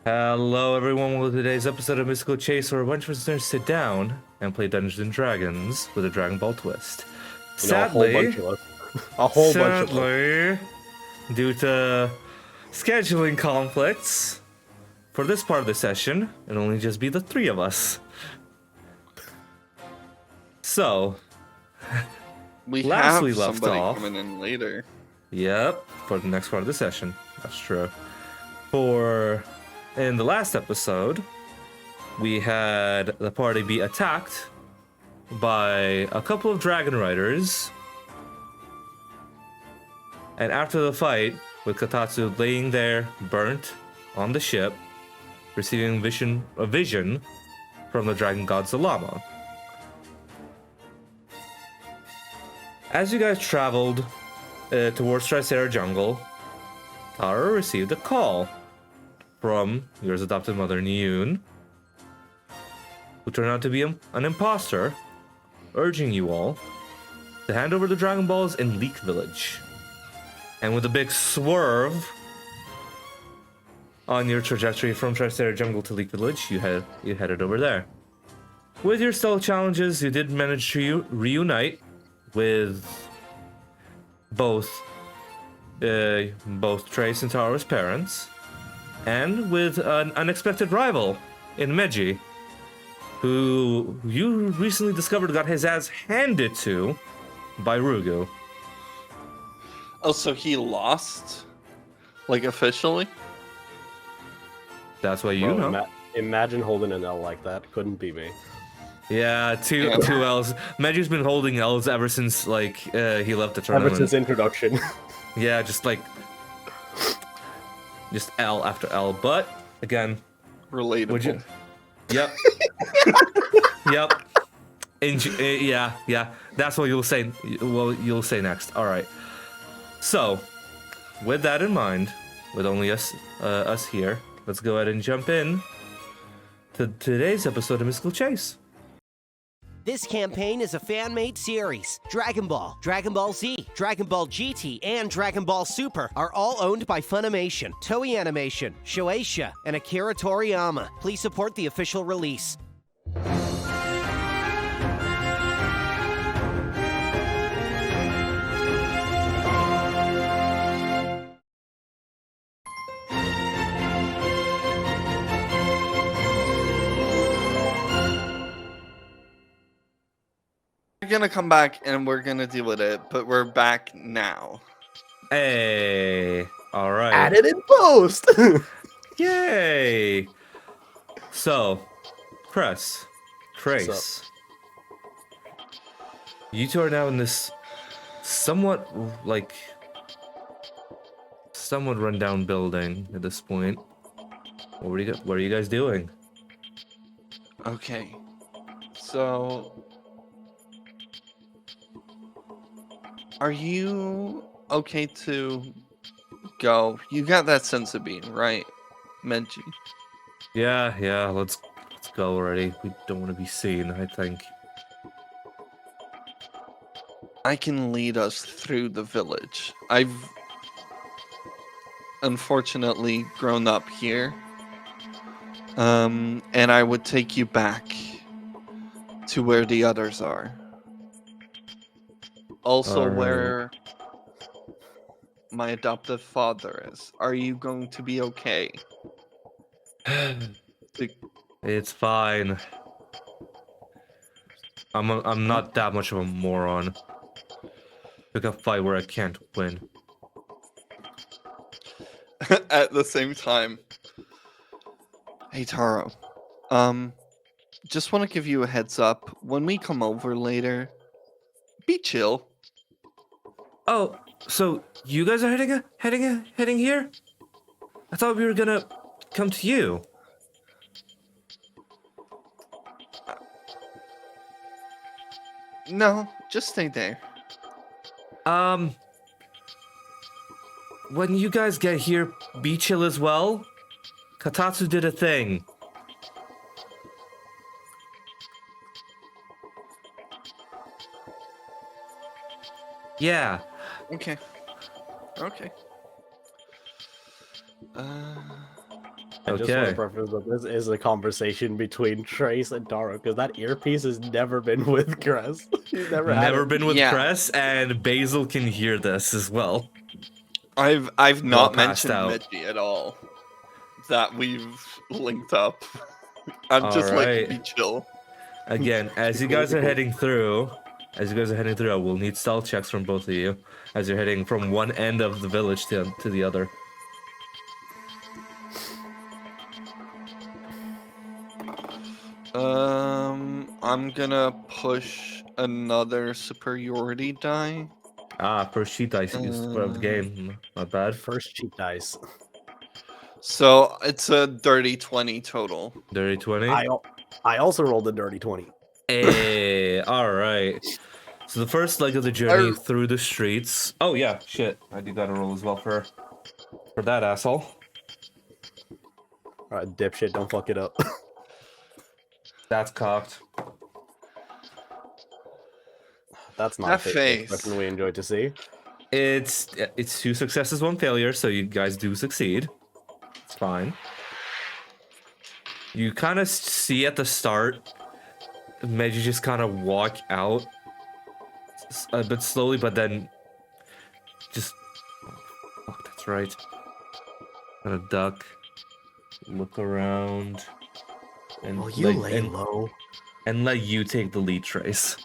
Hello everyone, welcome to today's episode of Mystical Chase, where a bunch of listeners sit down and play Dungeons and Dragons with a Dragon Ball twist. Sadly, a whole bunch of us. Due to scheduling conflicts, for this part of the session, it'll only just be the three of us. So, we last have we left somebody off, coming in later. Yep, for the next part of the session. That's true. In the last episode, we had the party be attacked by a couple of dragon riders. And after the fight, with Katatsu laying there, burnt on the ship, receiving a vision from the dragon god Zalama. As you guys traveled towards Tricera Jungle, Tara received a call from your adopted mother, Niyun, who turned out to be an imposter, urging you all to hand over the Dragon Balls in Leek Village. And with a big swerve on your trajectory from Tricera Jungle to Leek Village, you headed over there. With your stealth challenges, you did manage to reunite with both Trace and Tara's parents, and with an unexpected rival in Meji, who you recently discovered got his ass handed to by Rugu. Oh, so he lost? Like, officially? That's what you know. Imagine holding an L like that. Couldn't be me. Yeah, two L's. Meji's been holding L's ever since, like, he left the tournament. Ever since introduction. Yeah, just L after L. But again, Relatable. Would you? Yep. Yep. Yeah. That's what you'll say. Well, you'll say next. All right. So, with that in mind, with only us here, let's go ahead and jump in to today's episode of Mystical Chase. This campaign is a fan-made series. Dragon Ball, Dragon Ball Z, Dragon Ball GT, and Dragon Ball Super are all owned by Funimation, Toei Animation, Shueisha, and Akira Toriyama. Please support the official release. We're gonna come back and we're gonna deal with it, but we're back now. Hey, all right. Added in post. Yay! So, Trace, you two are now in this somewhat rundown building at this point. What are you guys doing? Okay. So, are you okay to go? You got that sense of being, right, Menji? Yeah, let's go already. We don't want to be seen, I think. I can lead us through the village. I've unfortunately grown up here. And I would take you back to where the others are. Also, Alright. where my adoptive father is. Are you going to be okay? It's fine. I'm not that much of a moron. Pick a fight where I can't win. At the same time. Hey Taro. Just want to give you a heads up. When we come over later, be chill. Oh, so you guys are heading here? I thought we were gonna come to you. No, just stay there. When you guys get here, be chill as well. Katatsu did a thing. Yeah. Okay. I just want to Okay. preface that this is a conversation between Trace and Taro, because that earpiece has never been with Cress. He's never had Never it. been with Yeah. Cress, and Basil can hear this as well. I've Well not passed mentioned out. Midgie at all. That we've linked up. I'm just like, Alright. be chill. Again, as you guys are heading through, I will need stealth checks from both of you as you're heading from one end of the village to the other. I'm gonna push another superiority die. Ah, first sheet dice used for the game. Not bad. First cheat dice. So it's a dirty 20 total. Dirty 20. I also rolled a dirty 20. Hey, alright. So the first leg of the journey through the streets. Oh yeah, shit. I do gotta roll as well for that asshole. Alright, dipshit, don't fuck it up. That's cocked. That's not That a face face. expression we enjoy to see. It's 2 successes, 1 failure, so you guys do succeed. It's fine. You kind of see at the start, Meiji just kind of walk out a bit slowly, but then just... Oh, fuck, that's right. Kind of duck, look around, and Will you lay low? and let you take the lead, Trace.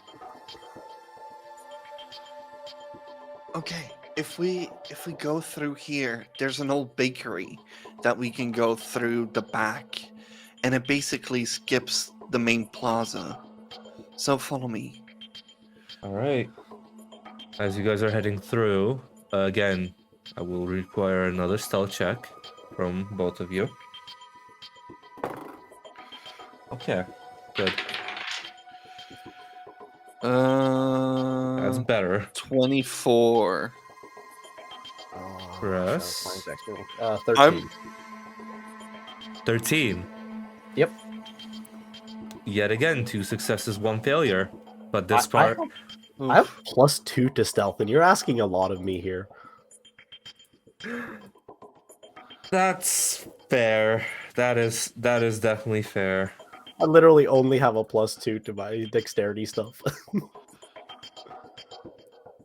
Okay, if we go through here, there's an old bakery that we can go through the back, and it basically skips the main plaza. So follow me. All right. As you guys are heading through, again, I will require another stealth check from both of you. Okay, good. That's better. 24. Cress. 13. 13. Yep. Yet again, 2 successes, 1 failure. But this I part... I have +2 to stealth, and you're asking a lot of me here. That's fair. That is definitely fair. I literally only have a +2 to my dexterity stuff.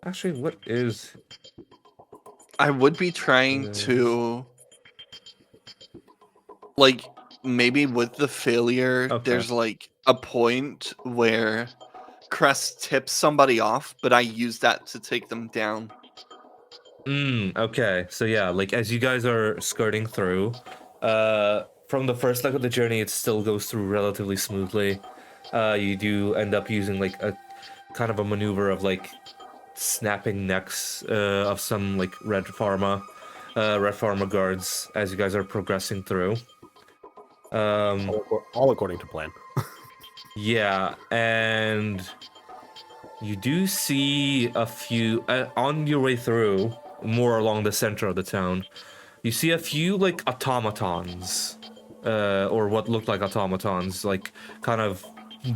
Actually, what is... I would be trying to, like, maybe with the failure, Okay. there's like a point where Crest tips somebody off, but I use that to take them down. Okay. So yeah, like as you guys are skirting through, from the first leg of the journey, it still goes through relatively smoothly. You do end up using like a kind of a maneuver of like snapping necks of some like red Pharma guards as you guys are progressing through. All according to plan. Yeah, and you do see a few on your way through, more along the center of the town. You see a few like automatons, or what look like automatons, like kind of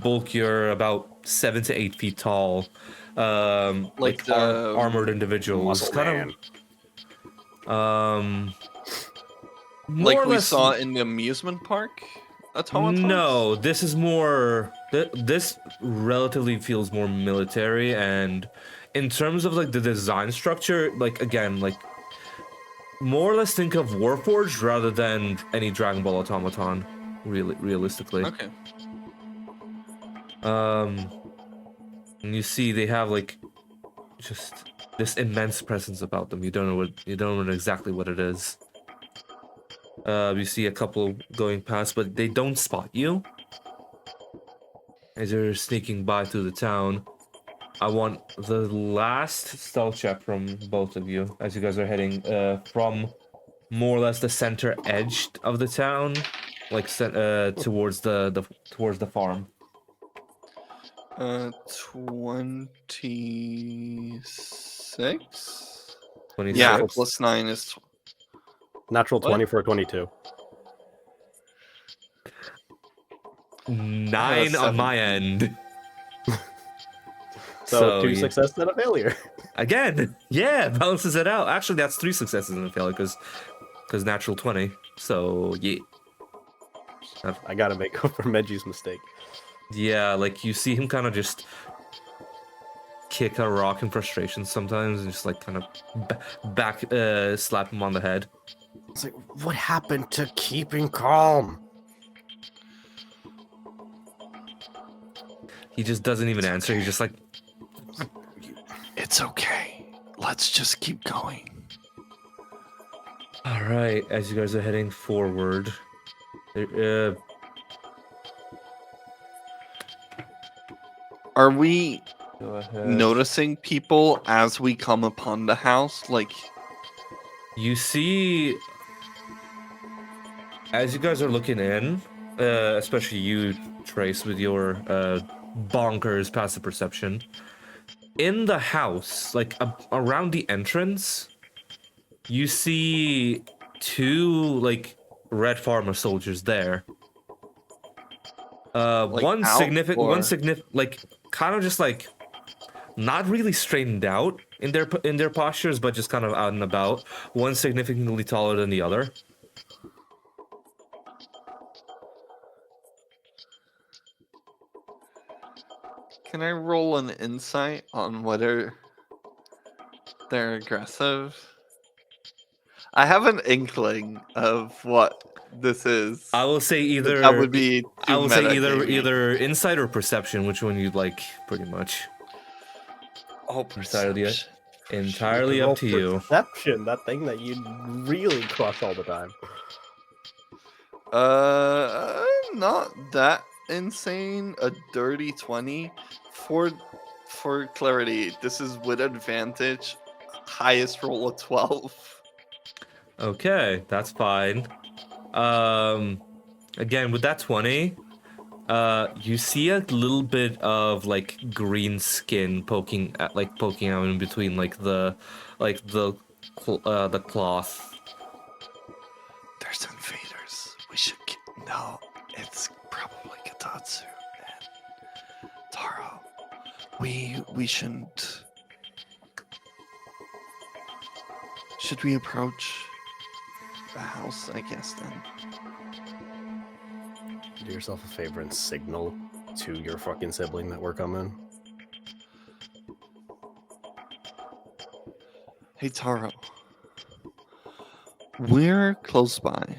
bulkier, about 7 to 8 feet tall, like the armored individuals, Muscle kind man. of. More Like or we less- saw in the amusement park automatons? No, this is more. This relatively feels more military, and in terms of like the design structure, like again, like more or less think of Warforged rather than any Dragon Ball automaton. Realistically. Okay. And you see they have like just this immense presence about them. You don't know exactly what it is. You see a couple going past, but they don't spot you. As you're sneaking by through the town, I want the last stealth check from both of you as you guys are heading from more or less the center edge of the town, like towards the farm. 26? 26. Yeah, +9 is... Natural What? 20 for a 22. 9 on my end. So 2 yeah. successes and a failure. Again, yeah, balances it out. Actually, that's 3 successes and a failure because natural 20. So yeah. I gotta make up for Meji's mistake. Yeah, like you see him kind of just kick a rock in frustration sometimes, and just like kind of back slap him on the head. It's like, what happened to keeping calm? He just doesn't even answer. He's just like, It's okay. Let's just keep going. all right. As you guys are heading forward, Are we go ahead. noticing people as we come upon the house? Like, You see, as you guys are looking in, especially you, Trace, with your bonkers passive perception, in the house, like around the entrance, you see two like red Pharma soldiers there. Like one out, significant, like kind of just like not really straightened out in their postures, but just kind of out and about. One significantly taller than the other. can I roll an insight on whether they're aggressive? I have an inkling of what this is. I will say but either. that would be. I will say metagamey. either insight or perception. Which one you'd like, pretty much. Oh, Entirely, perception. entirely Roll up to you. Perception, that thing that you really crush all the time. Not that insane. A dirty 20. For clarity, this is with advantage. Highest roll of 12. Okay, that's fine. Again, with that 20, you see a little bit of like green skin poking out in between the cloth. There's invaders. We should no, it's probably Katatsu and Taro. We shouldn't. Should we approach the house, I guess, then? Do yourself a favor and signal to your fucking sibling that we're coming. Hey, Taro. We're close by.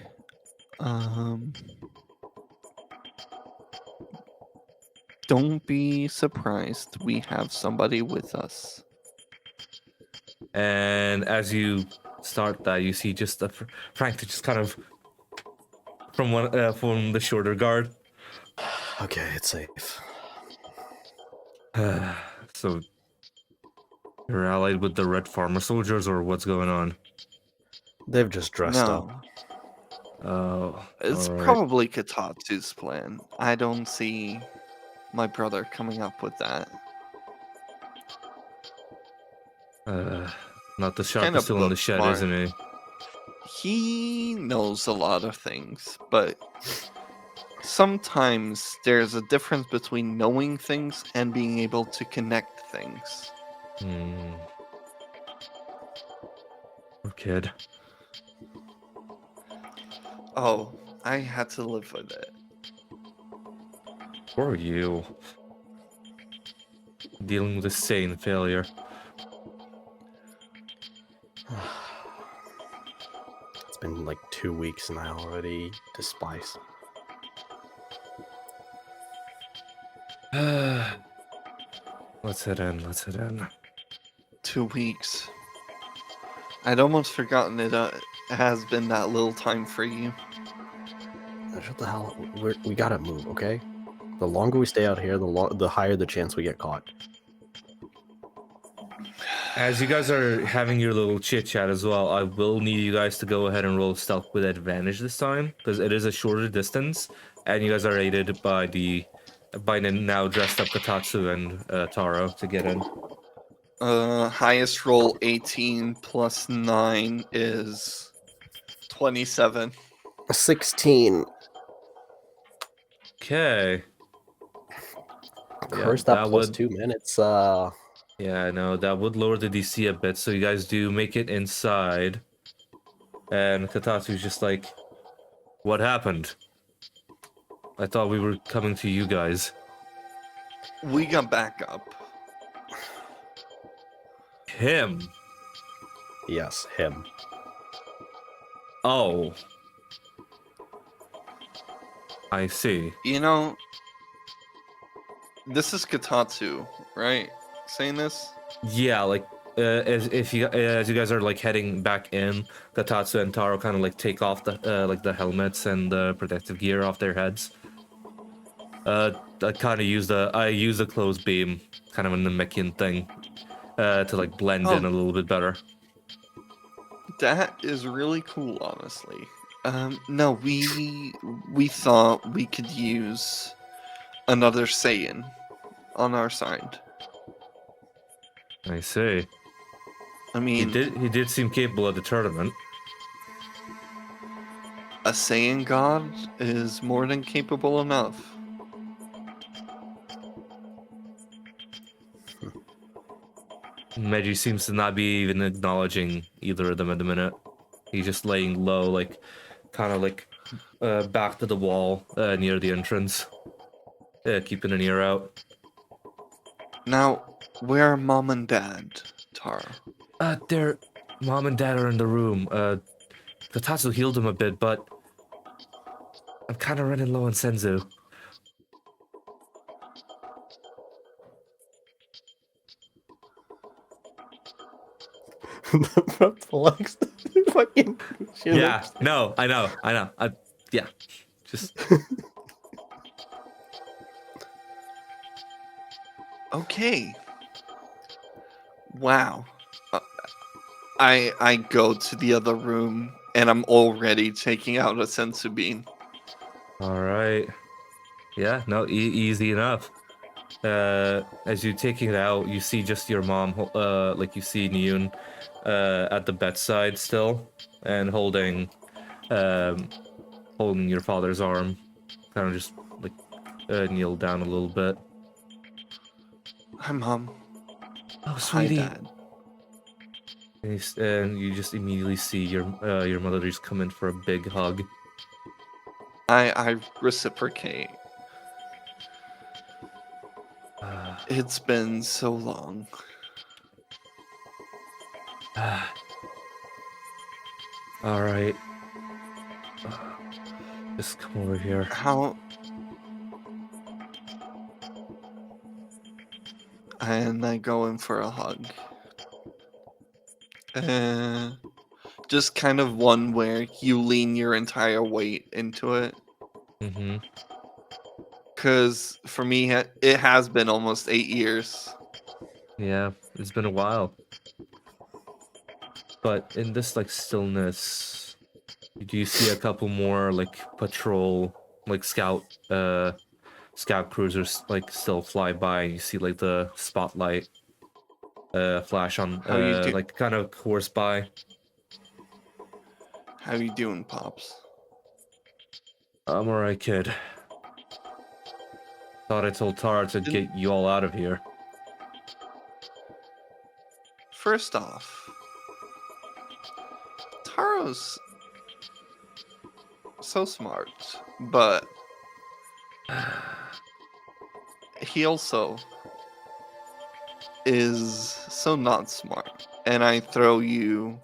Don't be surprised. We have somebody with us. And as you start that, you see just Frank to just kind of from the shorter guard. Okay, it's safe. So you're allied with the red Pharma soldiers, or what's going on? They've just dressed up. No, Oh, it's all right. probably Katatsu's plan. I don't see my brother coming up with that. Not the Kinda sharpest tool in the book shed, smart. isn't he? He knows a lot of things, but sometimes there's a difference between knowing things and being able to connect things. Poor kid. Oh, I had to live with it. Poor you. Dealing with a sane failure. It's been like 2 weeks and I already despise. Let's head in. 2 weeks. I'd almost forgotten it has been that little time for you. Shut the hell up. We gotta move, okay? The longer we stay out here, the higher the chance we get caught. As you guys are having your little chit chat as well, I will need you guys to go ahead and roll stealth with advantage this time, because it is a shorter distance, and you guys are aided by the now dressed up Katatsu and Taro to get in. Highest roll 18 plus 9 is 27. 16. Okay. Curse that that plus would- 2 minutes. Yeah, I know that would lower the DC a bit, so you guys do make it inside. And Katatsu's just like, what happened? I thought we were coming to you guys. We got backup. Him? Yes, him. Oh. I see. You know, this is Katatsu, right? Saying this? Yeah, like, as you guys are, like, heading back in, Katatsu and Taro kind of, like, take off the, like, the helmets and the protective gear off their heads. I use the closed beam, kind of a Namekian thing, to, like, blend in a little bit better. That is really cool, honestly. No, we thought we could use another Saiyan on our side. I see. I mean, He did seem capable at the tournament. a Saiyan god is more than capable enough. Meiji seems to not be even acknowledging either of them at the minute. He's just laying low, like, kind of like back to the wall near the entrance, keeping an ear out. Now, where are mom and dad, Tara? Their mom and dad are in the room. Katatsu healed him a bit, but I'm kind of running low on Senzu. Flex. Fucking. Yeah, no, I know. Yeah, just Okay. Wow. I go to the other room and I'm already taking out a sensu bean. all right. Yeah, no, easy enough. As you're taking it out, you see just your mom, like you see Nyun, at the bedside still, and holding your father's arm, kind of just like kneel down a little bit. Hi, Mom. Oh, Hi, sweetie. Dad. And you just immediately see your mother just come in for a big hug. I reciprocate. It's been so long. All right. Just come over here. How? And I go in for a hug. Just kind of one where you lean your entire weight into it. Mm-hmm. Because for me, it has been almost 8 years. Yeah, it's been a while. But in this, like, stillness, do you see a couple more, like, patrol, like, scout cruisers, like, still fly by, and you see, like, the spotlight flash on, How you do? like, kind of course by. How you doing, Pops? I'm alright, kid. Thought I told Tara to get you all out of here. First off, Taro's so smart, but he also is so not smart. And I throw him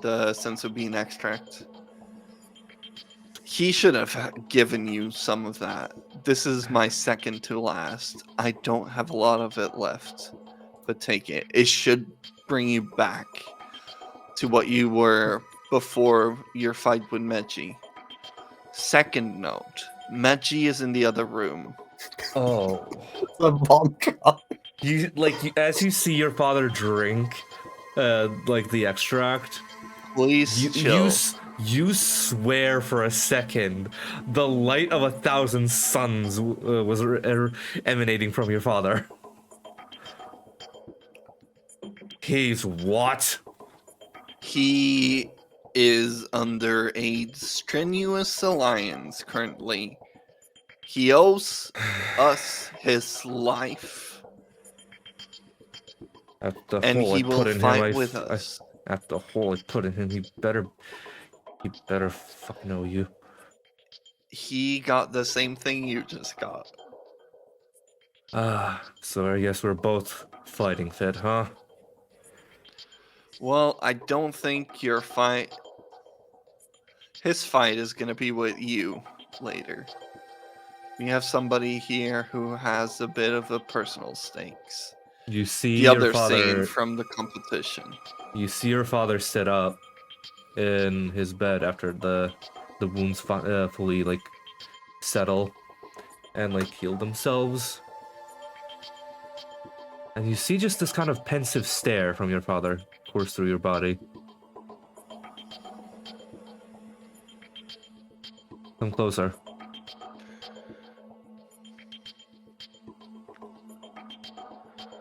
the sensu bean extract. He should have given you some of that. This is my second to last. I don't have a lot of it left, but take it. It should bring you back to what you were before your fight with Meji. Second note, Meji is in the other room. Oh. The bomb drop. As you see your father drink, like, the extract, Please chill. You swear for a second the light of 1,000 suns was emanating from your father. He's what? He is under a strenuous alliance currently. He owes us his life. After And he will fight with us. After the hole I put in him, he better fucking owe you. he got the same thing you just got. So I guess we're both fighting fit, huh? Well, I don't think your fight. His fight is gonna be with you later. We have somebody here who has a bit of a personal stakes. You see The your other Saiyan father. from the competition. You see your father sit up in his bed after the wounds fully like settle and like heal themselves. And you see just this kind of pensive stare from your father course through your body. Come closer.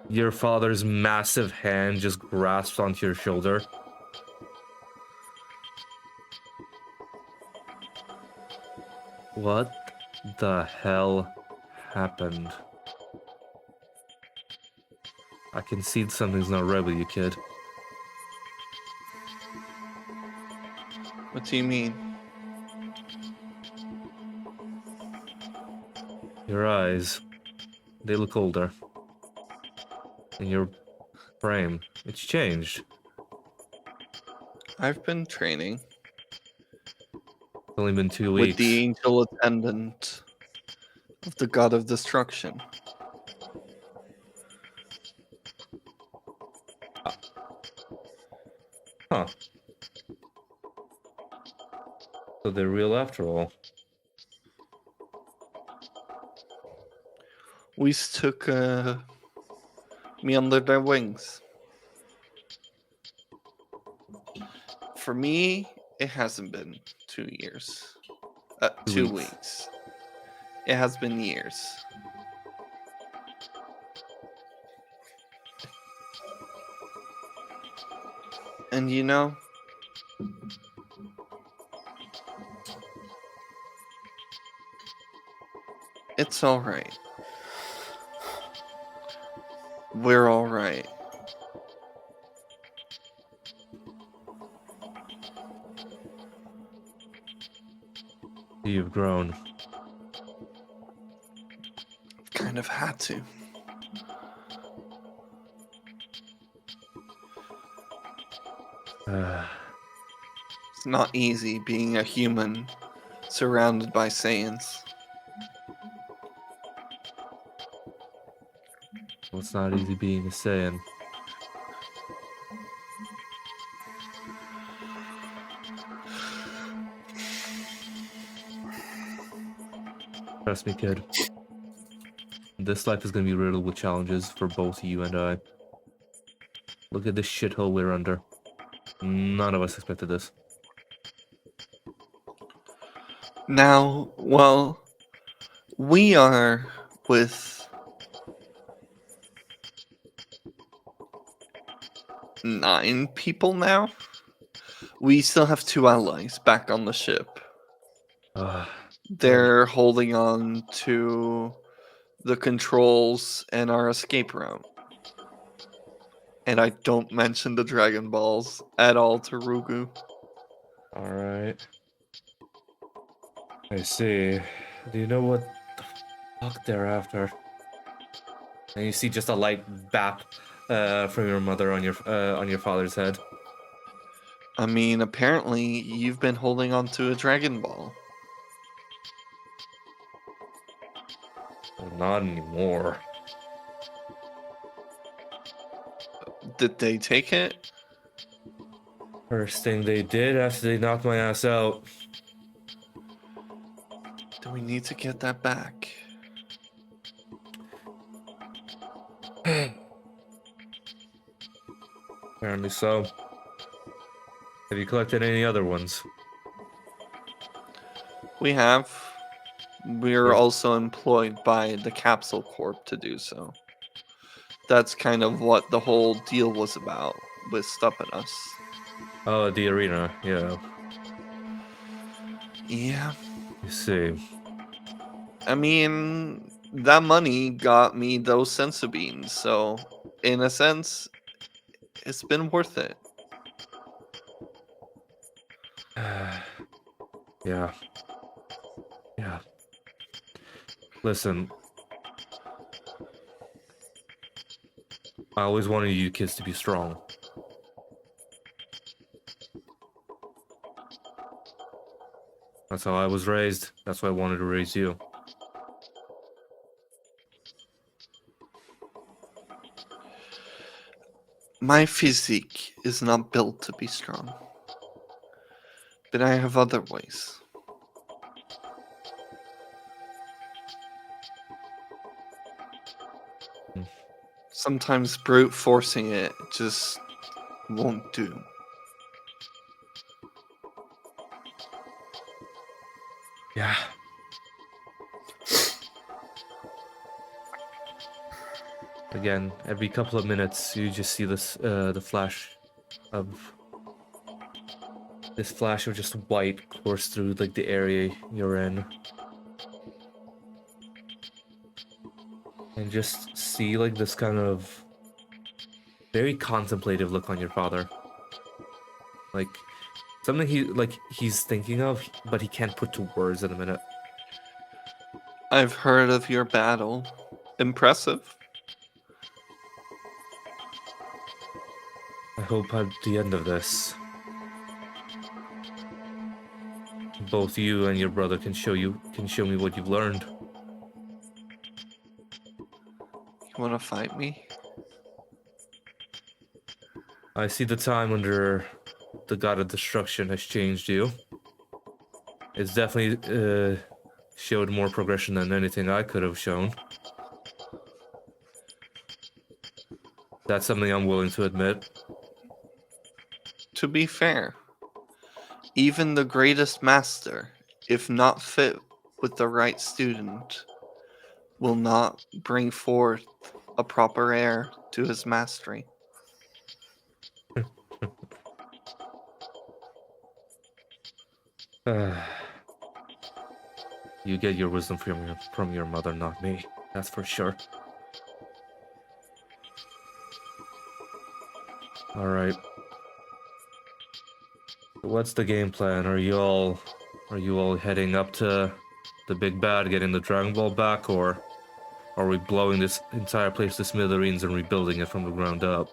Your father's massive hand just grasps onto your shoulder. What the hell happened? I can see something's not right with you, kid. What do you mean? Your eyes, they look older. And your frame, it's changed. I've been training It's only been 2 with weeks. the angel attendant of the god of destruction. Huh. So they're real after all. We took me under their wings. For me, it hasn't been 2 years. 2 weeks. weeks. It has been years. And you know, it's alright. We're alright. You've grown. Kind of had to. It's not easy being a human surrounded by Saiyans. Well, it's not easy being a Saiyan. Trust me, kid. This life is gonna be riddled with challenges for both you and I. Look at this shithole we're under. None of us expected this. Now, well, we are with 9 people now. We still have 2 allies back on the ship. They're holding on to the controls and our escape route. And I don't mention the Dragon Balls at all to Rugu. Alright. I see. Do you know what the fuck they're after? And you see just a light bap from your mother on your father's head. I mean, apparently you've been holding on to a Dragon Ball. Not anymore. Did they take it? First thing they did after they knocked my ass out. Do we need to get that back? Apparently so. Have you collected any other ones? We have. We're also employed by the Capsule Corp to do so. That's kind of what the whole deal was about with stopping us. Oh, the arena, yeah. Yeah. You see. I mean, that money got me those sensu beans, so in a sense, it's been worth it. Yeah. Yeah. Listen, I always wanted you kids to be strong. That's how I was raised. That's why I wanted to raise you. My physique is not built to be strong, but I have other ways. Sometimes brute forcing it just won't do. Yeah. Again, every couple of minutes, you just see this, the flash of this flash of just white course through like the area you're in, and just see like this kind of very contemplative look on your father, like something he's thinking of, but he can't put to words in a minute. I've heard of your battle. Impressive. I hope at the end of this, both you and your brother can show me what you've learned. You want to fight me? I see the time under the God of Destruction has changed you. It's definitely showed more progression than anything I could have shown. That's something I'm willing to admit. To be fair, even the greatest master, if not fit with the right student, will not bring forth a proper heir to his mastery. You get your wisdom from your mother, not me. That's for sure. All right. What's the game plan? Are you all heading up to the big bad, getting the Dragon Ball back, or are we blowing this entire place to smithereens and rebuilding it from the ground up?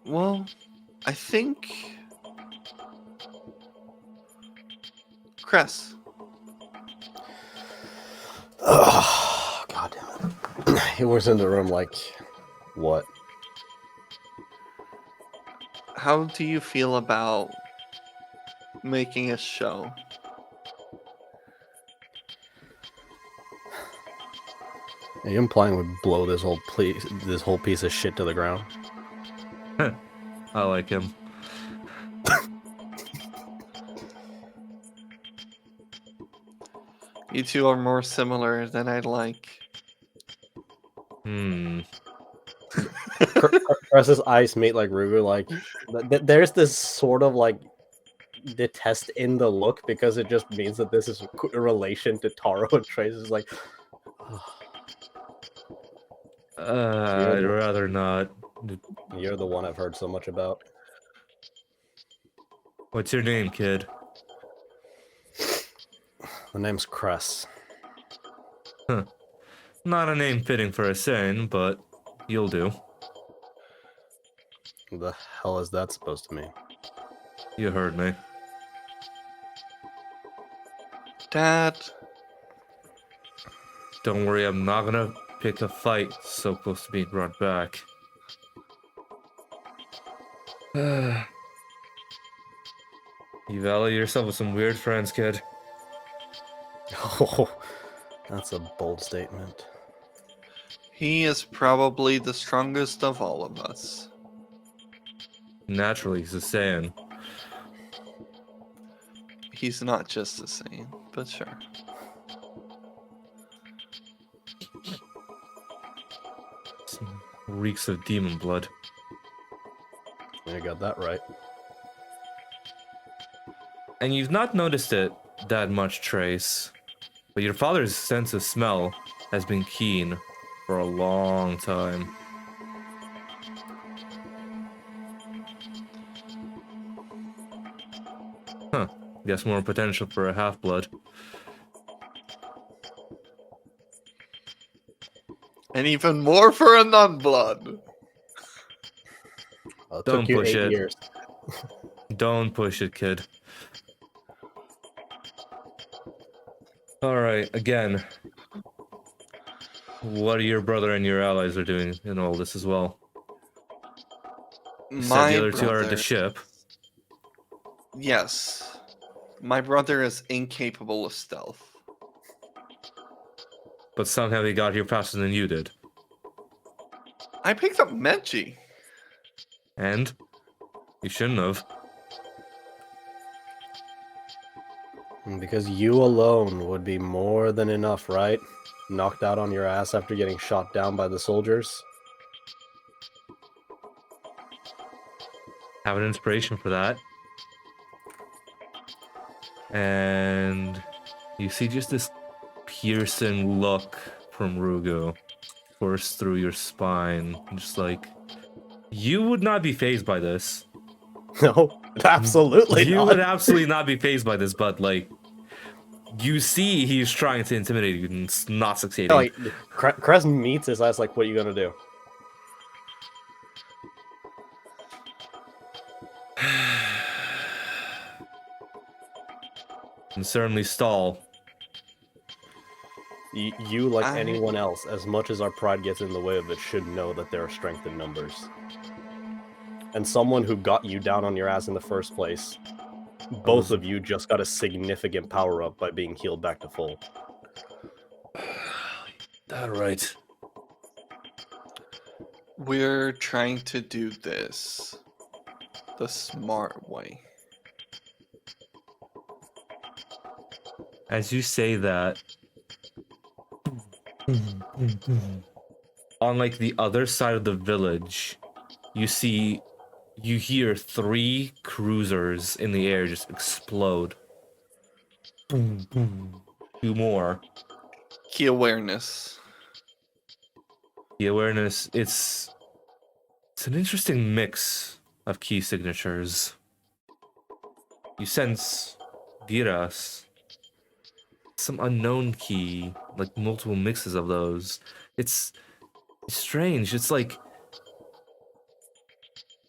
Well, I think... Cress, Oh, God damn it. He was in the room like, what? how do you feel about making a show? Are you implying we blow this whole piece of shit to the ground? I like him. You two are more similar than I'd like. Cress's eyes meet like Ruger, like there's this sort of like detest in the look because it just means that this is a relation to Taro and Trace is like I'd rather not. you're the one I've heard so much about. What's your name, kid? The name's Cress. Huh. Not a name fitting for a Saiyan, but you'll do. What the hell is that supposed to mean? You heard me. Dad, Don't worry, I'm not gonna pick a fight so close to being brought back. You value yourself with some weird friends, kid. Oh, that's a bold statement. he is probably the strongest of all of us. Naturally, he's a Saiyan. He's not just a Saiyan, but sure. Reeks of demon blood. You got that right. And you've not noticed it that much, Trace, but your father's sense of smell has been keen for a long time. Guess more potential for a half-blood. And even more for a non-blood. It Don't took you push 8 it. years. Don't push it, kid. Alright, again. What are your brother and your allies are doing in all this as well? You said My the other two are at the brother- ship. Yes. My brother is incapable of stealth. But somehow he got here faster than you did. I picked up Mechi. And? You shouldn't have. Because you alone would be more than enough, right? Knocked out on your ass after getting shot down by the soldiers. Have an inspiration for that. And you see just this piercing look from Rugo course through your spine. Just like, you would not be phased by this. No, absolutely You not. would absolutely not be phased by this, but like, you see he's trying to intimidate you and it's not succeeding. Like, Crest meets his ass like, what are you gonna do? And certainly stall. You, like anyone else, as much as our pride gets in the way of it, should know that there are strength in numbers. And someone who got you down on your ass in the first place, both of you just got a significant power up by being healed back to full. That right. We're trying to do this the smart way. As you say that, on like the other side of the village, you hear 3 cruisers in the air just explode. Boom, boom. 2 more. Key awareness. The awareness, it's an interesting mix of key signatures. You sense Giras, some unknown key, like multiple mixes of those. It's strange. It's like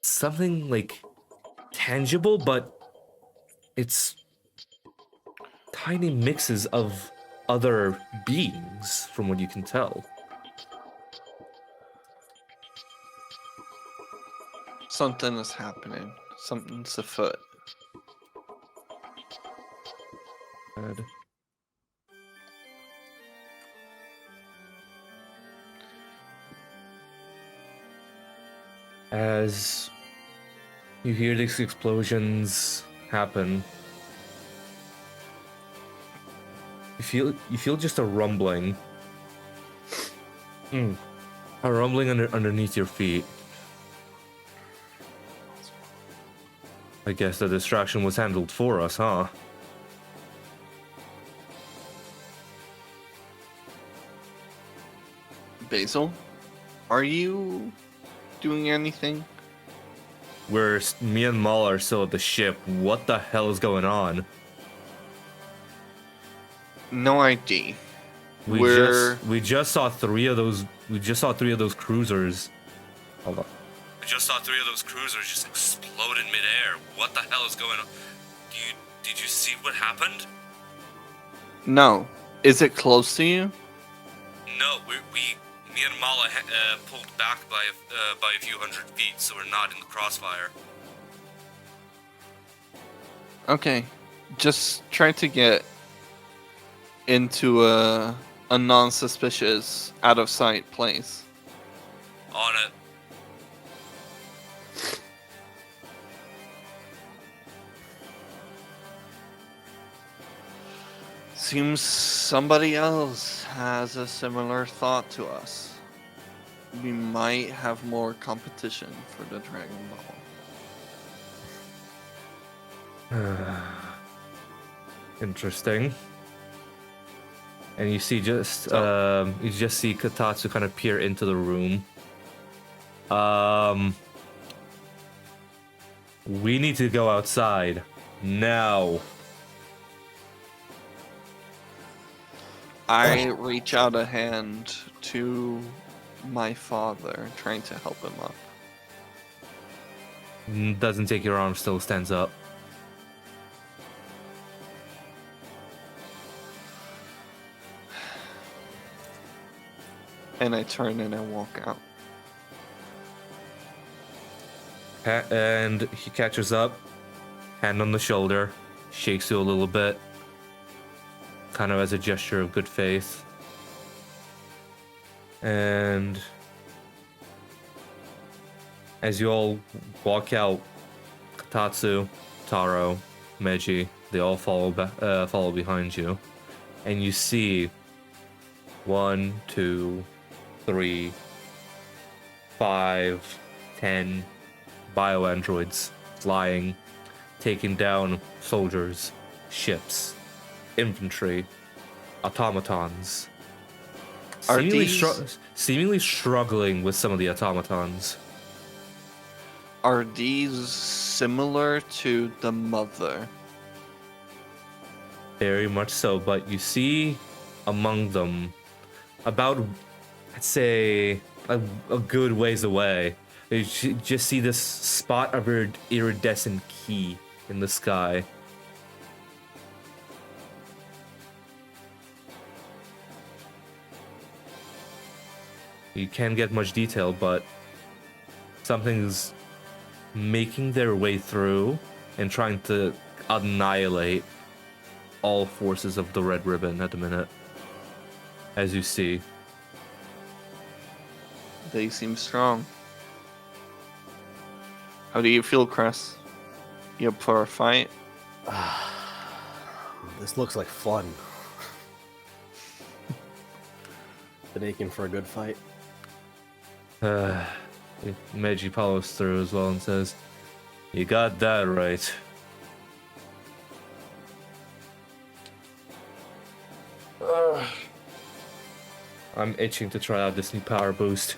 something like tangible, but it's tiny mixes of other beings, from what you can tell. Something is happening. Something's afoot. Bad. As you hear these explosions happen, you feel just a rumbling. A rumbling underneath your feet. I guess the distraction was handled for us, huh? Basil, are you doing anything? Me and Maul are still at the ship. What the hell is going on? No idea. We just saw 3 of those. We just saw 3 of those cruisers. Hold on. We just saw 3 of those cruisers just explode in midair. What the hell is going on? Did you see what happened? No. Is it close to you? No, me and Mala pulled back by a few hundred feet, so we're not in the crossfire. Okay. Just try to get into a non-suspicious, out-of-sight place. On it. Seems somebody else has a similar thought to us. We might have more competition for the Dragon Ball. Interesting. And you see you just see Katatsu kind of peer into the room. We need to go outside now. I reach out a hand to my father, trying to help him up. Doesn't take your arm, still stands up. And I turn and I walk out. And he catches up, hand on the shoulder, shakes you a little bit, kind of as a gesture of good faith. And as you all walk out, Katatsu, Taro, Meiji, they all follow behind you. And you see 1, 2, 3, 5, 10 bioandroids flying, taking down soldiers, ships, infantry, automatons. Are Seemingly, these- seemingly struggling with some of the automatons. Are these similar to the mother? Very much so, but you see among them, about, I'd say, a good ways away, you just see this spot of iridescent key in the sky. You can't get much detail, but something's making their way through and trying to annihilate all forces of the Red Ribbon at the minute, as you see. They seem strong. How do you feel, Chris? You up for a fight? This looks like fun. Been aching for a good fight. Meiji follows through as well and says, "You got that right." I'm itching to try out this new power boost.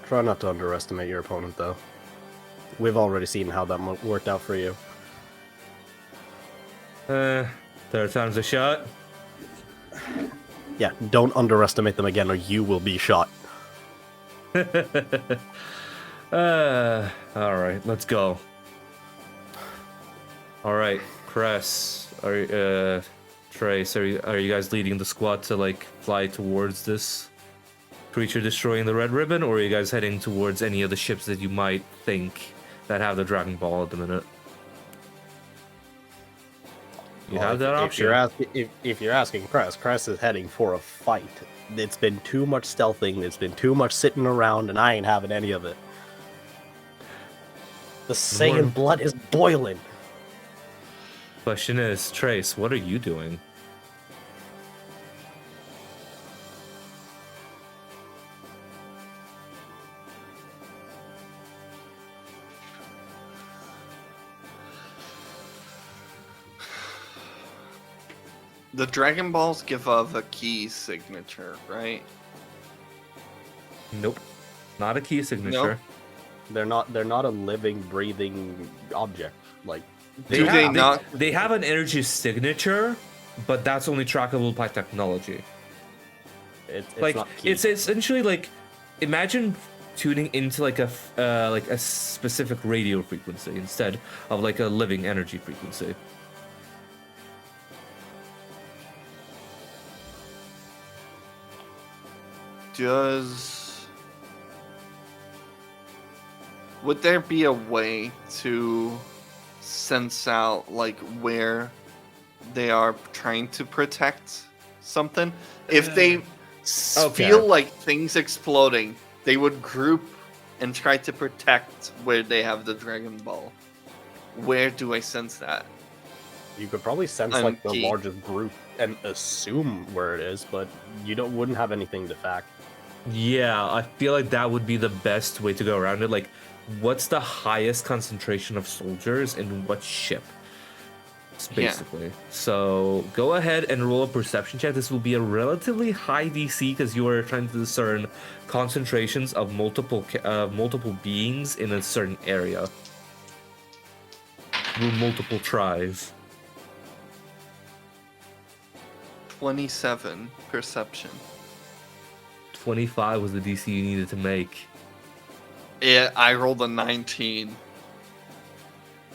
Try not to underestimate your opponent, though. We've already seen how that worked out for you. Third time's a shot. Yeah, don't underestimate them again or you will be shot. Alright, let's go. Alright, Cress, Trace, are you guys leading the squad to, like, fly towards this creature destroying the Red Ribbon, or are you guys heading towards any of the ships that you might think that have the Dragon Ball at the minute? You have that option. If you're asking Cress is heading for a fight. It's been too much stealthing, it's been too much sitting around, and I ain't having any of it. The Saiyan blood is boiling. Question is, Trace, what are you doing? The Dragon Balls give off a key signature, right? Nope. Not a key signature. They're not a living, breathing object. Like Do they not? They have an energy signature, but that's only trackable by technology. it's Like not key. it's essentially like, imagine tuning into like a specific radio frequency instead of like a living energy frequency. Would there be a way to sense out like where they are trying to protect something? If they Okay. feel like things exploding, they would group and try to protect where they have the Dragon Ball. Where do I sense that? You could probably sense I'm like the key. largest group and assume where it is, but you wouldn't have anything to fact. Yeah, I feel like that would be the best way to go around it. Like, what's the highest concentration of soldiers in what ship? Basically. So go ahead and roll a perception check. This will be a relatively high DC because you are trying to discern concentrations of multiple beings in a certain area through multiple tries. 27 perception. 25 was the DC you needed to make. Yeah, I rolled a 19.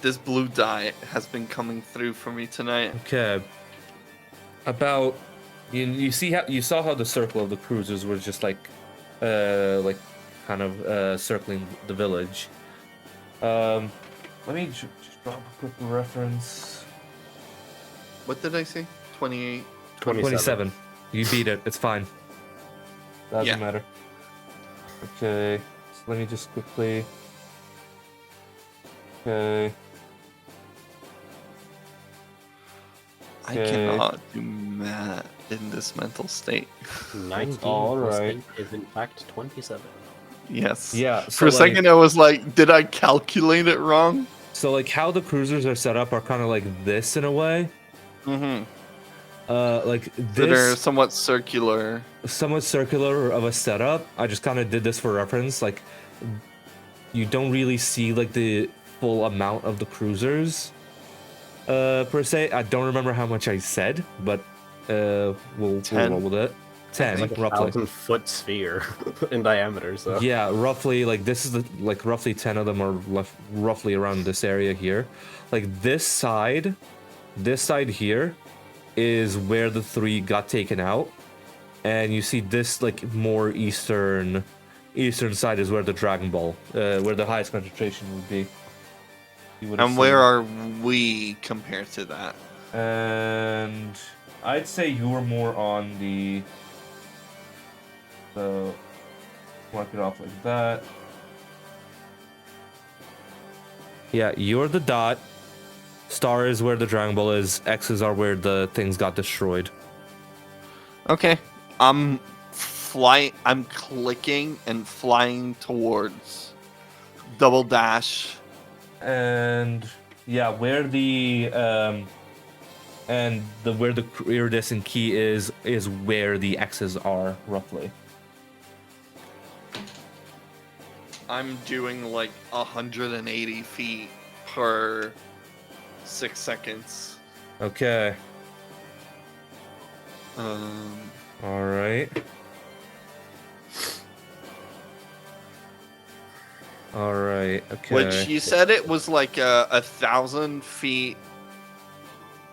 This blue die has been coming through for me tonight. Okay. About you saw how the circle of the cruisers was just like kind of circling the village. Let me just drop a quick reference. What did I say? 28. 27. You beat it. It's fine. Doesn't Yeah. matter. Okay. So let me just quickly. Okay. I Okay. cannot do math in this mental state. 19 all plus right. 8 is in fact 27. Yes. Yeah. For So a second, I was like, did I calculate it wrong? So like how the cruisers are set up are kind of like this in a way. Mm-hmm. Like That are this somewhat circular. somewhat circular of a setup. I just kind of did this for reference. Like you don't really see like the full amount of the cruisers per se. I don't remember how much I said, but we'll 10. roll with it. 10 Like a roughly. 1,000-foot sphere in diameter, so. Yeah, roughly. Like this is like roughly 10 of them are roughly around this area here. Like this side here is where the 3 got taken out, and you see this like more eastern side is where the Dragon Ball, where the highest concentration would be. You would And where assume. are we compared to that? And I'd say you were more on the. So mark it off like that. Yeah, you're the dot. Star is where the Dragon Ball is. X's are where the things got destroyed. Okay. I'm clicking and flying towards double dash. And yeah, where the where the iridescent key is where the X's are roughly. I'm doing like 180 feet per 6 seconds. Okay. Um, All right. All right. Okay. Which you said it was like 1,000 feet.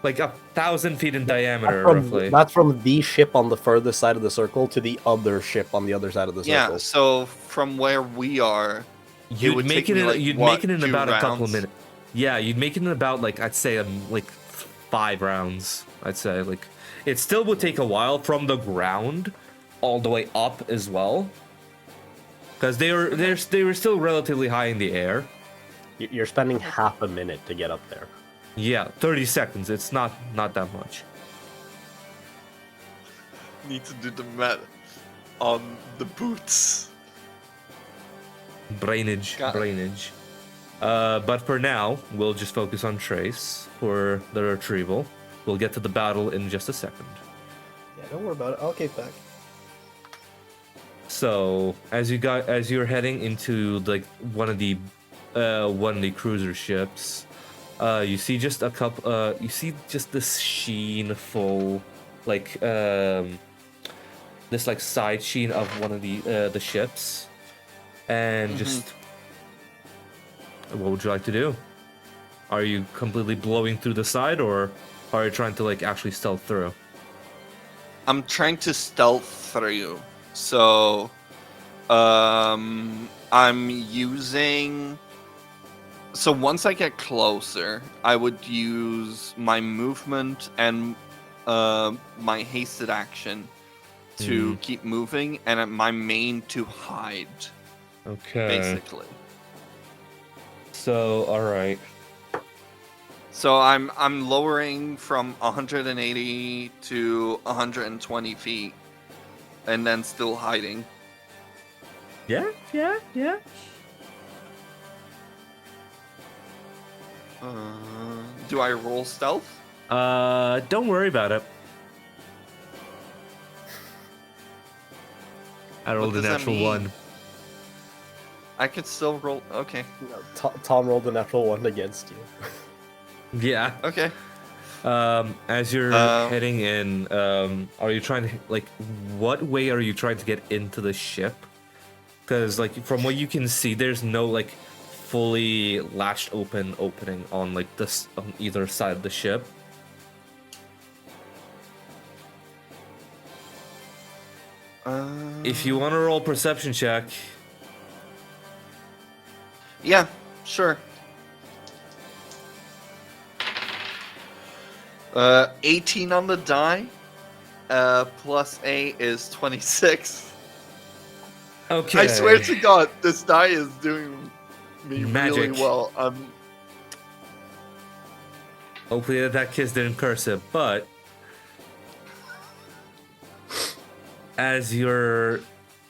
Like 1,000 feet in diameter, From- roughly. That's from the ship on the furthest side of the circle to the other ship on the other side of the circle. Yeah, so from where we are, You'd would make take it. me, like, You'd what, make it in 2 about a couple of rounds? minutes. Yeah, you'd make it in about like I'd say like 5 rounds. I'd say like it still would take a while from the ground all the way up as well, because they were still relatively high in the air. You're spending half a minute to get up there. Yeah, 30 seconds. It's not that much. need to do the math on the boots. Brainage. Got it. Brainage. But for now, we'll just focus on Trace for the retrieval. We'll get to the battle in just a second. Yeah, don't worry about it. I'll get back. So, as you're heading into like one of the cruiser ships, you see just a couple. You see just this sheen full, like this like side sheen of one of the ships, and just. What would you like to do? Are you completely blowing through the side, or are you trying to like actually stealth through? I'm trying to stealth through. So, I'm using. So once I get closer, I would use my movement and my hasted action to keep moving, and my main to hide, Okay. basically. So, all right. So I'm lowering from 180 to 120 feet, and then still hiding. Yeah. Do I roll stealth? Don't worry about it. I rolled a does that natural mean? 1. I could still roll. Okay. Tom rolled a natural 1 against you. Yeah. Okay. As you're heading in, are you trying to like, what way are you trying to get into the ship? Because like from what you can see, there's no like fully latched opening on like this on either side of the ship. If you want to roll perception check, Yeah, sure. 18 on the die. Plus 8 is 26. okay. I swear to God, this die is doing me really Magic. well. Hopefully that kiss didn't curse it, but as you're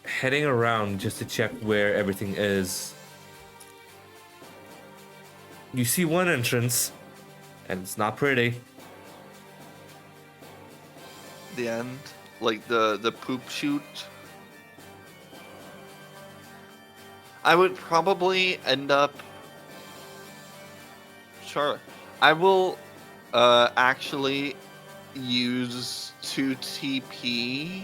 heading around just to check where everything is, you see one entrance, and it's not pretty. The end, like the poop chute. I would probably end up. Sure, I will actually use 2 TP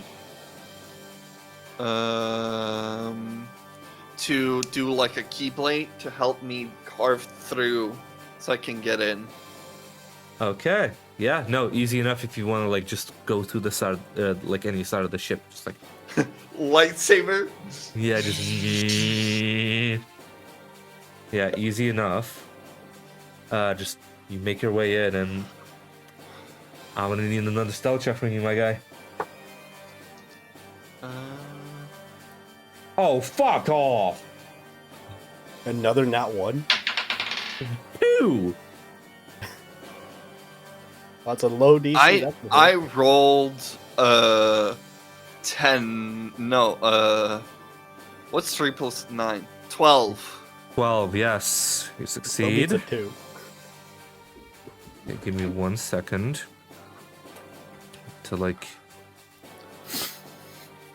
to do like a keyblade to help me carve through so I can get in. Okay. Yeah, no, easy enough if you want to like just go through the side, like any side of the ship, just like Lightsaber. yeah, just yeah, easy enough. Just you make your way in, and I'm gonna need another stealth check from you, my guy. Oh, fuck off! Another nat 1. 2. That's a low DC. I rolled 10. No, what's 3 plus 9? 12. 12. Yes, you succeed. It's a 2. Okay, give me 1 second to like.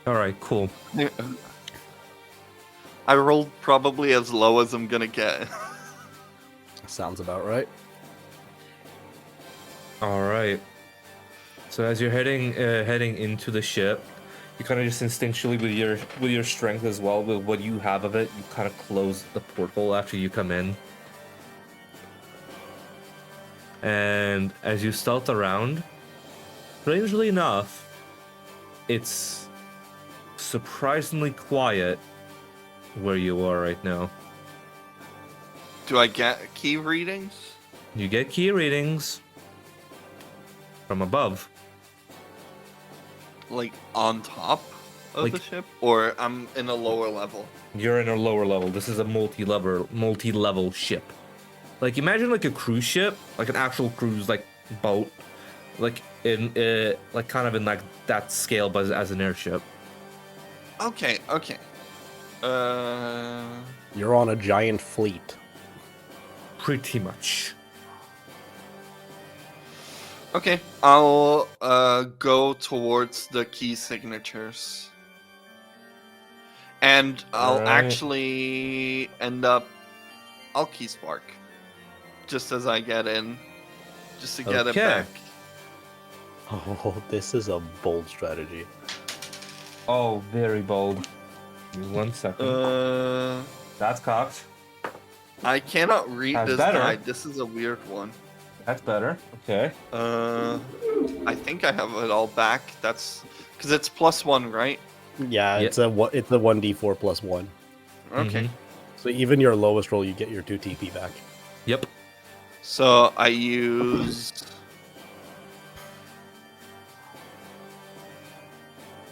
All right, cool. I rolled probably as low as I'm gonna get. Sounds about right. All right. So as you're heading into the ship, you kind of just instinctually with your strength as well, with what you have of it, you kind of close the porthole after you come in. And as you stealth around, strangely enough, it's surprisingly quiet where you are right now. Do I get key readings? You get key readings from above. Like on top of Like- the ship? Or I'm in a lower level? You're in a lower level. This is a multi-level ship. Like imagine like a cruise ship, like an actual cruise like boat, like in like kind of in like that scale, but as an airship. Okay. You're on a giant fleet. Pretty much. Okay, I'll go towards the key signatures. And I'll Alright. actually I'll key spark. Just as I get in. Just to get it Okay. back. Oh, this is a bold strategy. Oh, very bold. Give me 1 second. That's cocked. I cannot read That's this better. guide. This is a weird one. That's better. Okay. I think I have it all back. That's because it's +1, right? Yeah, Yeah. it's a 1d4 plus 1. Okay. Mhm. So even your lowest roll, you get your 2 TP back. Yep. So I use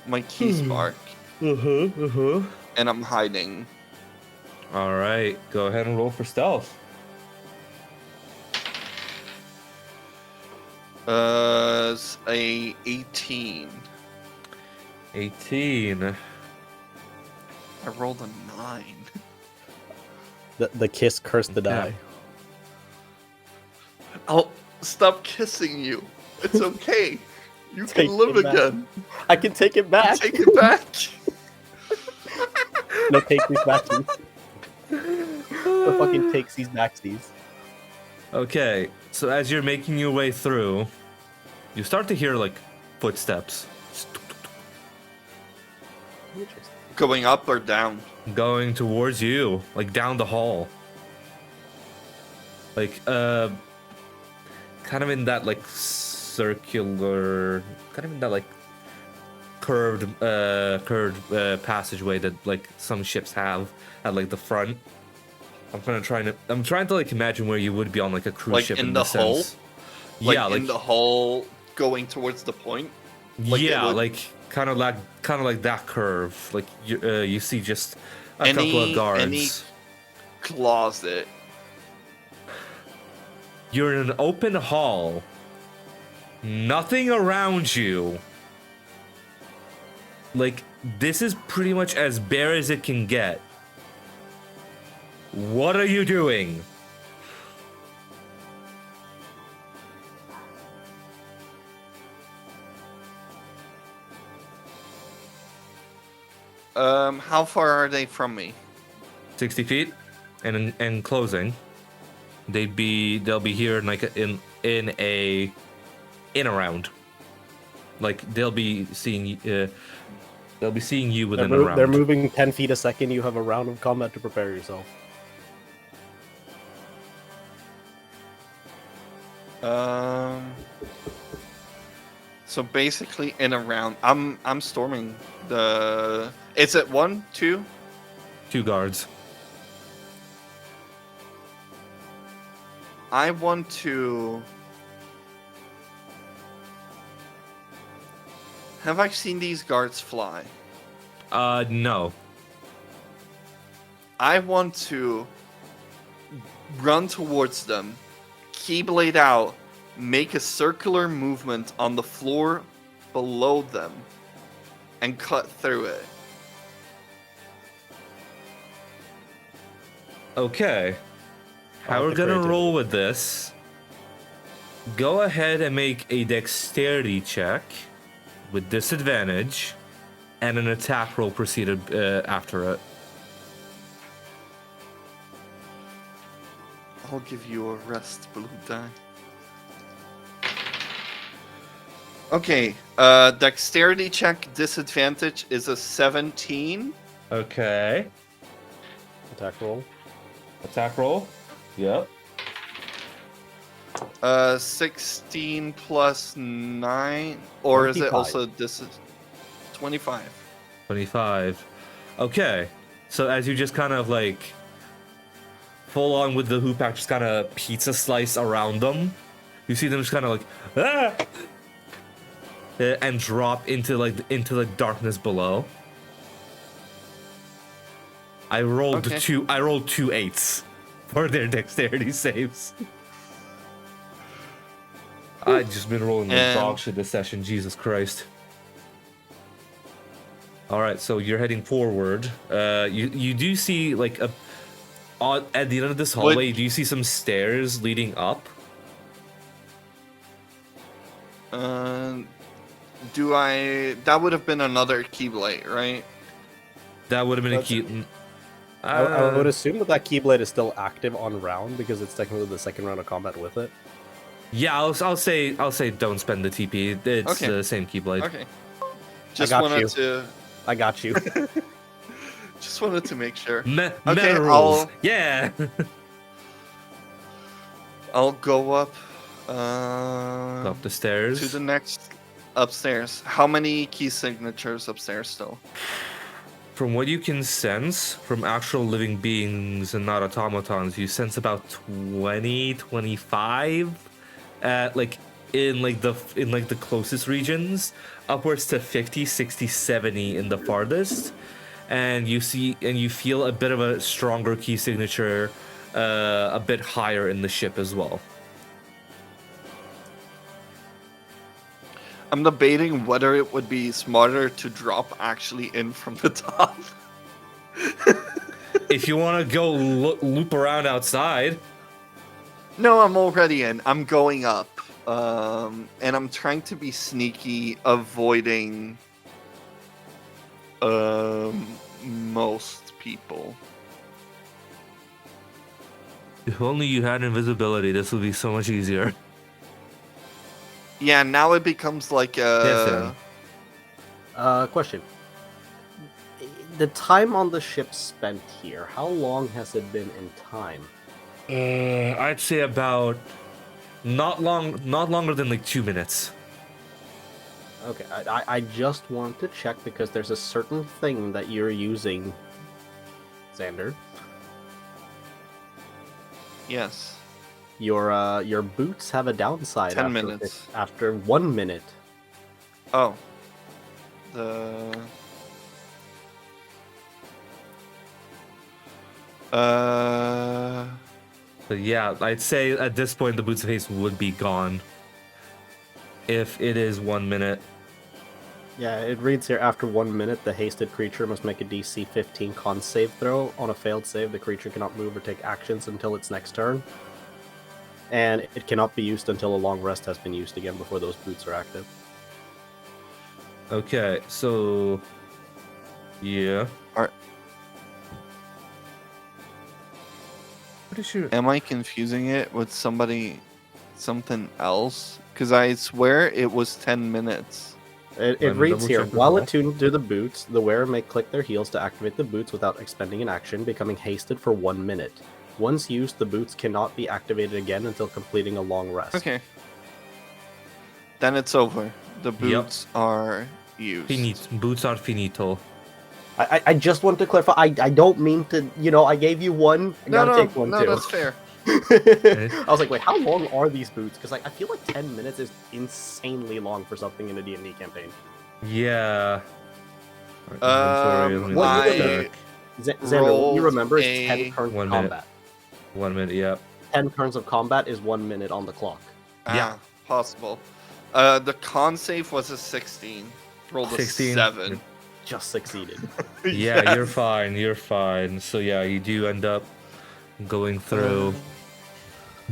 my key spark, and I'm hiding. All right. Go ahead and roll for stealth. It's a 18. 18. I rolled a 9. The kiss cursed the Yeah. die. I'll stop kissing you. It's okay. You Take can live it back. again. I can take it back. Take it back. No take these backsies. The fucking takes these backsies. Okay, so as you're making your way through, you start to hear like footsteps Interesting. Going up or down? going towards you, like down the hall. Like kind of in that like circular, kind of in that like curved passageway that like some ships have at like the front. I'm trying to like imagine where you would be on like a cruise Like ship in the the hull? sense. Yeah, like in the hull going towards the point? Like it yeah, would- like kind of like that curve. Like you see just a couple of guards. Any closet. You're in an open hall. Nothing around you. Like, this is pretty much as bare as it can get. What are you doing? How far are they from me? 60 feet? And closing. They'll be here in like in a round. Like they'll be seeing you within a round. They're moving 10 feet a second. You have a round of combat to prepare yourself. So basically in a round, I'm storming the. Is it 1, 2? 2 guards. I want to. Have I seen these guards fly? No. I want to run towards them, keyblade out, make a circular movement on the floor below them, and cut through it. Okay. How like we're the gonna creativity. roll with this? Go ahead and make a dexterity check with disadvantage, and an attack roll preceded after it. I'll give you a rest, blue die. Okay, dexterity check disadvantage is a 17. Okay. Attack roll. Attack roll. Yep. 16 plus 9, or is it 25. also this is 25? 25. Okay. So as you just kind of like full on with the hoopak, just kind of pizza slice around them, you see them just kind of like and drop into the darkness below. I rolled Okay. two 8s for their dexterity saves. I've just been rolling the And- dog shit this session, Jesus Christ. Alright, so you're heading forward. You do see like at the end of this hallway, do you see some stairs leading up? Do I? That would have been another keyblade, right? That would have been a That's- key. I would assume that Keyblade is still active on round because it's technically the second round of combat with it. Yeah, I'll say don't spend the TP. It's Okay. the same Keyblade. Okay. Just got wanted you. to. I got you. Just wanted to make sure. Meta Okay, rules. Yeah. I'll go up. Up the To stairs. the next upstairs. How many key signatures upstairs still? From what you can sense from actual living beings and not automatons, you sense about 20, 25 like in the closest regions, upwards to 50, 60, 70 in the farthest. And you feel a bit of a stronger key signature a bit higher in the ship as well. I'm debating whether it would be smarter to drop actually in from the top. If you want to go loop around outside, No, I'm already in. I'm going up. And I'm trying to be sneaky, avoiding most people. If only you had invisibility, this would be so much easier. Yeah, now it becomes like Yes, a. Question. The time on the ship spent here, how long has it been in time? I'd say about not longer than like 2 minutes. Okay, I just want to check because there's a certain thing that you're using, Xander. Yes. Your boots have a downside 10 after minutes. after 1 minute. Oh. The. But yeah, I'd say at this point the boots of haste would be gone. If it is 1 minute. Yeah, it reads here, after 1 minute, the hasted creature must make a DC 15 con save throw. On a failed save, the creature cannot move or take actions until its next turn. And it cannot be used until a long rest has been used again before those boots are active. Okay, so yeah. Pretty sure. Am I confusing it with something else? Because I swear it was 10 minutes. It Let me reads here, double-check as while well. attuned to the boots, the wearer may click their heels to activate the boots without expending an action, becoming hasted for 1 minute. Once used, the boots cannot be activated again until completing a long rest. Okay. Then it's over. The Yep. boots are used. Boots are finito. I just want to clarify, I don't mean to, I gave you one, I gotta take one too. that's fair. I was like, wait, how long are these boots? Because I feel like 10 minutes is insanely long for something in a D&D campaign. Yeah. Um, What I you remember, Xander, what you remember is rolled 10 turns of 1 minute. combat. 1 minute, yeah. 10 turns of combat is 1 minute on the clock. Yeah. Possible. The con save was a 16. Rolled a 16. 7. Just succeeded. Yeah, Yes. you're fine. So yeah, you do end up going through.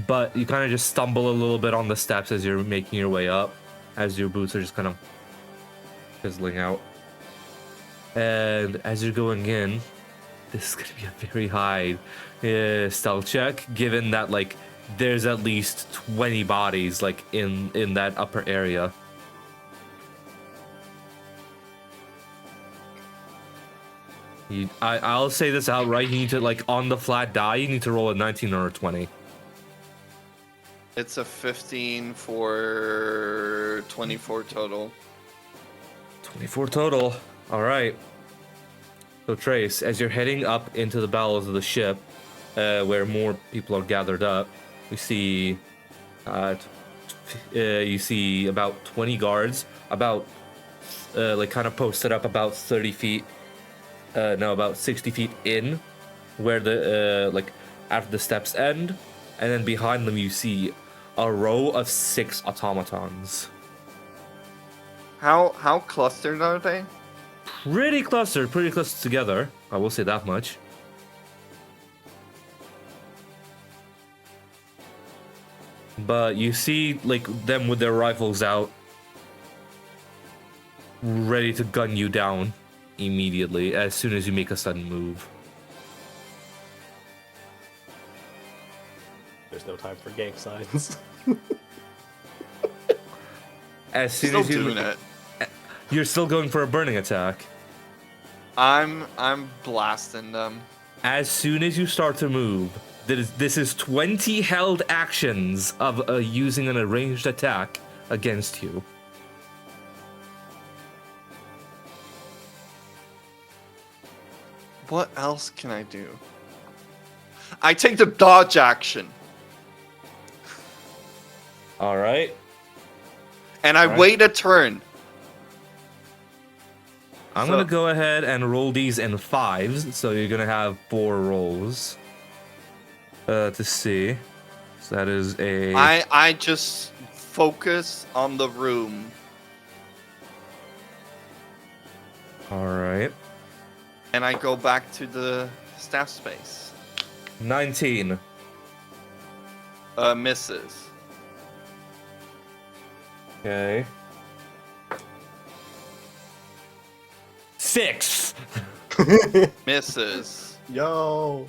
But you kind of just stumble a little bit on the steps as you're making your way up, as your boots are just kind of fizzling out. And as you're going in, this is going to be a very high stealth check, given that like there's at least 20 bodies like in that upper area. I'll say this outright. You need to, like, on the flat die, you need to roll a 19 or a 20. It's a 15 for 24 total. 24 total. All right. So Trace, as you're heading up into the bowels of the ship, where more people are gathered up, you see about 20 guards, about like kind of posted up about 30 feet. About 60 feet in, where the like after the steps end, and then behind them you see a row of 6 automatons. How clustered are they? Pretty clustered together. I will say that much. But you see, like, them with their rifles out, ready to gun you down immediately as soon as you make a sudden move. There's no time for gang signs. As soon Still as you doing it. You're still going for a burning attack. I'm blasting them. As soon as you start to move, this is 20 held actions of using an arranged attack against you. What else can I do? I take the dodge action. All right. And I Right. wait a turn. I'm So- going to go ahead and roll these in 5s, so you're going to have 4 rolls to see. So that is a... I just focus on the room. All right. And I go back to the staff space. 19. Misses. Okay. 6. Misses. Yo,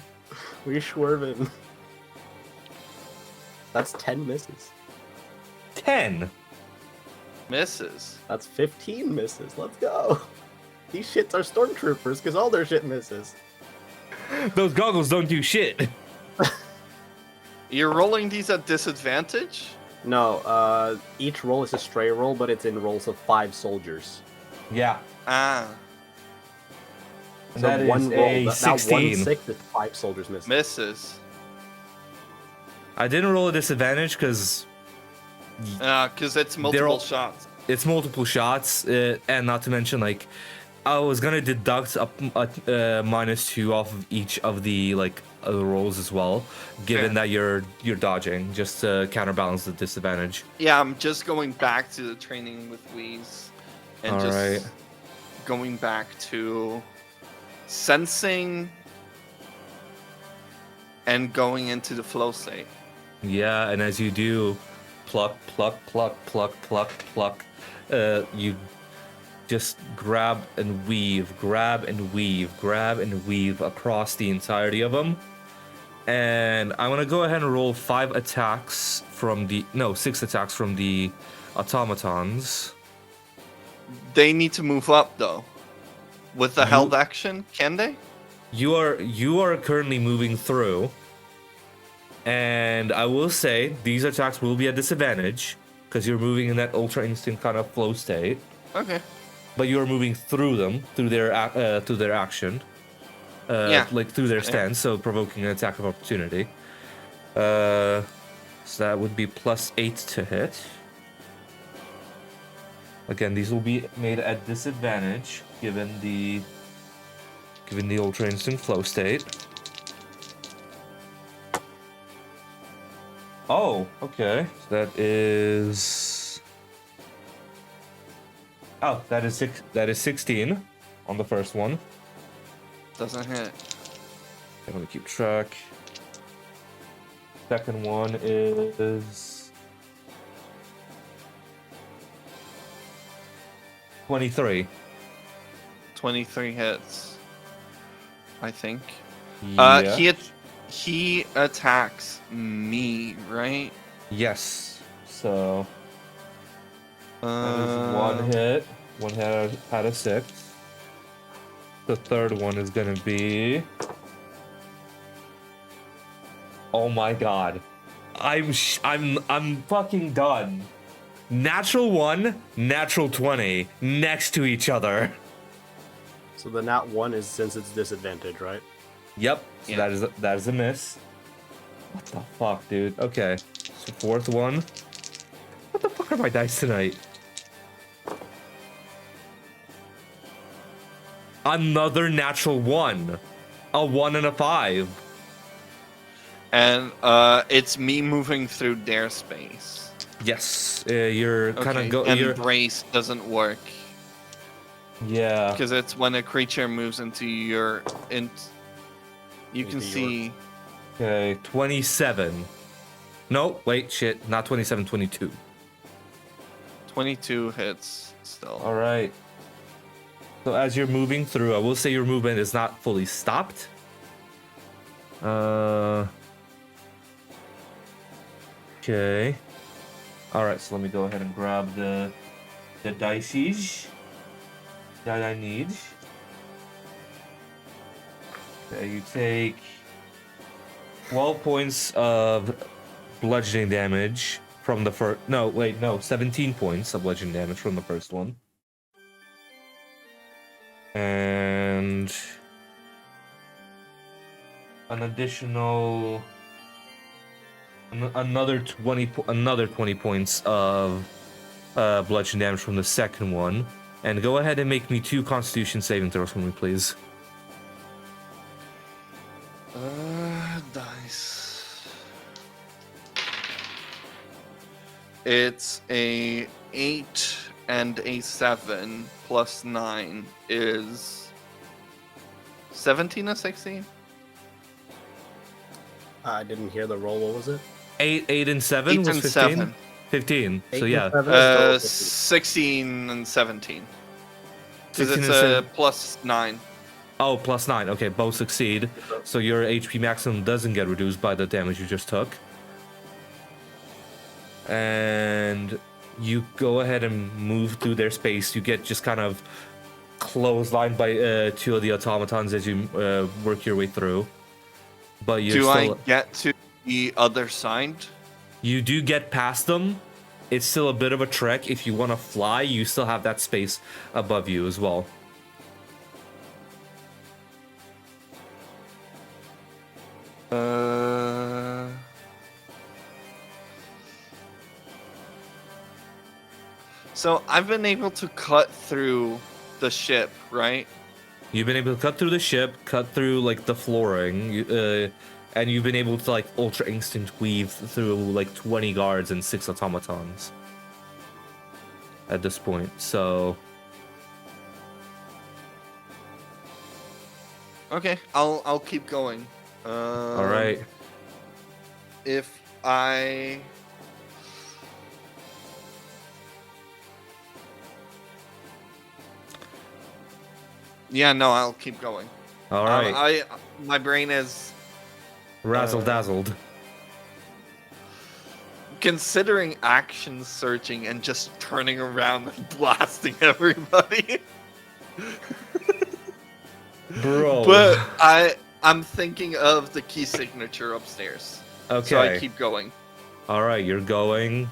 we swerving. That's 10 misses. 10. Misses. That's 15 misses. Let's go. These shits are stormtroopers because all their shit misses. Those goggles don't do shit. You're rolling these at disadvantage? No, each roll is a stray roll, but it's in rolls of 5 soldiers. Yeah. Ah, And So that one is roll, a that 16. 1/6 is 5 soldiers missing. misses. I didn't roll a disadvantage because Because it's multiple shots. it's multiple shots, and not to mention, like, I was gonna deduct a -2 off of each of the other rolls as well, given Fair. that you're dodging, just to counterbalance the disadvantage. Yeah, I'm just going back to the training with Wheeze. And just Alright. going back to sensing and going into the flow state. Yeah, and as you do, pluck, pluck, pluck, pluck, pluck, pluck, you just grab and weave, grab and weave, grab and weave across the entirety of them. And I'm gonna go ahead and roll 5 attacks from the 6 attacks from the automatons. They need to move up though. With the held action, can they? You are currently moving through, and I will say these attacks will be at disadvantage because you're moving in that ultra instinct kind of flow state. Okay. But you are moving through them through their action, Yeah. like through their stance, so provoking an attack of opportunity. So that would be +8 to hit. Again, these will be made at disadvantage given the ultra instinct flow state. Oh, okay. So that is. Oh, that is 16 on the first one. Doesn't hit. I'm gonna keep track. Second one is 23. 23 hits. I think. Yeah. He attacks me, right? Yes. So that is Uh, one hit. One hit out of 6. The third one is gonna be. Oh my god. I'm fucking done. Natural 1, natural 20, next to each other. So the nat 1 is since it's disadvantage, right? Yep. So Yeah. that is a miss. What the fuck, dude? Okay. So fourth one. What the fuck are my dice tonight? Another natural 1. A 1 and a 5. and it's me moving through their space. Yes. You're kind Okay. of And you're brace doesn't work yeah. because it's when a creature moves into your You can Into see. Okay, 27. No, wait, shit. Not 27, 22. 22 hits still. All right. So as you're moving through, I will say your movement is not fully stopped. Okay. All right, so let me go ahead and grab the dices that I need. Okay, you take 12 points of bludgeoning damage from the first. No, wait, no, 17 points of bludgeoning damage from the first one. And an additional another 20 points of bludgeoning damage from the second one. And go ahead and make me 2 Constitution saving throws for me, please. Dice. It's a 8 and a 7 plus 9 is 17 or 16? I didn't hear the roll. What was it? 8 and 7 8 was and 15? 7. 15. 8 So and yeah. 7 is still 50. 16 and 17. Because 16 it's and a 7. plus 9. Oh, plus 9. Okay, both succeed. So your HP maximum doesn't get reduced by the damage you just took. and you go ahead and move through their space. You get just kind of clotheslined by two of the automatons as you work your way through. But you Do still, I get to the other side? you do get past them. It's still a bit of a trek. If you want to fly, you still have that space above you as well. So I've been able to cut through the ship, right? You've been able to cut through the ship, cut through like the flooring, and you've been able to like ultra instinct weave through like 20 guards and 6 automatons at this point. So Okay, I'll keep going. all right. If I Yeah, no, I'll keep going. All right. My brain is Razzle dazzled. considering action searching and just turning around and blasting everybody. Bro. But I'm thinking of the key signature upstairs. Okay. So I keep going. All right, you're going.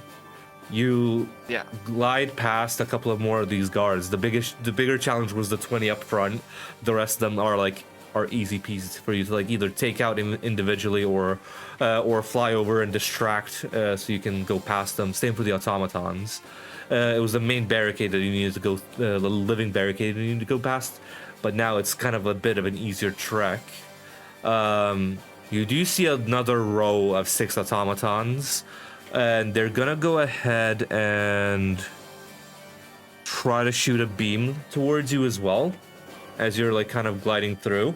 You Yeah. glide past a couple of more of these guards. The bigger challenge was the 20 up front. The rest of them are easy peasy for you to like either take out individually or fly over and distract, so you can go past them. Same for the automatons. It was the main barricade that you needed to go, the living barricade you needed to go past. But now it's kind of a bit of an easier trek. You do see another row of 6 automatons. And they're gonna go ahead and try to shoot a beam towards you as well, as you're like kind of gliding through.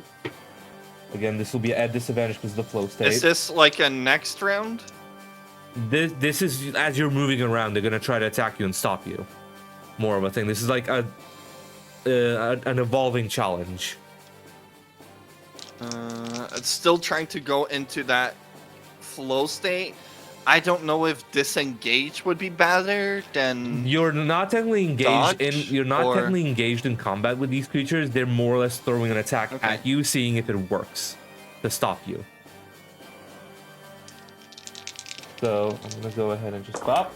Again, this will be at disadvantage because of the flow state. Is this like a next round? This is as you're moving around, they're gonna try to attack you and stop you. More of a thing. This is like an evolving challenge. It's still trying to go into that flow state. I don't know if disengage would be better than You're not technically engaged dodge, you're not or- technically engaged in combat with these creatures. They're more or less throwing an attack Okay. at you, seeing if it works to stop you. So I'm gonna go ahead and just stop.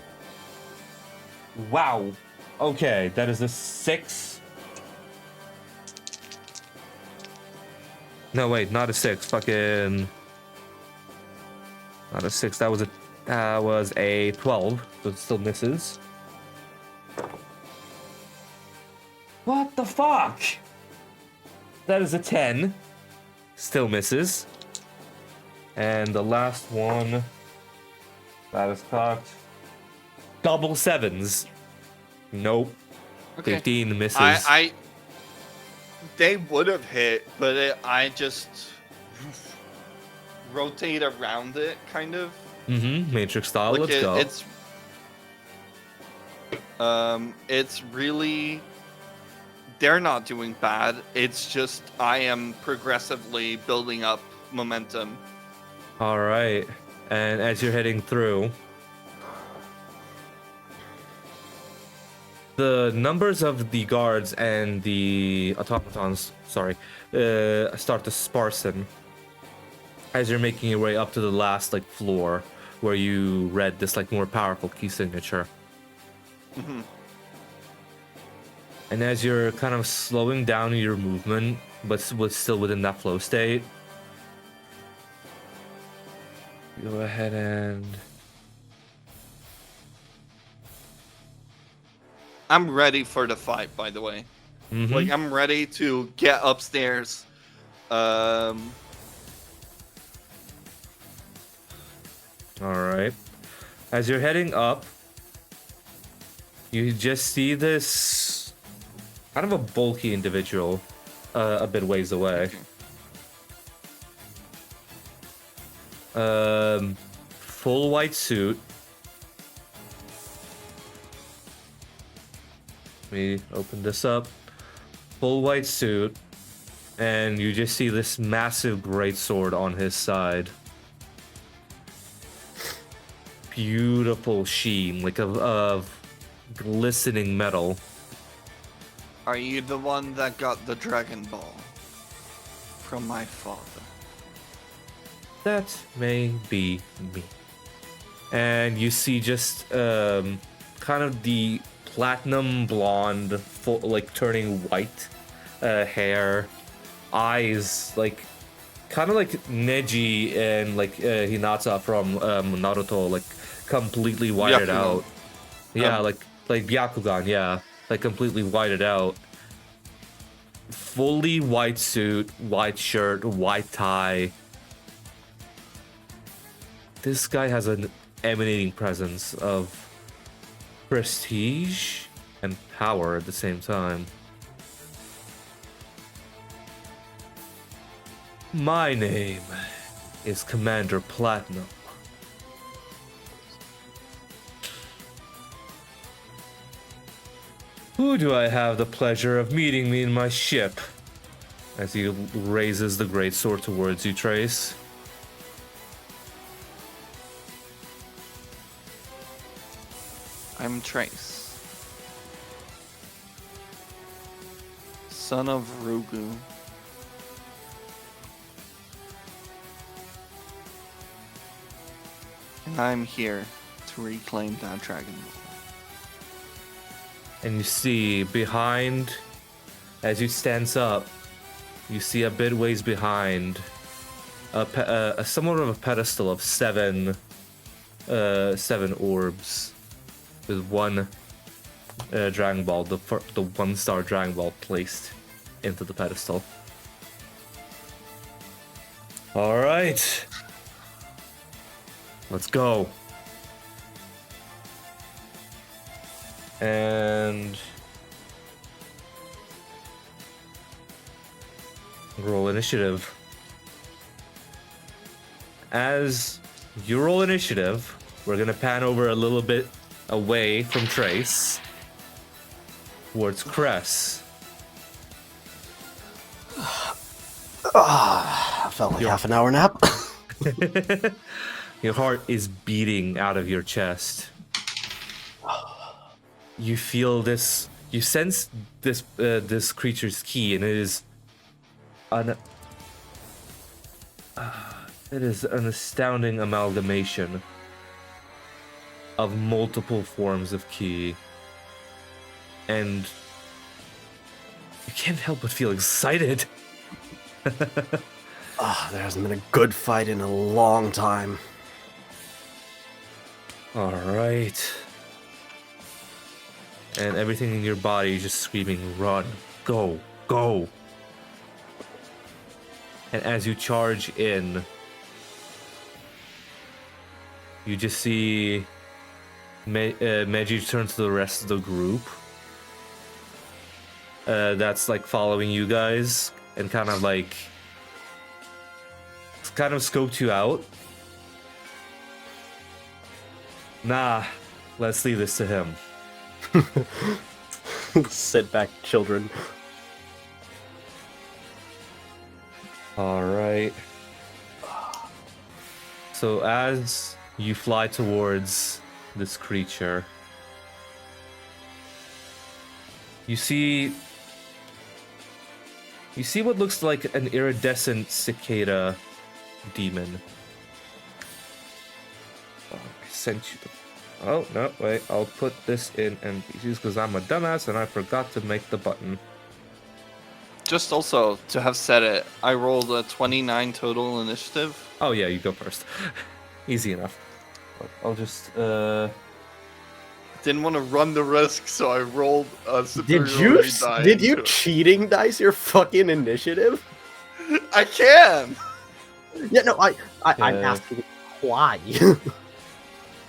Wow. Okay, that is a 6. No, wait, not a 6. Fucking. Not a 6. That was a 12. So it still misses. What the fuck? That is a 10. Still misses. And the last one. That is cocked. Double 7s. Nope. Okay. 15 misses. They would have hit, but I just rotate around it, kind of. Matrix style. Like Let's go. It's really. They're not doing bad. It's just I am progressively building up momentum. All right. And as you're heading through, the numbers of the guards and the automatons, start to sparsen as you're making your way up to the last like floor where you read this like more powerful key signature. Mm-hmm. And as you're kind of slowing down your movement, but still within that flow state, go ahead and I'm ready for the fight, by the way. Like, I'm ready to get upstairs. All right. As you're heading up, you just see this kind of a bulky individual a bit ways away. Full white suit. Let me open this up. Full white suit. And you just see this massive greatsword on his side. beautiful sheen, like of glistening metal. Are you the one that got the Dragon Ball from my father? That may be me. And you see just kind of the platinum blonde, like turning white hair, eyes, like kind of like Neji and like Hinata from Naruto, like completely whited Byakugan. out. Yeah, Um, like Byakugan, yeah, like completely whited out. Fully white suit, white shirt, white tie. This guy has an emanating presence of prestige and power at the same time. My name is Commander Platinum. Who do I have the pleasure of meeting me in my ship? As he raises the great sword towards you, Trace. I'm Trace, son of Rugu. And I'm here to reclaim that Dragon Ball. And you see behind, as you stands up, you see a bit ways behind a somewhat of a pedestal of seven orbs with one Dragon Ball, the 1-star Dragon Ball placed into the pedestal. All right, let's go. And roll initiative. As you roll initiative, we're gonna pan over a little bit away from Trace towards Cress. I felt like half an hour nap. Your heart is beating out of your chest. You feel this. You sense this. This creature's key, and it is an astounding amalgamation of multiple forms of ki, and you can't help but feel excited. There hasn't been a good fight in a long time. All right. And everything in your body is just screaming, run, go, go. And as you charge in, you just see Meiji turn to the rest of the group. That's like following you guys and kind of scoped you out. Nah, let's leave this to him. Sit back, children. All right. So as you fly towards this creature, you see what looks like an iridescent cicada demon. Oh, I sent you the... Oh, no, wait. I'll put this in NPCs because I'm a dumbass and I forgot to make the button. Just also to have said it, I rolled a 29 total initiative. Oh, yeah, you go first. Easy enough. I'll just, Didn't want to run the risk, so I rolled a superiority die. Did you into it. cheating dice your fucking initiative? I can! Yeah, no, I'm Yeah. asking why.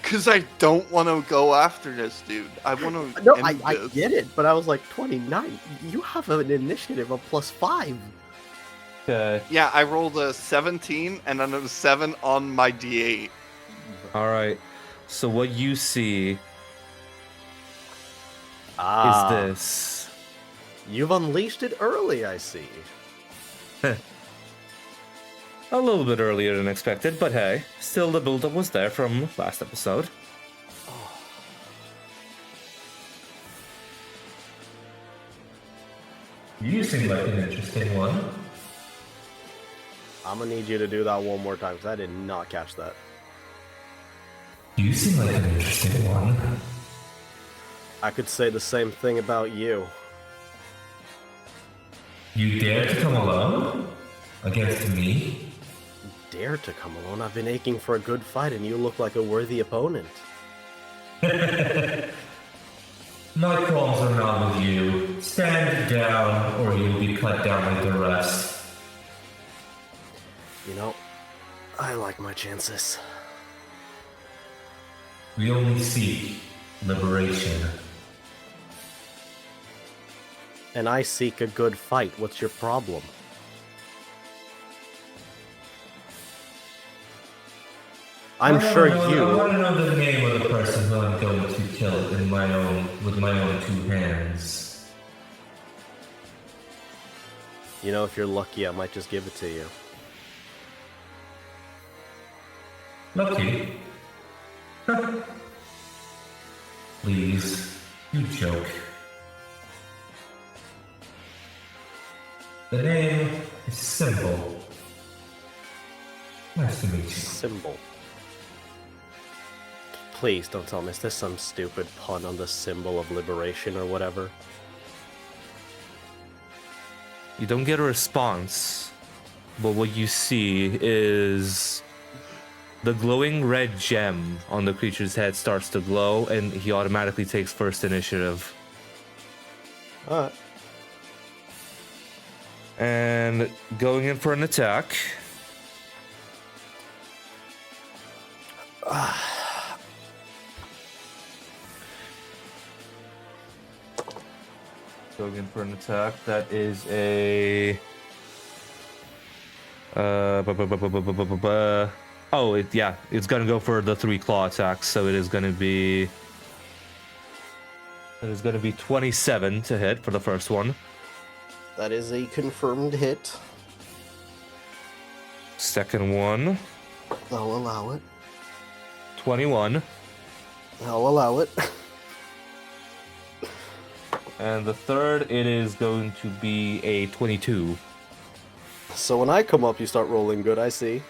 Because I don't want to go after this dude. I want to. No, I get it, but I was like 29. You have an initiative of +5. okay. Yeah, I rolled a 17 and then a 7 on my d8. All right. So what you see is Ah, this. you've unleashed it early, I see. A little bit earlier than expected, but hey, still the build-up was there from last episode. You seem like an interesting one. I'm gonna need you to do that one more time, because I did not catch that. You seem like an interesting one. I could say the same thing about you. You dare to come alone? Against me? Dare to come alone? I've been aching for a good fight, and you look like a worthy opponent. My qualms are not with you. Stand down, or you'll be cut down like the rest. You know, I like my chances. We only seek liberation. And I seek a good fight. What's your problem? I'm sure I you... want to know the name of the person who I'm going to kill with my own two hands. You know, if you're lucky, I might just give it to you. Lucky? Please, you joke. The name is Symbol. Nice to meet you. Symbol. Please don't tell me, is this some stupid pun on the symbol of liberation or whatever? You don't get a response, but what you see is the glowing red gem on the creature's head starts to glow, and he automatically takes first initiative. Alright. And going in for an attack. Going in for an attack. That is a. Oh, it's gonna go for the 3 claw attacks. So it is gonna be. It is gonna be 27 to hit for the first one. That is a confirmed hit. Second one, I'll allow it. 21. I'll allow it. And the third, it is going to be a 22. So when I come up, you start rolling good, I see.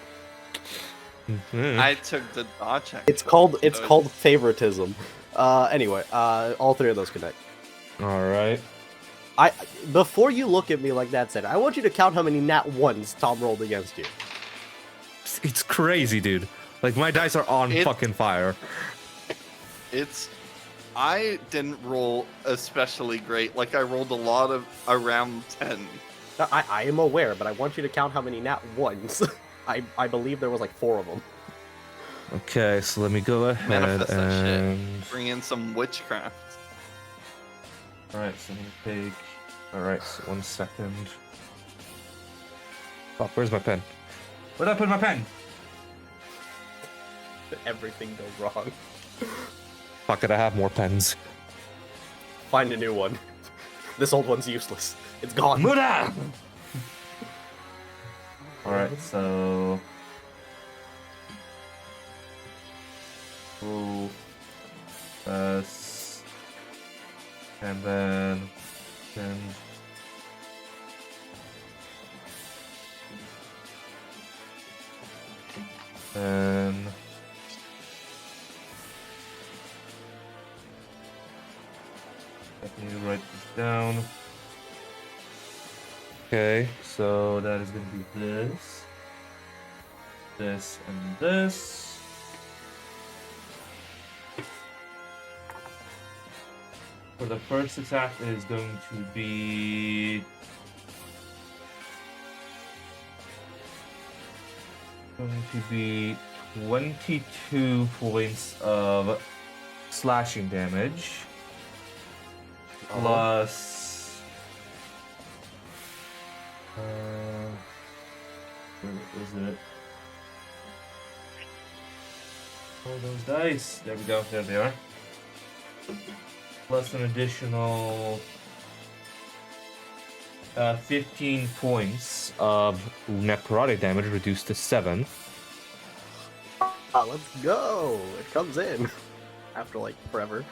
I took the dodge check. It's called favoritism. Anyway, all 3 of those connect. All right. Before you look at me like that said, I want you to count how many nat 1s Tom rolled against you. It's crazy, dude. Like, my dice are on fucking fire. I didn't roll especially great. Like, I rolled a lot of around 10. I am aware, but I want you to count how many nat 1s. I believe there was like 4 of them. Okay, so let me go ahead Manifest that and... shit. Bring in some witchcraft. Alright, so I'm gonna take... Alright, so 1 second. Oh, where's my pen? Where'd I put my pen? Everything goes wrong. Fuck it, I have more pens. Find a new one. This old one's useless. It's gone. Muda! Alright, so... Ooh. And then... And... I need to write this down. Okay, so that is going to be this, and this. For the first attack, it is going to be 22 points of slashing damage. Plus, where is it? Oh, those dice. There we go. There they are. Plus an additional 15 points of necrotic damage reduced to 7. Let's go! It comes in after like forever.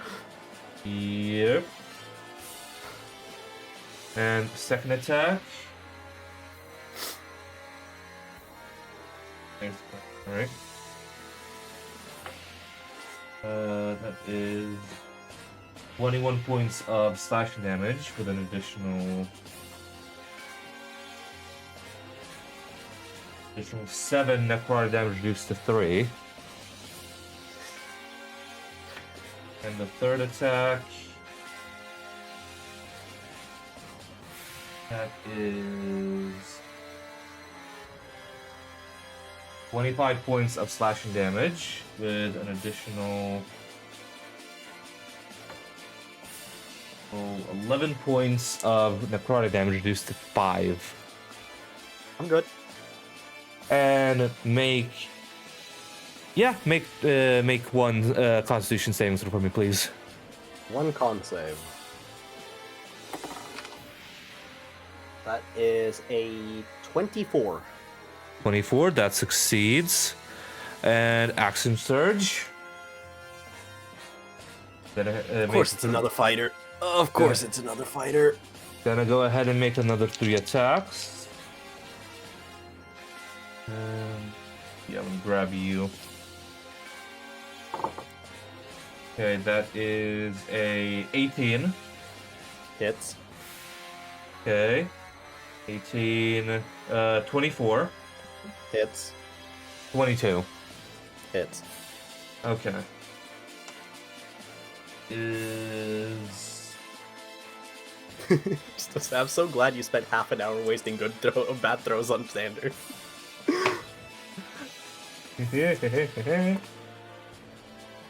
Yep. And second attack. Alright. That is 21 points of slashing damage with an additional 7 necrotic damage reduced to 3. And the third attack, that is 25 points of slashing damage with an additional 11 points of necrotic damage reduced to 5. I'm good. And make one Constitution saving throw for me, please. One con save. That is a 24. 24, that succeeds. And Action Surge. Then, Of course, it's another fighter. Of course, it's another fighter. Then I go ahead and make another 3 attacks. Yeah, I'm gonna grab you. Okay, that is a 18. Hits. Okay. 18, 24. Hits. 22. Hits. Okay. Is... I'm so glad you spent half an hour wasting bad throws on Xander.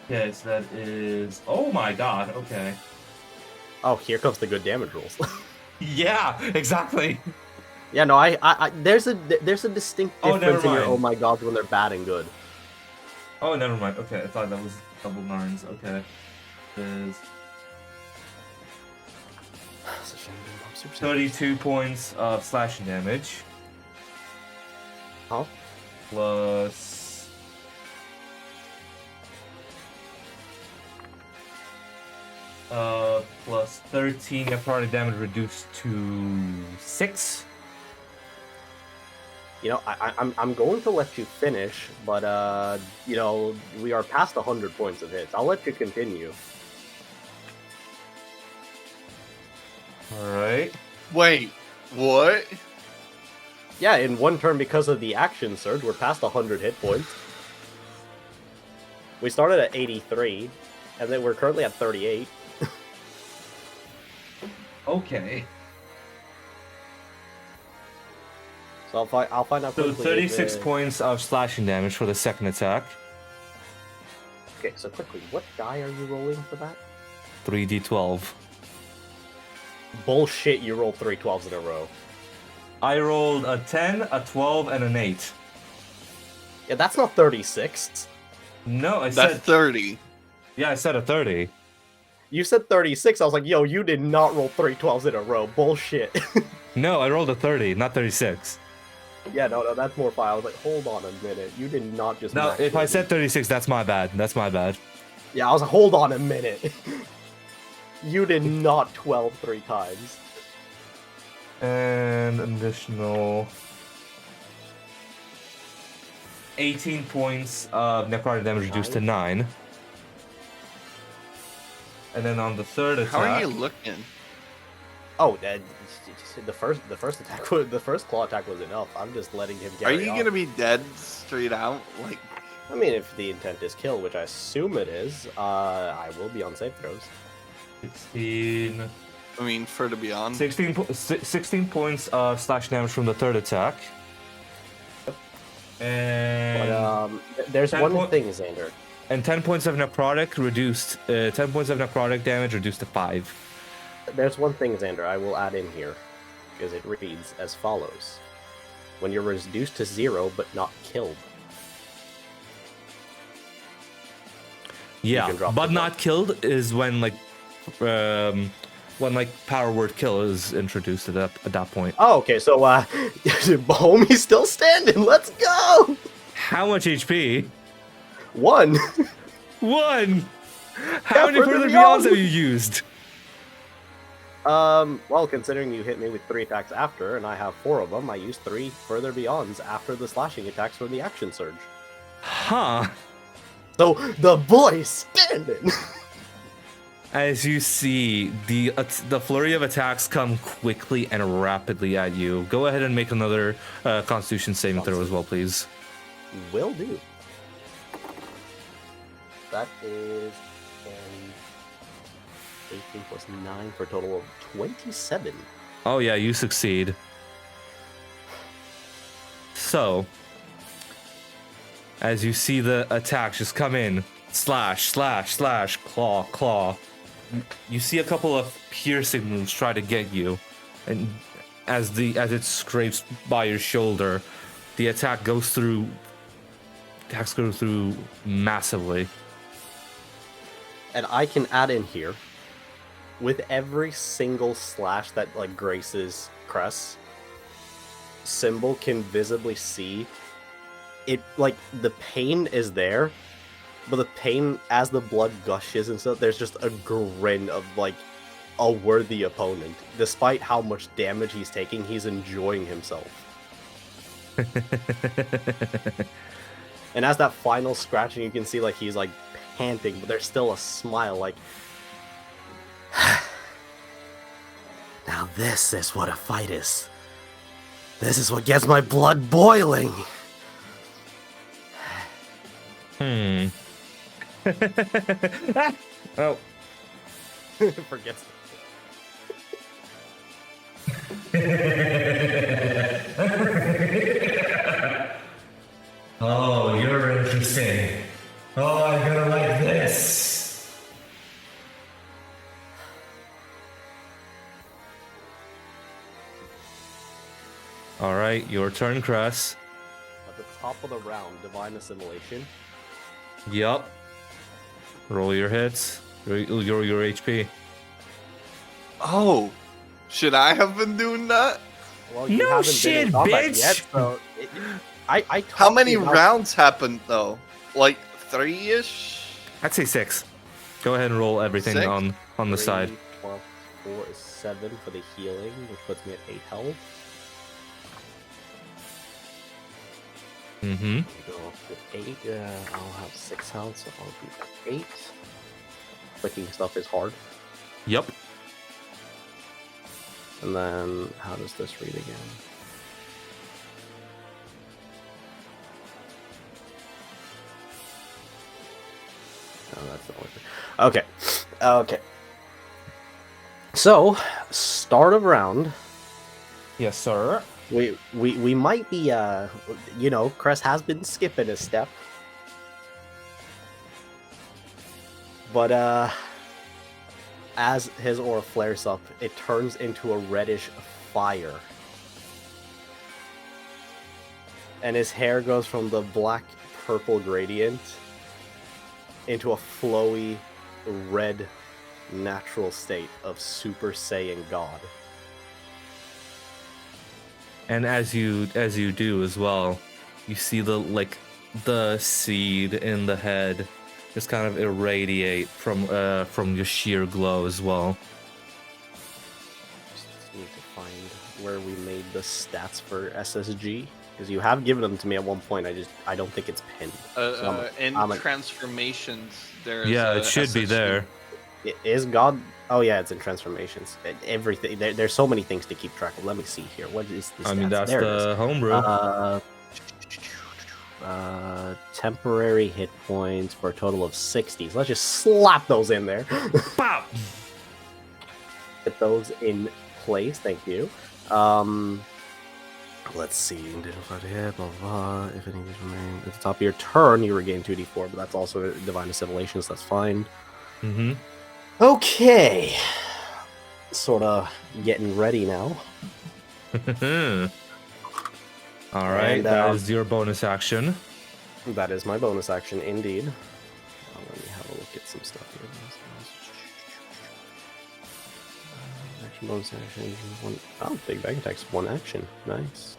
Yes, that is... Oh my god, okay. Oh, here comes the good damage rolls. Yeah, exactly. Yeah, no, there's a distinct Oh, never difference in your mind. oh my god when they're bad and good. Oh, never mind. Okay, I thought that was double 9s. Okay. Is 32 points of slashing damage. Oh? Plus... plus 13 necrotic damage reduced to 6. You know, I'm going to let you finish, but you know, we are past 100 points of hits. I'll let you continue. Alright. Wait, what? Yeah, in one turn because of the action surge, we're past 100 hit points. We started at 83, and then we're currently at 38. Okay. So I'll find out So quickly. 36 points of slashing damage for the second attack. Okay, so quickly, what die are you rolling for that? 3d12. Bullshit, you rolled 3 12s in a row. I rolled a 10, a 12, and an 8. Yeah, that's not 36. No, I That's said... 30. Yeah, I said a 30. You said 36, I was like, yo, you did not roll 3 12s in a row. Bullshit. No, I rolled a 30, not 36. Yeah, no, that's more fine. I was like, hold on a minute. You did not just... No, max if I roll. said 36, that's my bad. That's my bad. Yeah, I was like, hold on a minute. You did not 12 3 times. And an additional 18 points of necrotic damage reduced to 9. And then on the third attack... How are you looking? Oh, the first attack, the first claw attack was enough. I'm just letting him get. Are you gonna be dead straight out? Like, I mean, if the intent is kill, which I assume it is, I will be on save throws. 16... I mean, for to be on. 16 points of slash damage from the third attack. And... But there's 10 one thing, Xander. And 10 points of necrotic reduced. 10 points of necrotic damage reduced to 5. There's one thing, Xander, I will add in here, because it reads as follows: when you're reduced to 0 but not killed. Yeah, can drop but the not killed is when like when like power word kill is introduced at that point. Oh, okay. So, homie's still standing. Let's go. How much HP? 1. 1. How many Further further Beyond. beyonds have you used? Well, considering you hit me with 3 attacks after, and I have 4 of them, I used 3 further beyonds after the slashing attacks from the action surge. Huh. So the boy's standing. As you see, the flurry of attacks come quickly and rapidly at you. Go ahead and make another Constitution saving throw as well, please. Will do. That is 18 plus 9 for a total of 27. Oh yeah, you succeed. So, as you see the attacks just come in, slash, slash, slash, claw, claw. You see a couple of piercing moves try to get you, and as it scrapes by your shoulder, the attack goes through. Attacks go through massively. And I can add in here, with every single slash that like graces Cress, Symbol can visibly see it. Like the pain is there, but the pain as the blood gushes and stuff, there's just a grin of like a worthy opponent. Despite how much damage he's taking, he's enjoying himself. And as that final scratching, you can see like he's like panting, but there's still a smile like, now this is what a fight is. This is what gets my blood boiling. Oh. Forgets. Oh, you're interesting. Oh, I'm gonna like this. All right, your turn, Cress. At the top of the round, Divine Assimilation. Yup. Roll your hits. Your HP. Oh, should I have been doing that? Well, No haven't been shit, in combat bitch! Yet, so I How talked many about- rounds happened though? Like 3-ish? I'd say 6. Go ahead and roll everything 6? on the 3 side. plus 4 is 7 for the healing, which puts me at 8 health. Mm-hmm. Go with 8. I'll have 6 health, so I'll be at 8. Clicking stuff is hard. Yep. And then, how does this read again? Oh, that's not working. Okay. Okay. So, start of round. Yes, sir. We might be, you know, Cress has been skipping a step. But, as his aura flares up, it turns into a reddish fire. And his hair goes from the black-purple gradient into a flowy, red, natural state of Super Saiyan God. And as you do as well, you see the seed in the head just kind of irradiate from your sheer glow as well. Just need to find where we made the stats for SSG, because you have given them to me at one point. I don't think it's pinned. In I'm a- transformations, there's Yeah, it should be SSG. there. It is God. Oh yeah, it's in transformations. Everything. There's so many things to keep track of. Let me see here. What is this? I mean, that's the homebrew. Temporary hit points for a total of 60. So let's just slap those in there. Pop! Get those in place. Thank you. Let's see. Blah, blah, blah. If any of these remain at the top of your turn, you regain 2d4, but that's also Divine Assimilation, so that's fine. Mm-hmm. Okay. Sort of getting ready now. All right, And, that is your bonus action. That is my bonus action, indeed. Let me have a look at some stuff here. action, bonus action, one. Oh, Big Bang Attack's one action. Nice.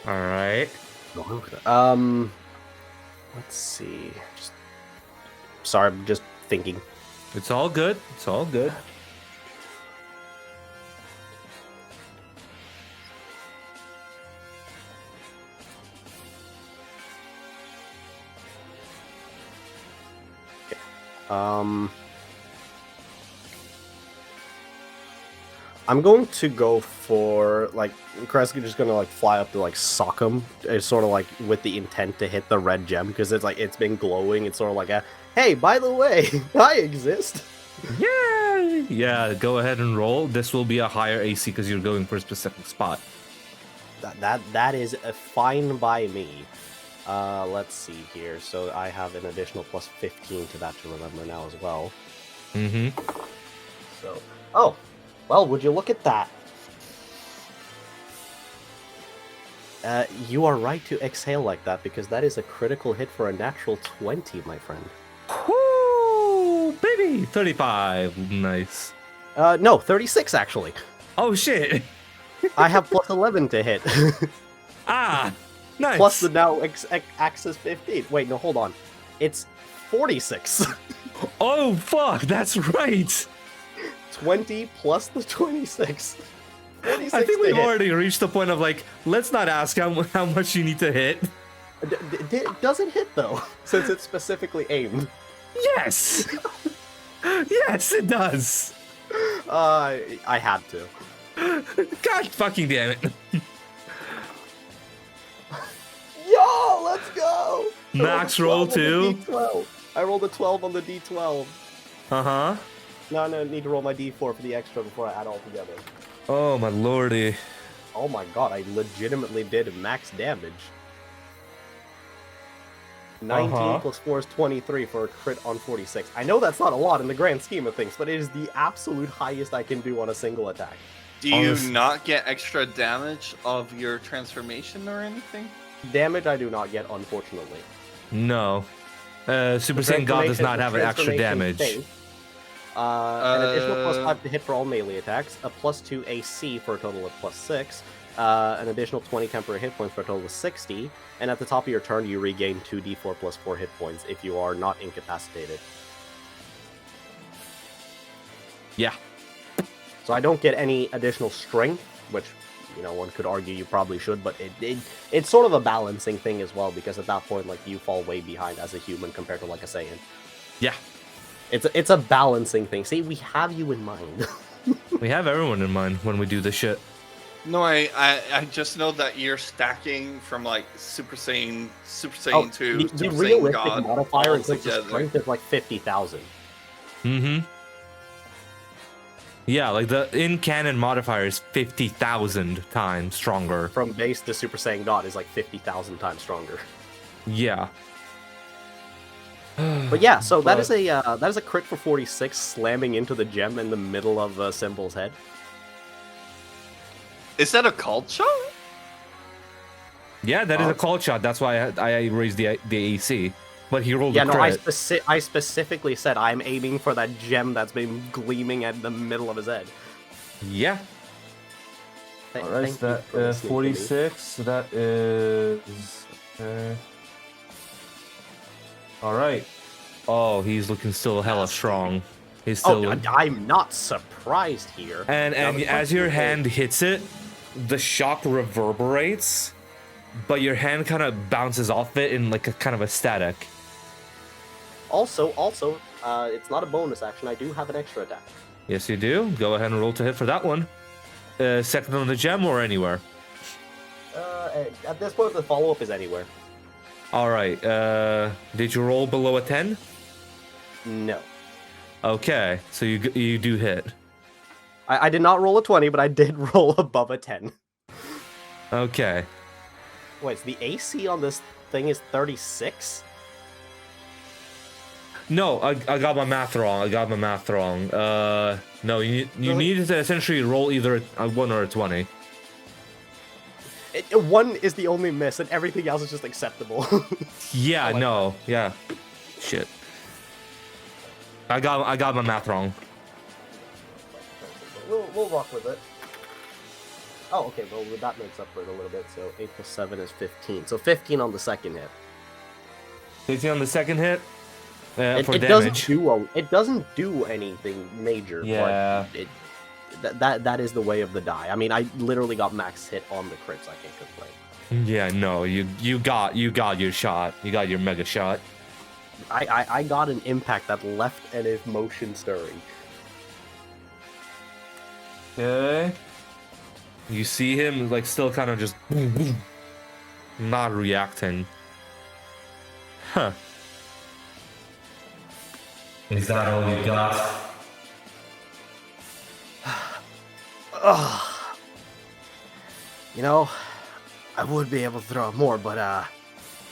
All right. Let's see. Sorry, I'm just thinking. It's all good. It's all good. I'm going to go for, like, Kreska's just gonna, like, fly up to, like, sock him. It's sort of, like, with the intent to hit the red gem, because it's, like, it's been glowing. It's sort of like a, hey, by the way, I exist. Yay! Yeah, go ahead and roll. This will be a higher AC because you're going for a specific spot. That is fine by me. Let's see here. So I have an additional plus 15 to that to remember now as well. Mm-hmm. So, oh, well, would you look at that? You are right to exhale like that, because that is a critical hit for a natural 20, my friend. Woo! Baby! 35. Nice. No, 36 actually. Oh, shit. I have plus 11 to hit. Ah! Nice. Plus the now axis 15. Wait, no, hold on. It's 46. Oh, fuck! That's right! 20 plus the 26. 46 I think to we've hit. already reached the point of, like, let's not ask how much you need to hit. Does it hit, though? Since it's specifically aimed. Yes! Yes, it does! I had to. God fucking damn it. Yo, let's go! Max roll too. I rolled a 12 on the D12. Uh-huh. No, I need to roll my D4 for the extra before I add all together. Oh, my lordy. Oh my god, I legitimately did max damage. 19 plus 4 is 23 for a crit on 46. I know that's not a lot in the grand scheme of things, but it is the absolute highest I can do on a single attack. Do you not get extra damage of your transformation or anything? Damage I do not get, unfortunately. No. Super Saiyan God does not have an extra damage. An additional plus 5 to hit for all melee attacks, a plus 2 AC for a total of plus 6, an additional 20 temporary hit points for a total of 60, and at the top of your turn you regain 2d4 plus 4 hit points if you are not incapacitated. Yeah. So I don't get any additional strength, which, you know, one could argue you probably should, but it's sort of a balancing thing as well, because at that point, like, you fall way behind as a human compared to, like, a Saiyan. Yeah. It's a balancing thing. See, we have you in mind. We have everyone in mind when we do this shit. No, I just know that you're stacking from like Super Saiyan 2 the Super Saiyan realistic God modifier all in terms of together. strength is like 50,000. Mm-hmm. Yeah, like the in-canon modifier is 50,000 times stronger. From base to Super Saiyan God is like 50,000 times stronger. Yeah. But yeah, so that is a crit for 46, slamming into the gem in the middle of Symbol's head. Is that a cult shot? Yeah, that is a call shot. That's why I raised the AC. But he rolled Yeah, a no, crit. I specifically said I'm aiming for that gem that's been gleaming at the middle of his head. Yeah. Alright, so that 46. So that is. Alright. Oh, he's looking still hella strong. He's still. Oh, I'm not surprised here. And as your hand hits it, the shock reverberates, but your hand kind of bounces off it in like a kind of a static. Also, it's not a bonus action. I do have an extra attack. Yes, you do. Go ahead and roll to hit for that one. Second on the gem or anywhere? At this point, the follow-up is anywhere. Alright, did you roll below a 10? No. Okay, so you do hit. I did not roll a 20, but I did roll above a 10. Okay. Wait, so the AC on this thing is 36? No, I got my math wrong. No, you Really? need to essentially roll either a 1 or a 20. 1 is the only miss, and everything else is just acceptable. Yeah, Oh my no, yeah. Shit. I got my math wrong. We'll rock with it. Oh, okay. Well, that makes up for it a little bit. So 8 plus 7 is 15. So 15 on the second hit. 15 on the second hit for It damage. it doesn't do anything major. Yeah. But that is the way of the die. I mean, I literally got max hit on the crits. I can't complain. Yeah, no, you got your shot. You got your mega shot. I got an impact that left an motion stirring. Okay. You see him like still kind of just boom, boom, not reacting. Huh. Is that all you got? Ugh. You know, I would be able to throw more, but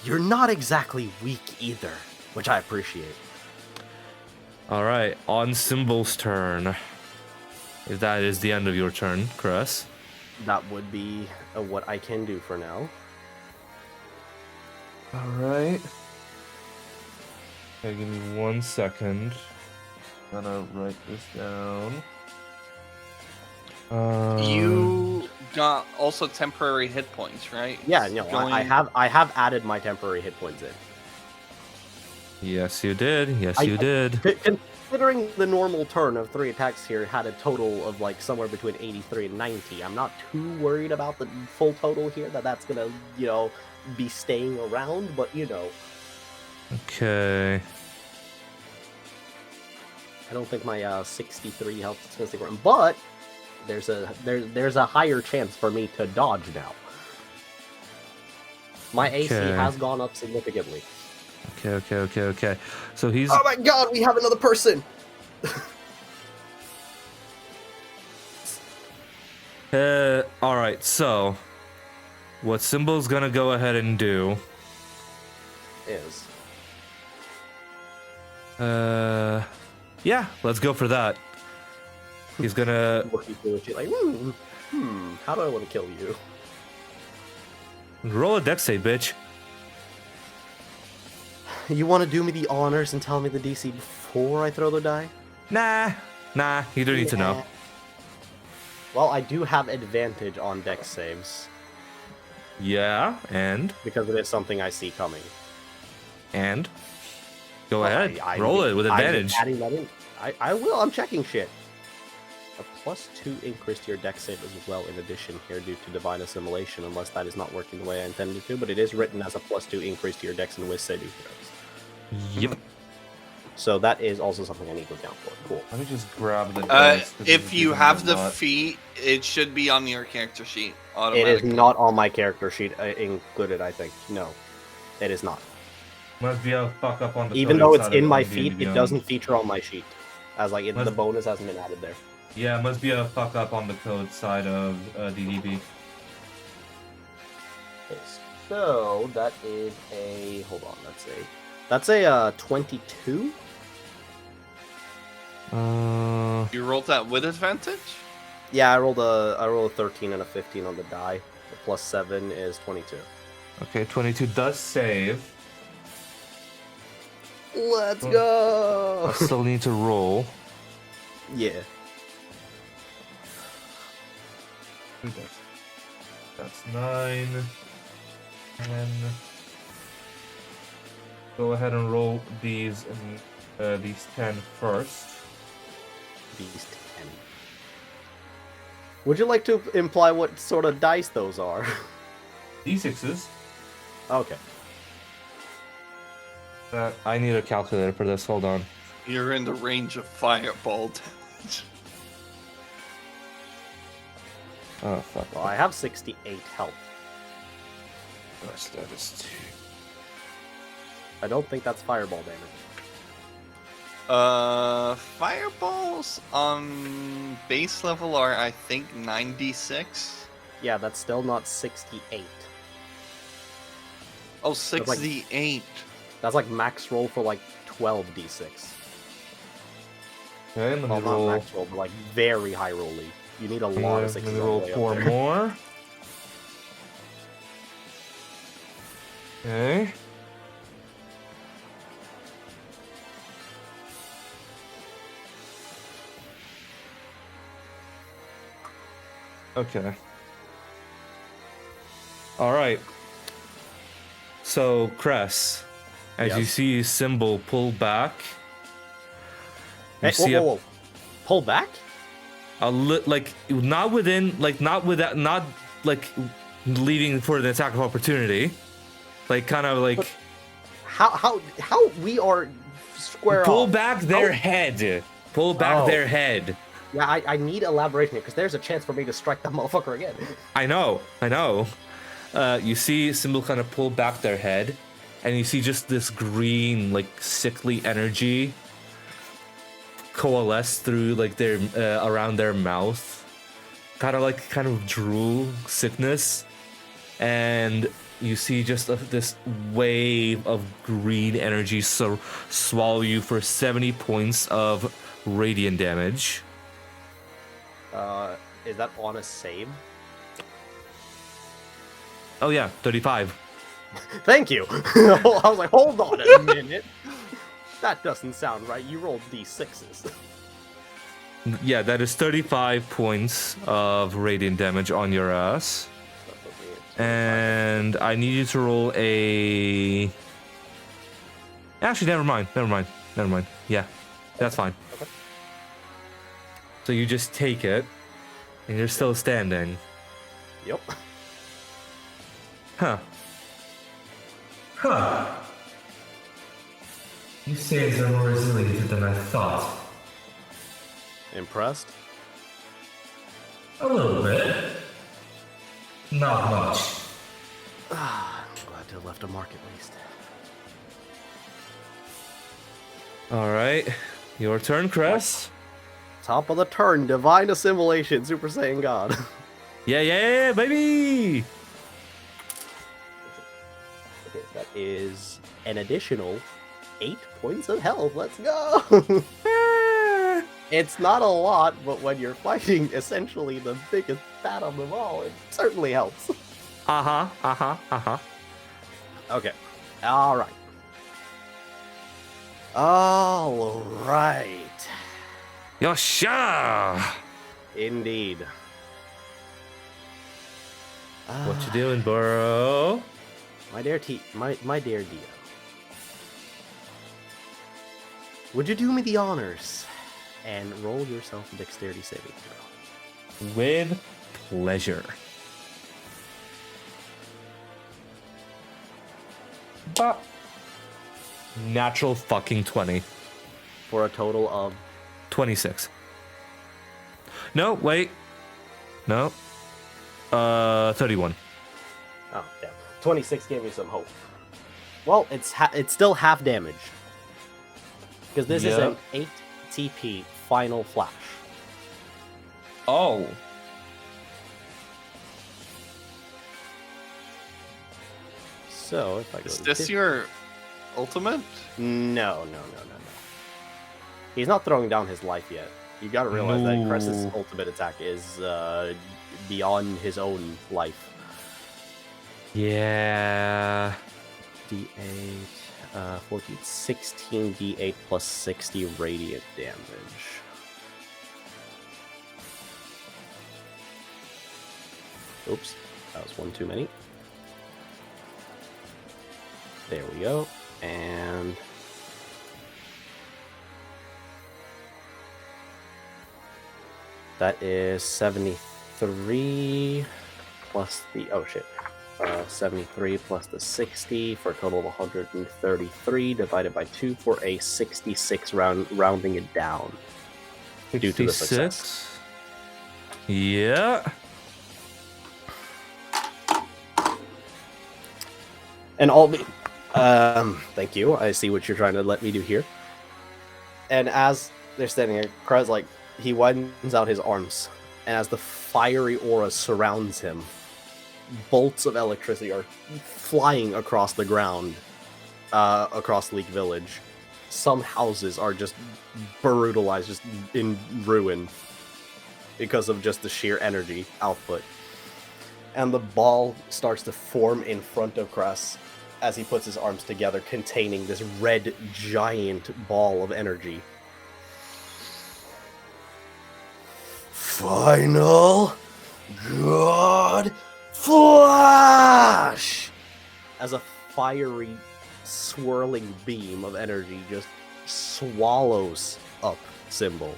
you're not exactly weak either, which I appreciate. All right, on Symbol's turn. If that is the end of your turn, Chris. That would be what I can do for now. All right. Okay, give me 1 second. I'm gonna write this down. You got also temporary hit points, right? Yeah, no, I have added my temporary hit points in. Yes, you did. Yes, you did. Considering the normal turn of 3 attacks here had a total of like somewhere between 83 and 90, I'm not too worried about the full total here, that's gonna, be staying around, but Okay. I don't think my 63 health is gonna stick around, but there's a higher chance for me to dodge now. My AC Okay. has gone up significantly. Okay. So he's... Oh my god, we have another person! Alright, so... What Symbol's gonna go ahead and do... Is. Yeah, let's go for that. He's gonna... Looking through it, like, how do I want to kill you? Roll a dex save, bitch. You want to do me the honors and tell me the DC before I throw the die? Nah, you don't need to know. Well, I do have advantage on dex saves Yeah, and? because it is something I see coming. And? Go Well, ahead, I- roll it with I'm advantage. adding that in. I will, I'm checking shit. A +2 increase to your dex save as well in addition here due to divine assimilation, unless that is not working the way I intended to, but it is written as a +2 increase to your dex and whiz saving throws. Yep. So that is also something I need to account for. Cool. Let me just grab the dice. 'cause If this you is have a the lot. feat, it should be on your character sheet It automatically. is not on my character sheet included, I think. No, it is not. Must be a fuck up on the Even coding though it's side in of my D&D feed, it Beyond. doesn't feature on my sheet. As like the Must- bonus hasn't been added there. Yeah, must be a fuck up on the code side of DDB. Okay, so that is a that's a 22. You rolled that with advantage? Yeah, I rolled a 13 and a 15 on the die. The +7 is 22. Okay, 22 does save. Let's I go. still need to roll. Yeah. That's 9. 10. Go ahead and roll these 10 first. These 10. Would you like to imply what sort of dice those are? D6s. Okay. I need a calculator for this. Hold on. You're in the range of fireball damage. Oh fuck. Well, I have 68 health. Gosh, that is 2. I don't think that's fireball damage. Fireballs on base level are, I think, 96. Yeah, that's still not 68. Oh, like- 68. That's like max roll for like 12d6. Okay, let me Well, not roll. max roll, but like very high rolly. You need a lot of Let sixes me on roll the way up 4 there. more. Okay. Okay. All right. So, Cress, as you Yes. see Symbol pull back, you Hey, see whoa. Pull back? like not within, like not with that, not like leaving for the attack of opportunity, like kind of like How we are square pull off? back their head. Pull back Oh. their head. Yeah, I need elaboration here because there's a chance for me to strike that motherfucker again. I know. You see Symbol kind of pull back their head, and you see just this green, like sickly energy coalesce through like their around their mouth, kind of drool sickness, and you see just this wave of green energy swallow you for 70 points of radiant damage. Is that on a save? Oh yeah, 35. Thank you. I was like, hold on a minute. That doesn't sound right. You rolled d6s. Yeah, that is 35 points of radiant damage on your ass. And I need you to roll a... Actually, never mind. Yeah, that's fine. Okay. So you just take it, and you're still standing. Yep. Huh. You say they're more resilient than I thought. Impressed? A little bit. Not much. I'm glad to have left a mark at least. Alright. Your turn, Cress. Top of the turn, divine assimilation, Super Saiyan God. Yeah, baby! Okay, so that is an additional 8 points of health. Let's go! It's not a lot, but when you're fighting essentially the biggest bat of them all, it certainly helps. Okay. Alright. Alright. Yosha! Indeed. What you doing, bro? My dear Dio. Would you do me the honors and roll yourself a dexterity saving throw? With pleasure. But natural fucking 20. For a total of 26. No, wait. No. 31. oh damn. 26 gave me some hope. Well, it's still half damage. Because this is an 8 TP final flash. Oh. So if I go Is to this your ultimate? No. He's not throwing down his life yet. You gotta realize that Cress's ultimate attack is beyond his own life. Yeah. D8, 14, 16 D8 plus 60 radiant damage. Oops, that was one too many. There we go, and that is 73 plus the 73 plus the 60 for a total of 133 divided by 2 for a 66 rounding it down due to the success. Yeah. And all the thank you. I see what you're trying to let me do here. And as they're standing there, Kruz, like, he widens out his arms, and as the fiery aura surrounds him, bolts of electricity are flying across the ground, across Leak Village. Some houses are just brutalized, just in ruin, because of just the sheer energy output. And the ball starts to form in front of Kruz as he puts his arms together, containing this red giant ball of energy. Final God Flash! As a fiery, swirling beam of energy just swallows up Symbol.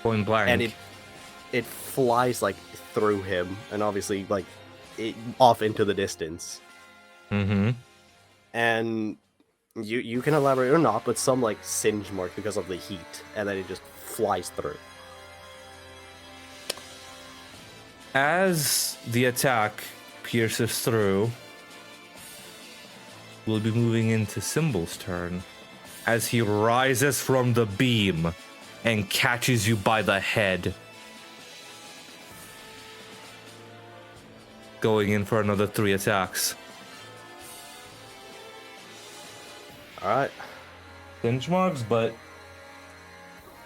Point blank. And it flies like through him and obviously like off into the distance. Mm-hmm. And you can elaborate or not, but some like singe mark because of the heat, and then it just flies through. As the attack pierces through, we'll be moving into Symbol's turn as he rises from the beam and catches you by the head. Going in for another 3 attacks. Alright. Singe marks, but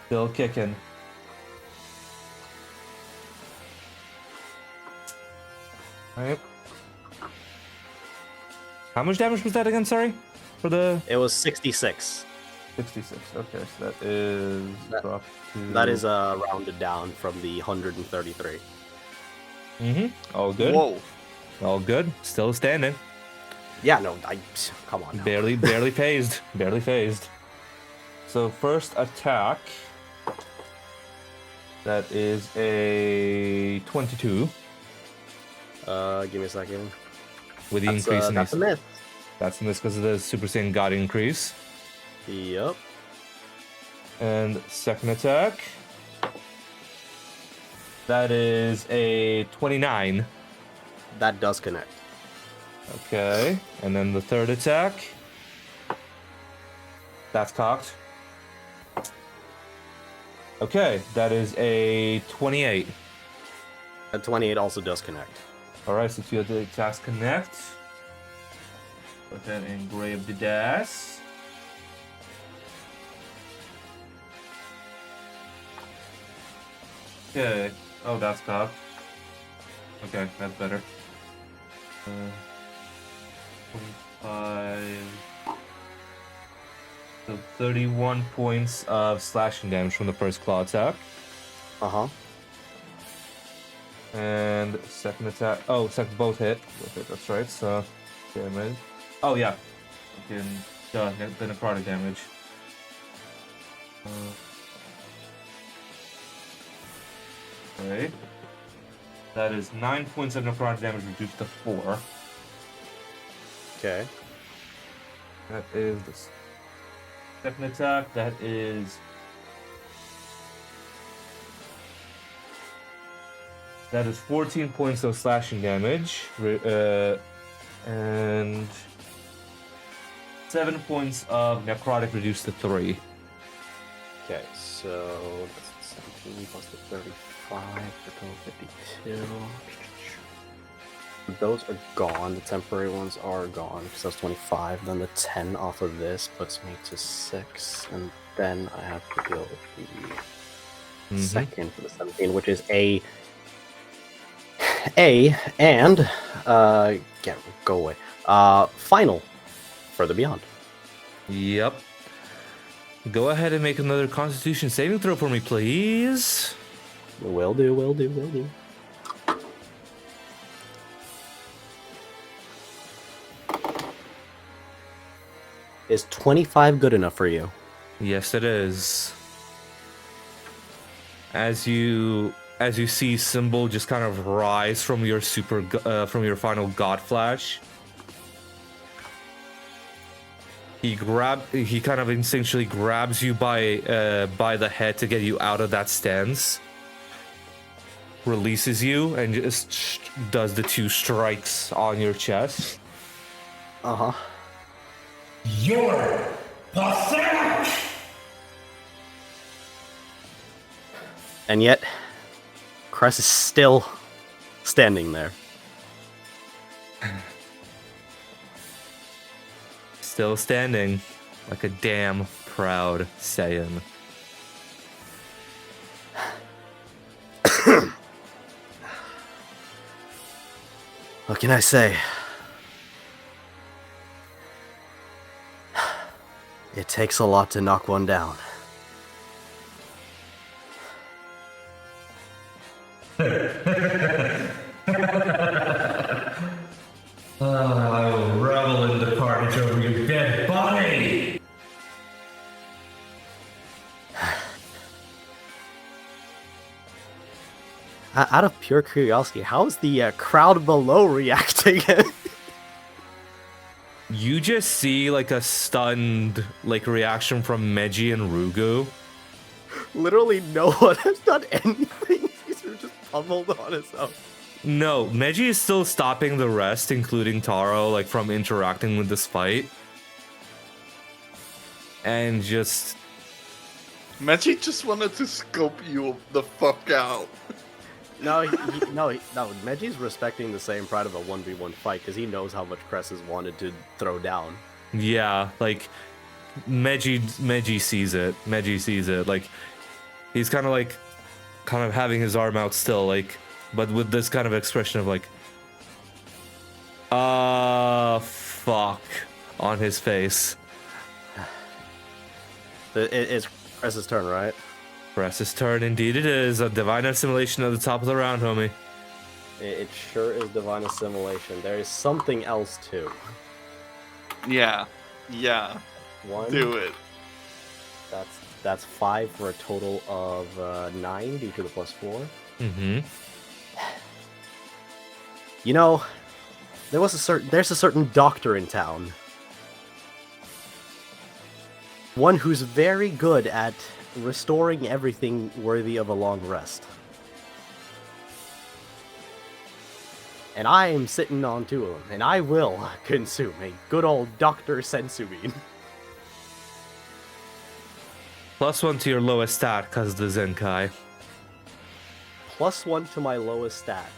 still kicking. Alright. How much damage was that again, sorry? For the... It was 66. 66, okay, so that is... drop to... That is rounded down from the 133. Mm-hmm, all good. Whoa. All good, still standing. Yeah, no, come on now. Barely phased. Barely phased. So first attack. That is a 22. Give me a second. With the increase in that's a miss. That's a miss because of the Super Saiyan God increase. Yep. And second attack. That is a 29. That does connect. Okay. And then the third attack. That's cocked. Okay, that is a 28. That 28 also does connect. Alright, so 2 of the attacks connect. Go ahead and grab the dash. Okay. Oh, that's cocked. Okay, that's better. 25. So 31 points of slashing damage from the first claw attack. Uh-huh. And second attack. Oh, second both hit. That's right. So damage. Oh yeah. Fucking the necrotic damage. Okay. That is 9 points of necrotic damage reduced to 4. Okay. That is the second attack. That is. That is 14 points of slashing damage, and 7 points of necrotic reduced to 3. Okay, so that's 17 plus the 35 for total 52. Those are gone. The temporary ones are gone because that's 25. Then the 10 off of this puts me to 6, and then I have to deal with the second for the 17, which is A and go away. Final for the Beyond. Yep. Go ahead and make another Constitution saving throw for me, please. Will do. Is 25 good enough for you? Yes, it is. As you see Symbol just kind of rise from your from your final God Flash, he kind of instinctually grabs you by the head to get you out of that stance, releases you, and just does the 2 strikes on your chest. Uh-huh. You're pathetic! And yet, Cress is still standing there. Still standing, like a damn proud Saiyan. What can I say? It takes a lot to knock one down. Out of pure curiosity, how's the crowd below reacting? You just see like a stunned like reaction from Meji and Rugu. Literally no one has done anything. He's just pummeled on his own. No, Meji is still stopping the rest, including Taro, like from interacting with this fight. And just... Meji just wanted to scope you the fuck out. No, Meji's respecting the same pride of a 1v1 fight because he knows how much Cress has wanted to throw down. Yeah, like Meji sees it. Meji sees it. Like he's kind of having his arm out still, like, but with this kind of expression of like, fuck on his face. It's Cress's turn, right? Cress's turn, indeed it is. A divine assimilation at the top of the round, homie. It sure is divine assimilation. There is something else too. Yeah. One. Do it. That's 5 for a total of 9 due to the +4. Mm-hmm. You know, there's a certain doctor in town. One who's very good at restoring everything worthy of a long rest. And I am sitting on 2 of them, and I will consume a good old Dr. Sensubean. +1 to your lowest stat, cause the Zenkai. +1 to my lowest stat.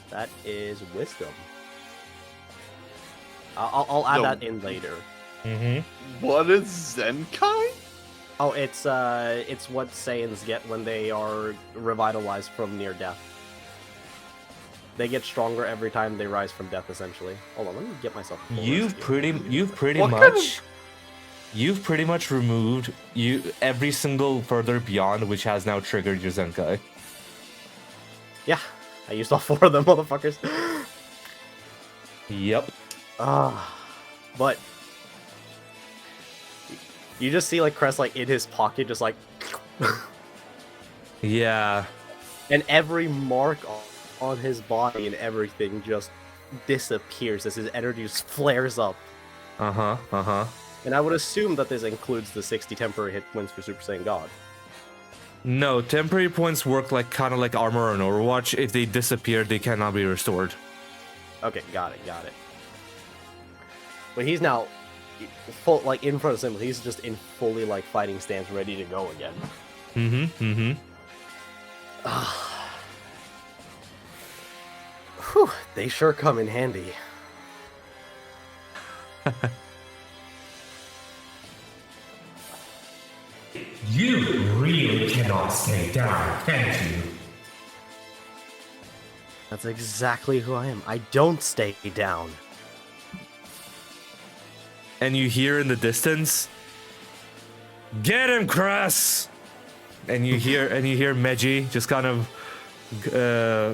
That is Wisdom. I'll add that in later. Mm-hmm. What is Zenkai? Oh, it's what Saiyans get when they are revitalized from near death. They get stronger every time they rise from death, essentially. Hold on, let me get myself. You've pretty much removed every single further beyond which has now triggered your Zenkai. Yeah, I used all 4 of them, motherfuckers. Yep. But you just see like Crest like in his pocket, just like, Yeah. and every mark on his body and everything just disappears as his energy just flares up. And I would assume that this includes the 60 temporary hit points for Super Saiyan God. No, temporary points work like kind of like armor on Overwatch. If they disappear, they cannot be restored. Okay, got it. But he's now full, like in front of him. He's just in fully like fighting stance, ready to go again. Whew, they sure come in handy. You really cannot stay down, can you? That's exactly who I am. I don't stay down. And you hear in the distance, "Get him, Cress!" And you hear Meji just kind of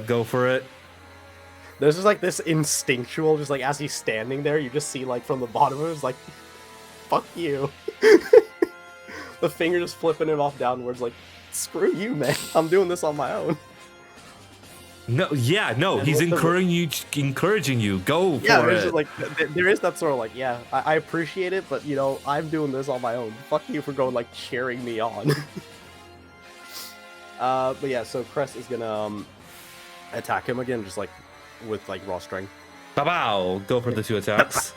go for it. There's just like this instinctual, just like as he's standing there, you just see like from the bottom of it, it's like, fuck you. The finger just flipping him off downwards, like, screw you, man. I'm doing this on my own. No, he's encouraging you. Go for Yeah, it. just like there is that sort of like, yeah, I appreciate it, but you know, I'm doing this on my own. Fuck you for going like cheering me on. But yeah, so Crest is gonna attack him again, just like with like raw strength. Bow. Go for the 2 attacks.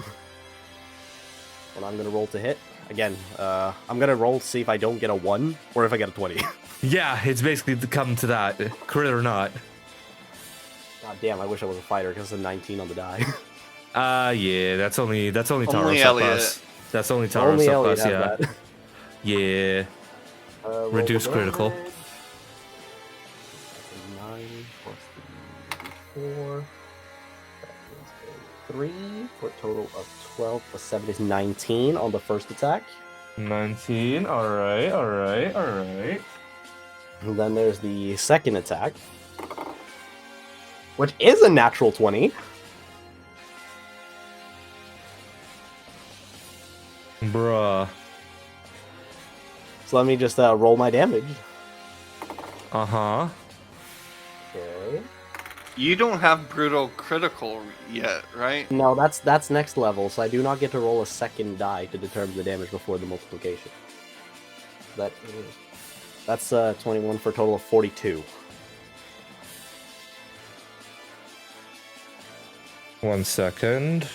And I'm gonna roll to hit. Again, I'm gonna roll to see if I don't get a 1 or if I get a 20. Yeah, it's basically come to that, crit or not. God damn, I wish I was a fighter because it's a 19 on the die. Yeah, that's only Taro Only subclass. Elliot. That's only Taro Only Elliot subclass, has yeah. that. Yeah. Roll Reduce for critical. damage. 9 plus 4. That is a 3 for a total of 12 plus 7 is 19 on the first attack. 19, alright. And then there's the second attack, which is a natural 20. Bruh. So let me just roll my damage. You don't have brutal critical yet, right? No, that's next level, so I do not get to roll a second die to determine the damage before the multiplication. That's 21 for a total of 42. 1 second.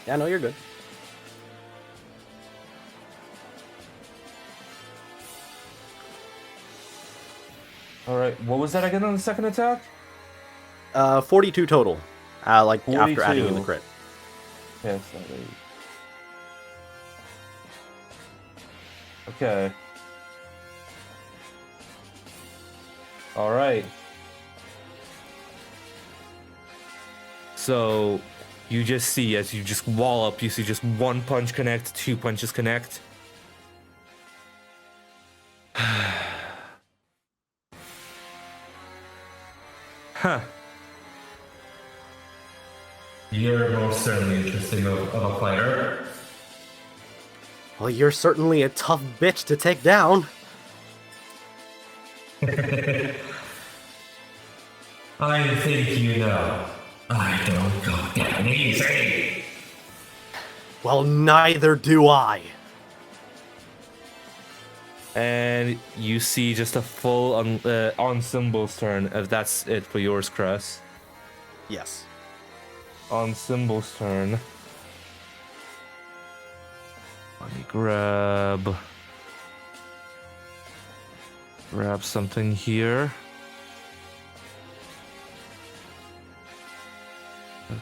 Yeah, no, you're good. All right. What was that again on the second attack? 42 total. Like after adding in the 42. crit. Yes. Okay. All right. So you just see as you just wall up, you see just 1 punch connect, 2 punches connect. Huh. You're most certainly interesting of a fighter. Well, you're certainly a tough bitch to take down. I think you know. I don't go down easy. Well, neither do I. And you see just a full on Symbol's turn, if that's it for yours, Cress. Yes. On Symbol's turn. Let me grab something here.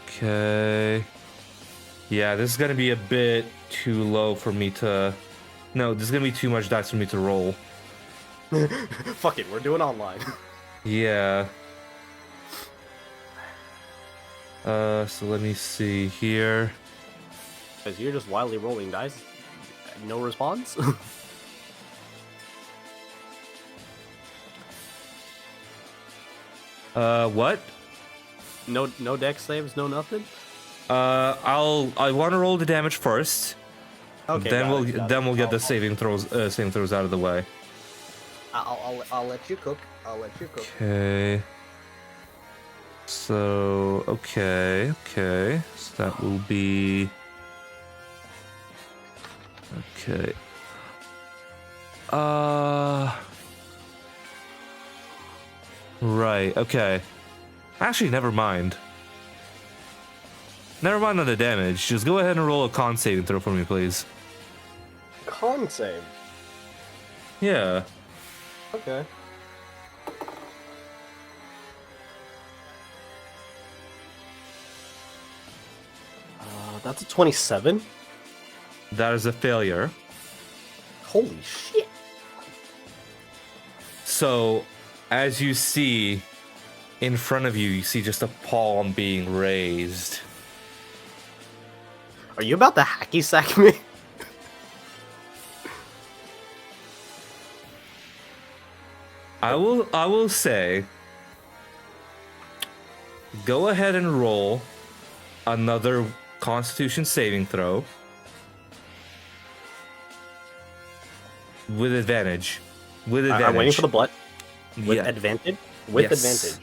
Okay. Yeah, this is gonna be a bit too low for me to... No, this is gonna be too much dice for me to roll. Fuck it, we're doing online. Yeah. So let me see here. Because you're just wildly rolling dice. No response? What? No dex saves, no nothing? I want to roll the damage first. Okay. Then we'll get the I'll- saving throws out of the way. I'll let you cook. I'll let you cook. Okay. So okay. So that will be okay. Right. Okay. Actually, never mind. Never mind on the damage. Just go ahead and roll a con saving throw for me, please. Con save. Yeah. Okay. That's a 27. That is a failure. Holy shit. So, as you see in front of you, you see just a palm being raised. Are you about to hacky sack me? I will say, go ahead and roll another Constitution saving throw with advantage. With advantage. I'm waiting for the butt. With Yeah. advantage? With Yes. advantage.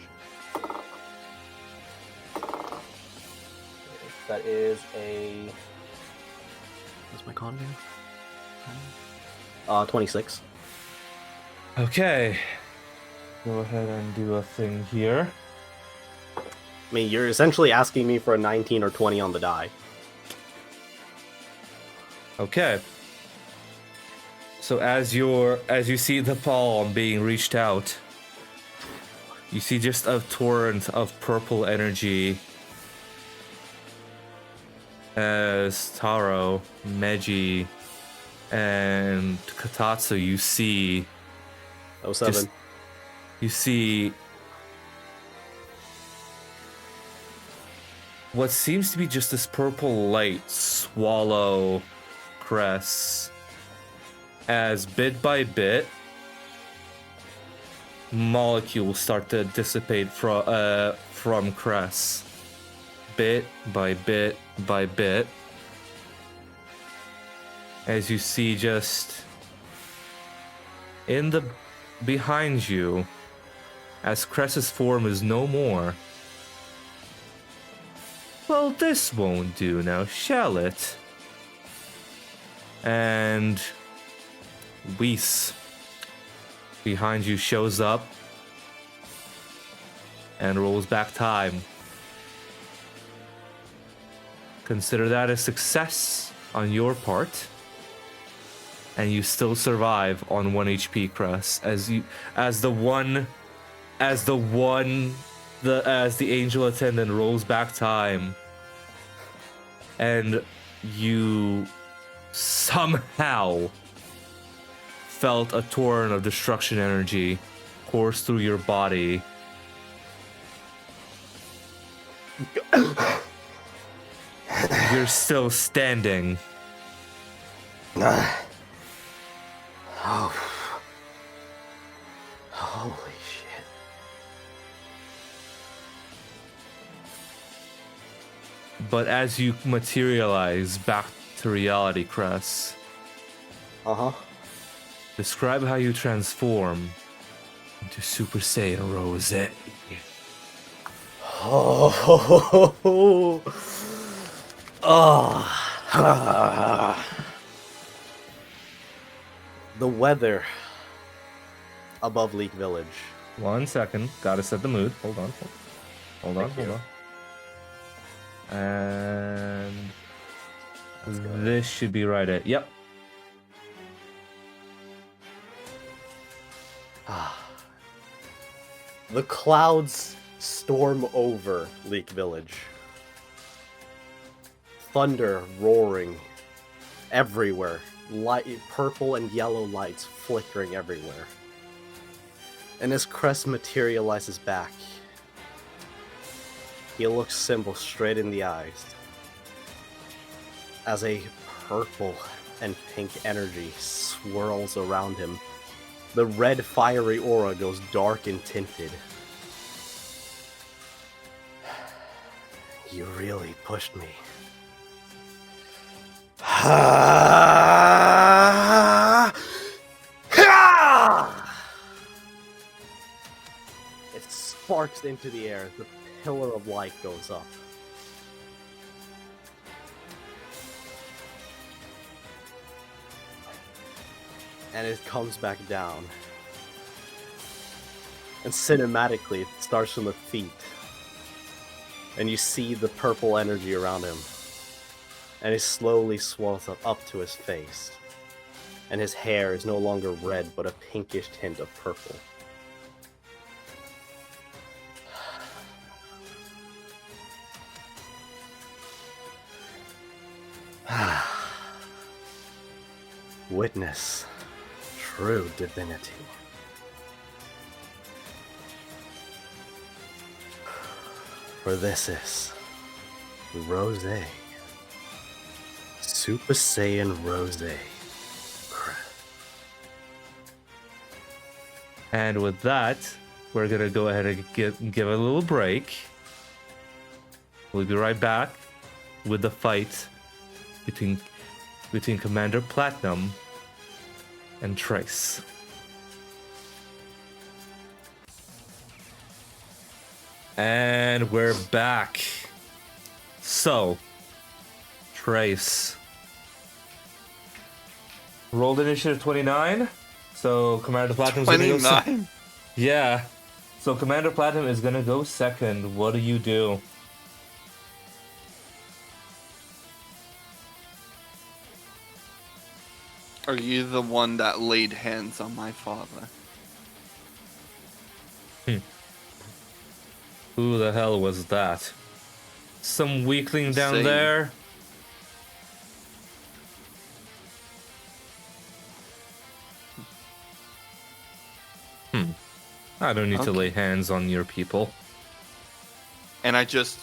That is a... What's my con again? 26. Okay. Go ahead and do a thing here. I mean, you're essentially asking me for a 19 or 20 on the die. Okay. So as you see the palm being reached out, you see just a torrent of purple energy as Taro, Meiji, and Katatsu, you see 07. Just- you see what seems to be just this purple light swallow Cress as bit by bit molecules start to dissipate from Cress, bit by bit by bit, as you see just in the behind you as Cress's form is no more. Well, this won't do now, shall it? And Whis behind you shows up and rolls back time. Consider that a success on your part, and you still survive on 1 HP, Cress, as the angel attendant rolls back time, and you somehow felt a torrent of destruction energy course through your body. You're still standing. Oh. Holy shit. But as you materialize back to reality, Cress, describe how you transform into Super Saiyan Rose. The weather above Leak Village. 1 second, gotta set the mood. Hold on. And this should be right at, yep. The clouds storm over Leak Village. Thunder roaring everywhere. Light, purple and yellow lights flickering everywhere. And as Crest materializes back, he looks Symbol straight in the eyes as a purple and pink energy swirls around him. The red fiery aura goes dark and tinted. You really pushed me. It sparks into the air. The pillar of light goes up. And it comes back down. And cinematically, it starts from the feet. And you see the purple energy around him. And it slowly swells up to his face. And his hair is no longer red, but a pinkish tint of purple. Witness true divinity. For this is Rose. Super Saiyan Rose. And with that, we're gonna go ahead and give a little break. We'll be right back with the fight between Commander Platinum and Trace. And we're back. So, Trace rolled initiative 29. So Commander Platinum's 29. Yeah. So Commander Platinum is gonna go second. What do you do? Are you the one that laid hands on my father? Who the hell was that? Some weakling down Same. there? I don't need to lay hands on your people. And I just,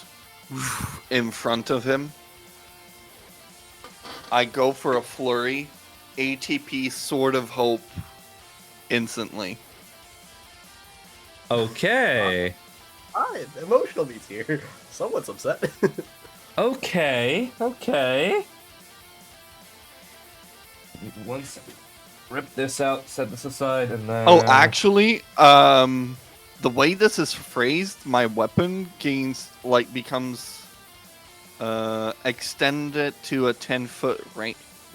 in front of him, I go for a flurry, ATP Sword of Hope, instantly. Okay. Hi, emotional beats here. Someone's upset. Okay. One second. Rip this out, set this aside, and then... Oh, actually, the way this is phrased, my weapon becomes extended to a 10-foot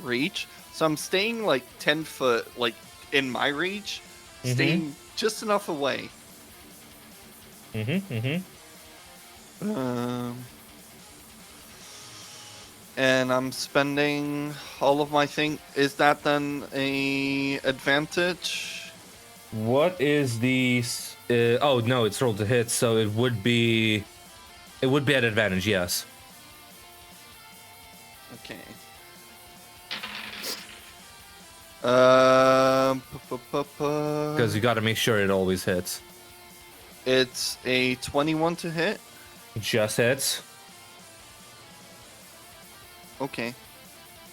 reach. So I'm staying like 10 foot, like in my reach, staying just enough away. And I'm spending all of my thing. Is that then a advantage? What is the? Oh no, it's rolled to hit, so it would be. It would be at advantage, yes. Okay. Because you got to make sure it always hits. It's a 21 to hit. Just hits. Okay.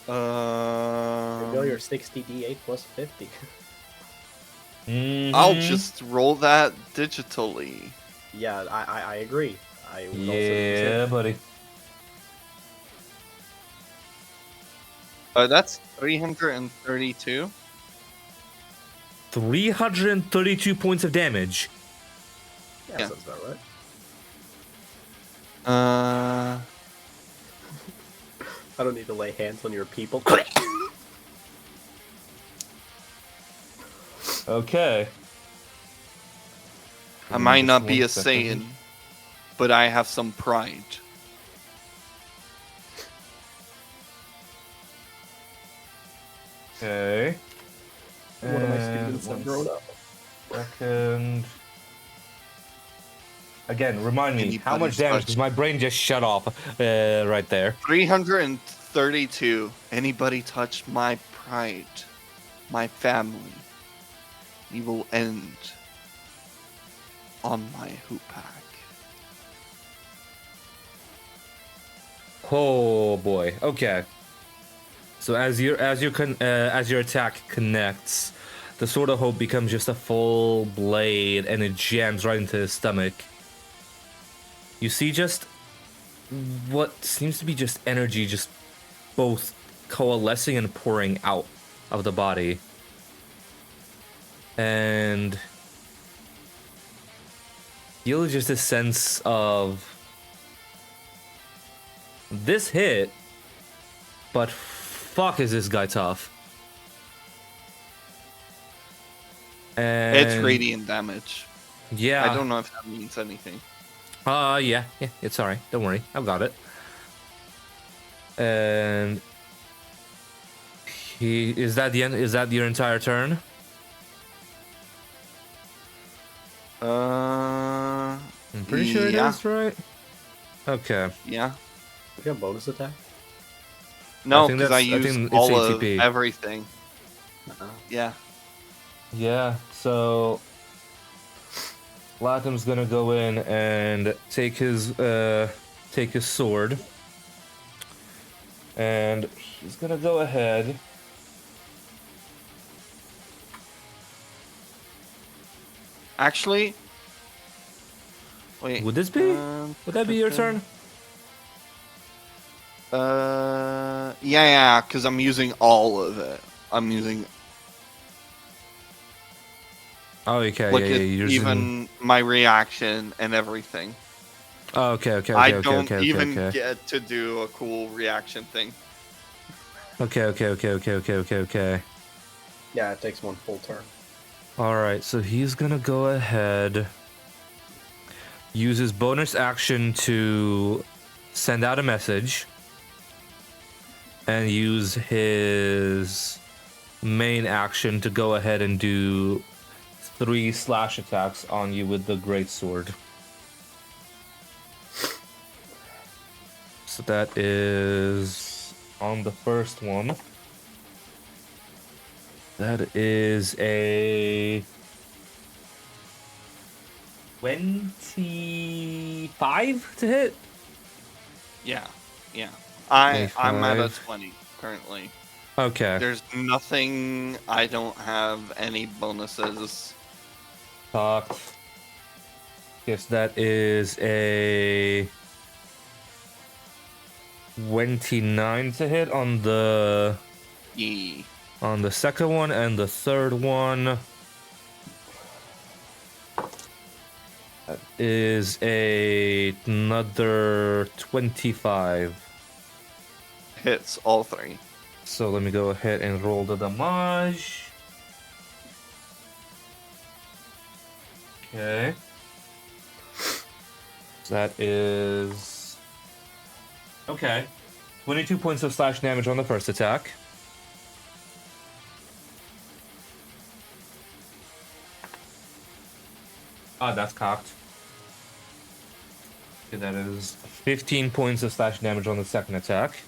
There you go, your 60d8 plus 50. I'll just roll that digitally. Yeah, I agree. I would also Yeah, buddy. That's 332. 332 points of damage. Yeah, Yeah. sounds about right. I don't need to lay hands on your people. Okay. I might Just not be a one second. Saiyan, but I have some pride. Okay. One of my And students have one grown up. Second. Again, remind me, how much Anybody's damage? touch. Because my brain just shut off right there. 332. Anybody touch my pride, my family, you will end on my hoop pack. Oh boy. Okay. So as your attack connects, the Sword of Hope becomes just a full blade, and it jams right into his stomach. You see just what seems to be just energy, just both coalescing and pouring out of the body, and feel just a sense of this hit, but fuck is this guy tough. And It's radiant damage. yeah, I don't know if that means anything. yeah, it's alright. Don't worry, I've got it. And is that the end? Is that your entire turn? I'm pretty sure it yeah. is, right? Okay. Yeah. You got bonus attack? No, think because I that's- I used think it's all of ATP. everything. Yeah. Yeah. So Latim's gonna go in and take his sword, and he's gonna go ahead. Actually, wait. Would this be? Would that be your turn? Yeah, because I'm using all of it. I'm using Oh, okay. like yeah, it- you're using- even my reaction and everything. Oh, okay. I don't even get to do a cool reaction thing. Okay. Yeah, it takes one full turn. All right, so he's gonna go ahead, use his bonus action to send out a message, and use his main action to go ahead and do 3 slash attacks on you with the great sword. So that is on the first one. That is a 25 to hit. Yeah. I'm at a 25. 20 currently. Okay. There's nothing. I don't have any bonuses. Fuck. Yes, that is a 29 to hit on the Yee. second one, and the third one That is another 25. Hits all three. So let me go ahead and roll the damage. Okay. That is... Okay. 22 points of slash damage on the first attack. Ah, that's cocked. Okay, that is 15 points of slash damage on the second attack.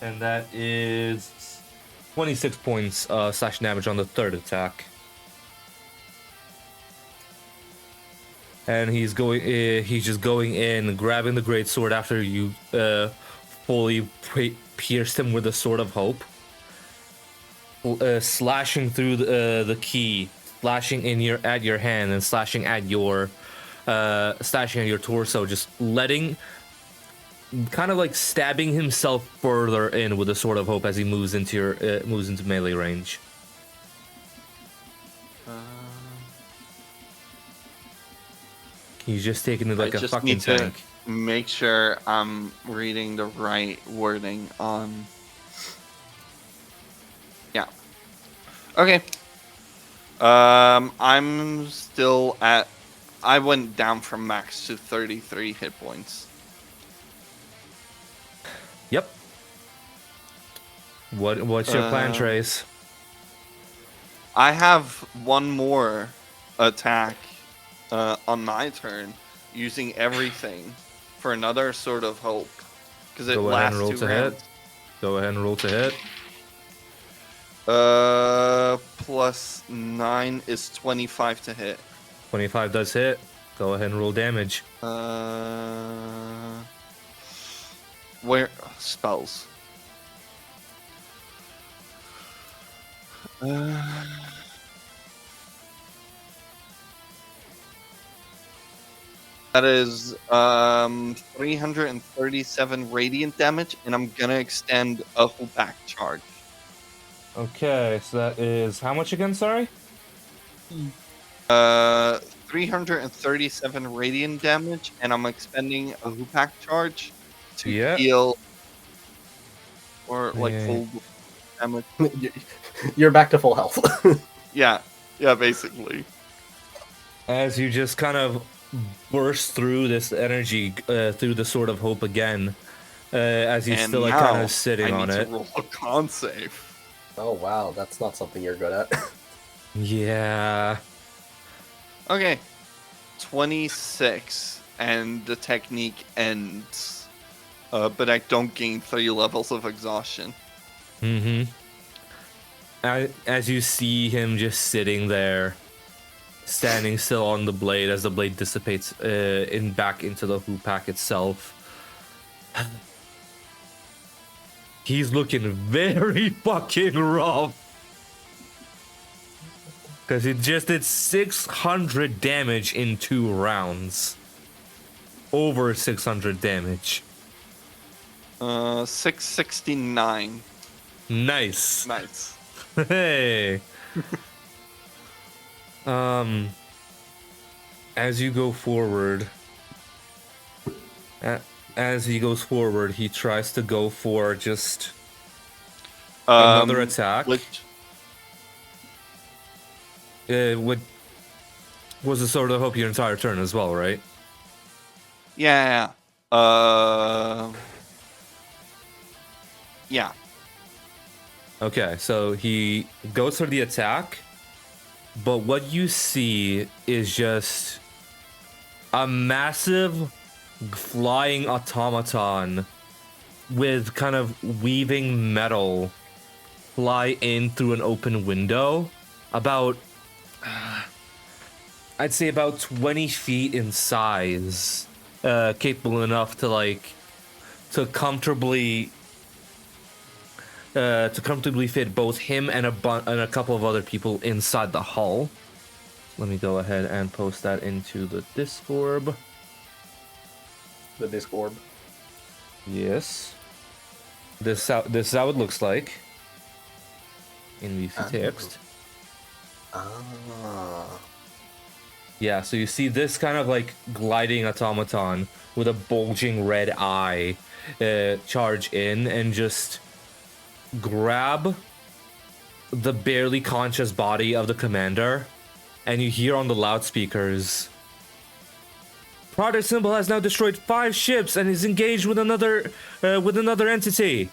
And that is 26 points slash damage on the third attack. And he's just going in, grabbing the great sword after you fully pierced him with the sword of hope, slashing through the key, slashing at your hand and slashing at your torso, just letting, kind of like stabbing himself further in with the sword of hope as he moves into melee range. He's just taking it like a fucking tank. Make sure I'm reading the right wording on. Yeah. Okay. I'm still at. I went down from max to 33 hit points. Yep. What's your plan, Trace? I have one more attack on my turn, using everything for another sword of hope, because it lasts 2 rounds. Go ahead and roll to hit. Plus 9 is 25 to hit. 25 does hit. Go ahead and roll damage. Where spells? That is 337 radiant damage, and I'm gonna extend a back charge. Okay, so that is how much again? Sorry. 337 radiant damage, and I'm expending a Hoopak charge to heal, or like full damage. You're back to full health. Yeah, basically. As you just kind of burst through this energy, through the Sword of Hope again, as you're still like kind of sitting on it. I need to roll a con save. Oh wow, that's not something you're good at. Yeah. Okay. 26, and the technique ends. But I don't gain 3 levels of exhaustion. Mm-hmm. As you see him just sitting there, standing still on the blade as the blade dissipates back into the Hoopak itself. He's looking very fucking rough. Because he just did 600 damage in 2 rounds. Over 600 damage. 669. Nice. Nice. Hey. As you go forward, as he goes forward, he tries to go for just another attack. What was the Sword of Hope your entire turn as well, right? Yeah. Yeah. Okay, so he goes for the attack, but what you see is just a massive flying automaton with kind of weaving metal fly in through an open window, about I'd say about 20 feet in size, capable enough to comfortably fit both him and a couple of other people inside the hull. Let me go ahead and post that into the Discord. The Discord. Yes. This is how it looks like in VC text. Ah. Yeah, so you see this kind of like gliding automaton with a bulging red eye charge in and just grab the barely conscious body of the commander, and you hear on the loudspeakers, Project Symbol has now destroyed 5 ships and is engaged with another entity.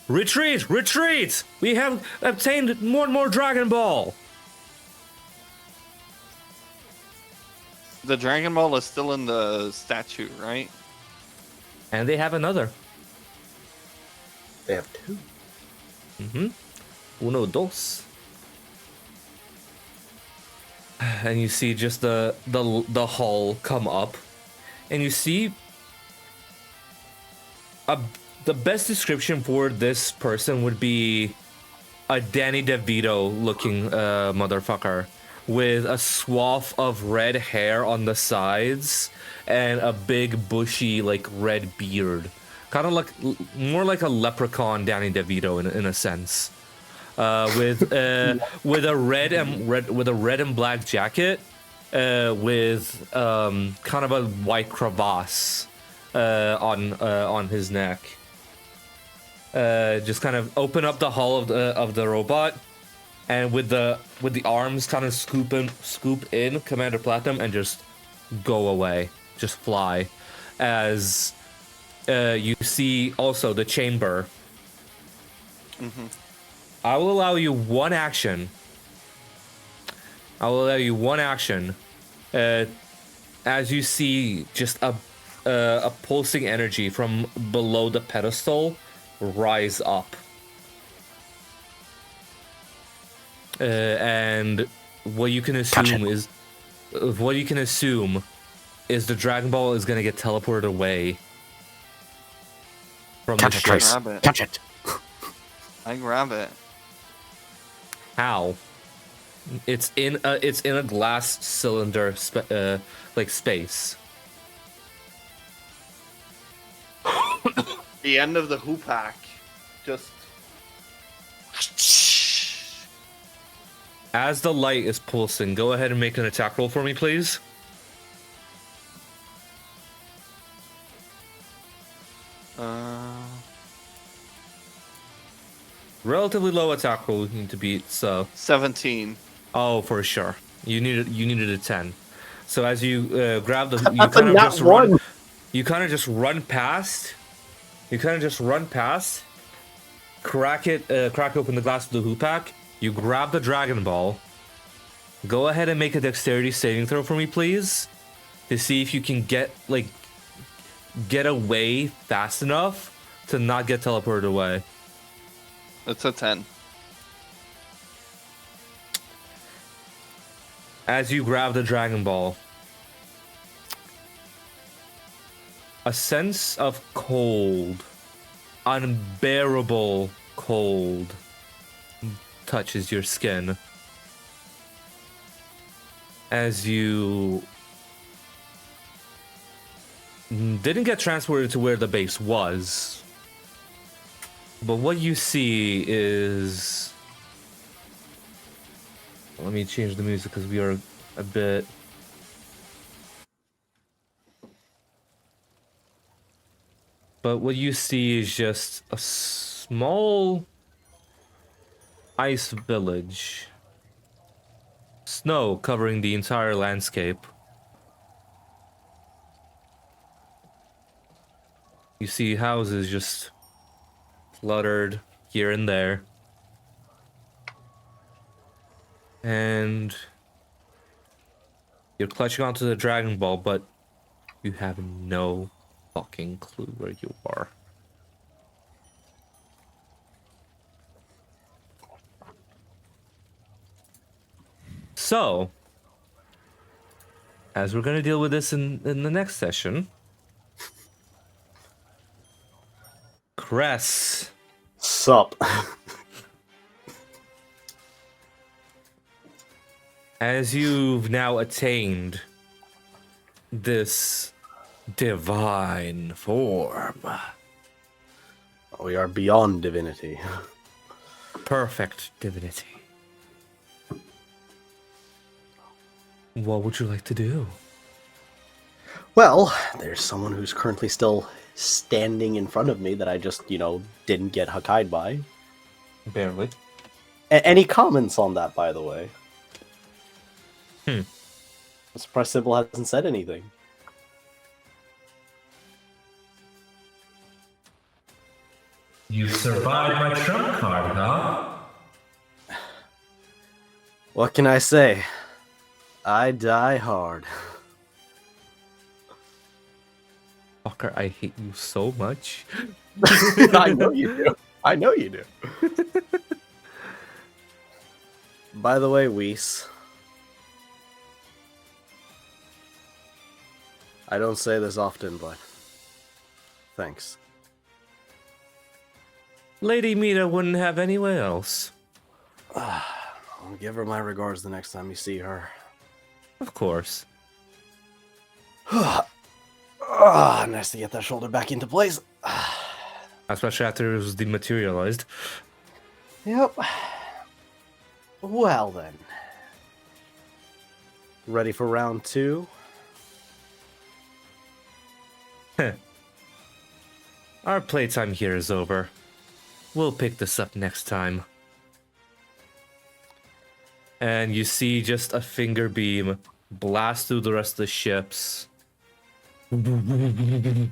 Retreat! Retreat! We have obtained more and more Dragon Ball! The Dragon Ball is still in the statue, right? And they have another. They have 2. Uno, dos. And you see just the hull come up, and you see the best description for this person would be a Danny DeVito looking motherfucker with a swath of red hair on the sides and a big bushy like red beard, kind of like more like a leprechaun Danny DeVito in a sense. With a red and black jacket, with kind of a white crevasse on his neck. Just kind of open up the hull of the robot, and with the arms kind of scoop in Commander Platinum and just go away, just fly, as you see also the chamber. Mm-hmm. I will allow you one action. As you see just a pulsing energy from below the pedestal rise up. And what you can assume is the Dragon Ball is gonna get teleported away from the ship. Catch it. I grab it. How? It's in a glass cylinder like space. The end of the hoopak. Just. As the light is pulsing, go ahead and make an attack roll for me, please. Relatively low attack roll need to beat, so 17. Oh, for sure. You needed a 10. So as you grab the, you kind of just run past. Crack open the glass of the hoopak. You grab the Dragon Ball. Go ahead and make a dexterity saving throw for me, please, to see if you can get away fast enough to not get teleported away. It's a 10. As you grab the Dragon Ball, a sense of cold, unbearable cold, touches your skin. As you didn't get transported to where the base was, but what you see is... Let me change the music because we are a bit... But what you see is just a small ice village. Snow covering the entire landscape. You see houses just cluttered here and there. And you're clutching onto the Dragon Ball, but you have no fucking clue where you are. So, as we're gonna deal with this in the next session, Cress. Sup. As you've now attained this divine form. We are beyond divinity. Perfect divinity. What would you like to do? Well, there's someone who's currently still standing in front of me that I just, didn't get Hakkai'd by. Barely. Any comments on that, by the way? I'm surprised Sybil hasn't said anything. You survived my trump card, huh? What can I say? I die hard. Fucker, I hate you so much. I know you do. I know you do. By the way, Whis, I don't say this often, but thanks. Lady Mita wouldn't have anywhere else. I'll give her my regards the next time you see her. Of course. Nice to get that shoulder back into place. Especially after it was dematerialized. Yep. Well then. Ready for round 2? Our playtime here is over. We'll pick this up next time. And you see just a finger beam blast through the rest of the ships. And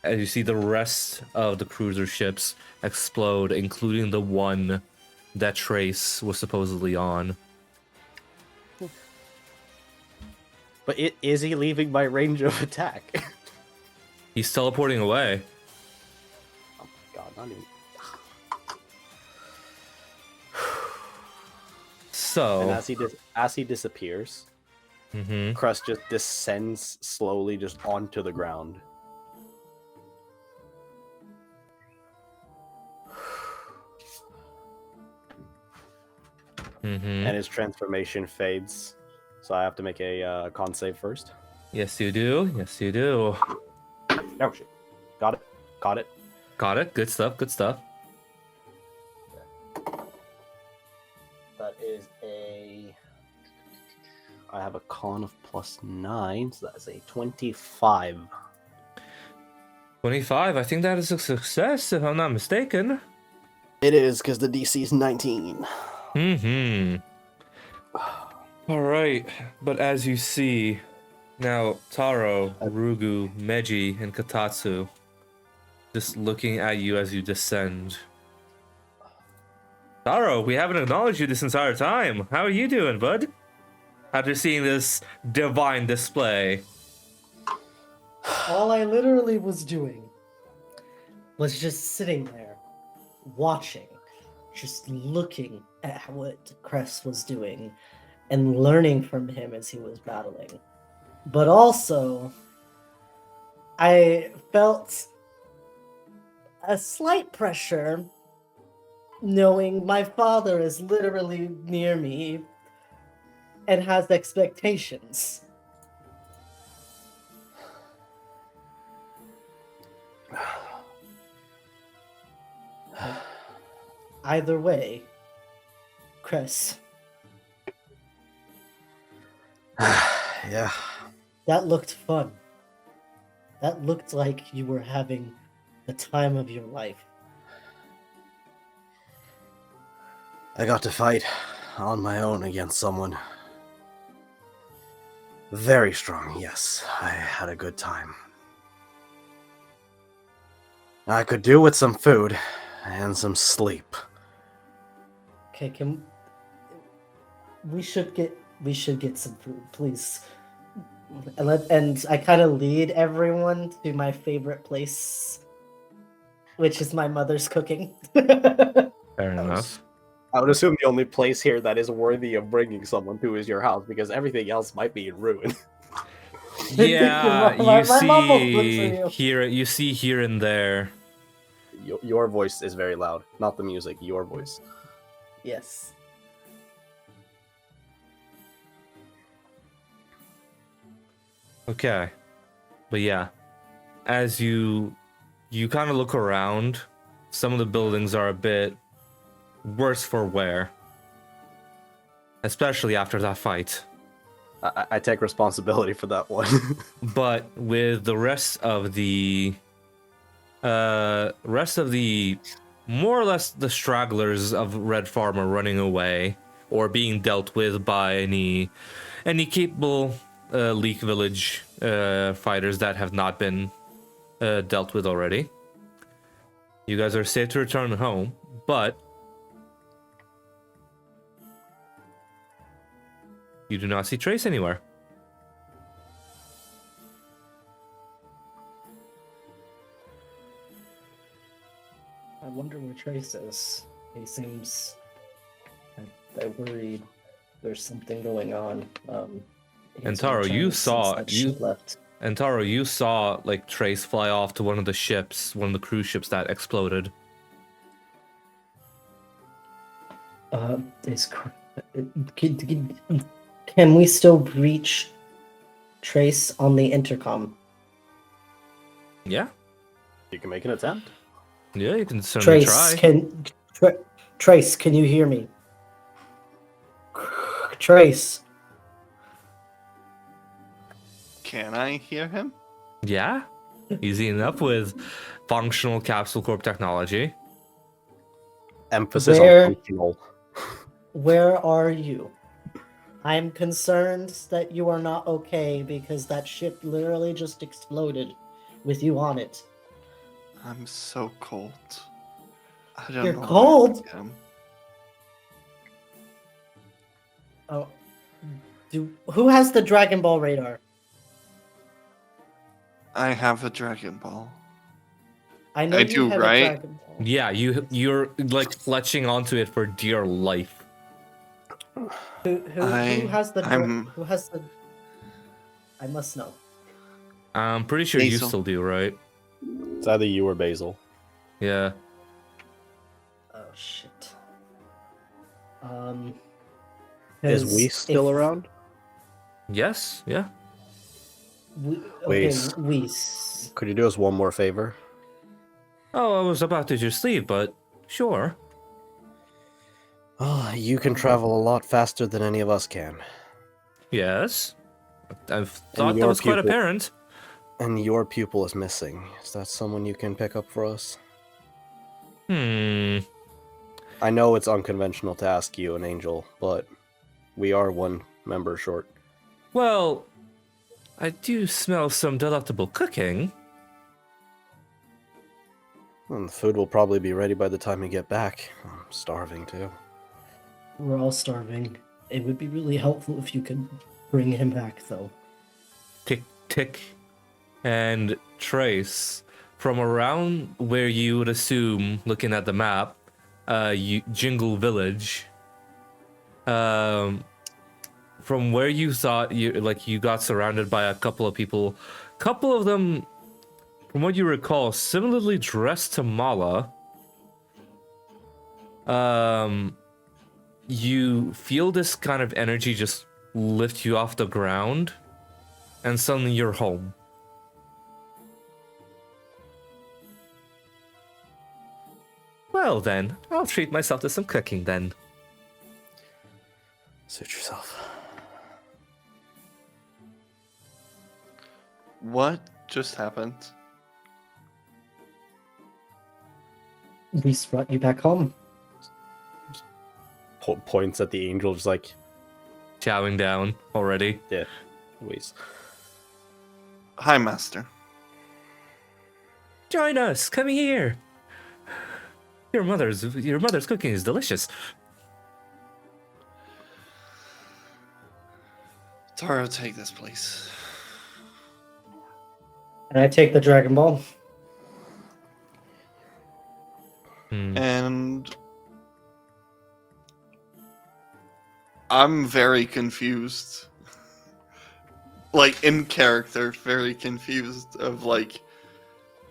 you see the rest of the cruiser ships explode, including the one that Trace was supposedly on. But is he leaving my range of attack? He's teleporting away. Oh my god, not even... So... And as he disappears, Crest just descends slowly just onto the ground. And his transformation fades. So I have to make a con save first. Yes, you do. Yes, you do. Oh shit. Got it. Got it. Got it. Good stuff. Good stuff. That is a... I have a con of +9, so that's a 25. 25. I think that is a success, if I'm not mistaken. It is, because the DC is 19. All right, but as you see, now Taro, Rugu, Meiji, and Katatsu just looking at you as you descend. Taro, we haven't acknowledged you this entire time. How are you doing, bud? After seeing this divine display. All I literally was doing was just sitting there, watching, just looking at what Crest was doing and learning from him as he was battling. But also, I felt a slight pressure knowing my father is literally near me and has expectations. Either way, Chris. Yeah. That looked fun. That looked like you were having the time of your life. I got to fight on my own against someone very strong, yes. I had a good time. I could do with some food and some sleep. Okay, we should get some food, please. And I kind of lead everyone to my favorite place, which is my mother's cooking. Fair enough. I would assume the only place here that is worthy of bringing someone to is your house, because everything else might be in ruin. Yeah, My mom will cook for you you. see here and there. Your voice is very loud, not the music. Your voice. Yes. Okay. But yeah, as you kind of look around, some of the buildings are a bit worse for wear. Especially after that fight. I take responsibility for that one. But with the rest of the more or less the stragglers of Red Pharma running away or being dealt with by any capable Leak Village fighters that have not been dealt with already, you guys are safe to return home, but you do not see Trace anywhere. I wonder where Trace is. He seems like worried there's something going on. And Taro, you saw left. And Taro, you saw like Trace fly off to one of the ships, one of the cruise ships that exploded. Can we still reach Trace on the intercom? Yeah, You can make an attempt. yeah, you can certainly try. Trace, can you hear me? Trace. Can I hear him? Yeah, easy enough with functional capsule corp technology. Emphasis Where- on functional. Where are you? I'm concerned that you are not okay because that ship literally just exploded with you on it. I'm so cold. I don't You're know where cold? I am. Oh, who has the Dragon Ball radar? I have a Dragon Ball. I know I you do, have right? a Dragon Ball. Yeah, you're like clutching onto it for dear life. Who has the? I'm- Who has the? I must know. I'm pretty sure you Hazel. still do, right? It's either you or Basil. Yeah. Oh shit. Is 'Cause we still if around? Yes. Yeah. Okay, Whis. Whis. Could you do us one more favor? Oh, I was about to just leave, but sure. Oh, you can travel a lot faster than any of us can. Yes. I've thought that your was quite pupil- apparent. And your pupil is missing. Is that someone you can pick up for us? Hmm. I know it's unconventional to ask you, an angel, but we are one member short. Well, I do smell some delectable cooking. And the food will probably be ready by the time you get back. I'm starving too. We're all starving. It would be really helpful if you could bring him back, though. Tick, tick. And Trace, from around where you would assume, looking at the map, Jingle Village, from where you thought you got surrounded by a couple of people, couple of them, from what you recall, similarly dressed to Mala. You feel this kind of energy just lift you off the ground, and suddenly you're home. Well then, I'll treat myself to some cooking then. Suit yourself. What just happened? Whis brought you back home. Points at the angel, just like, Chowing down already. yeah, Luis. Hi, Master. Join us, come here. Your mother's cooking is delicious. Taro, take this, please. And I take the Dragon Ball. And I'm very confused. Like, in character, very confused of, like,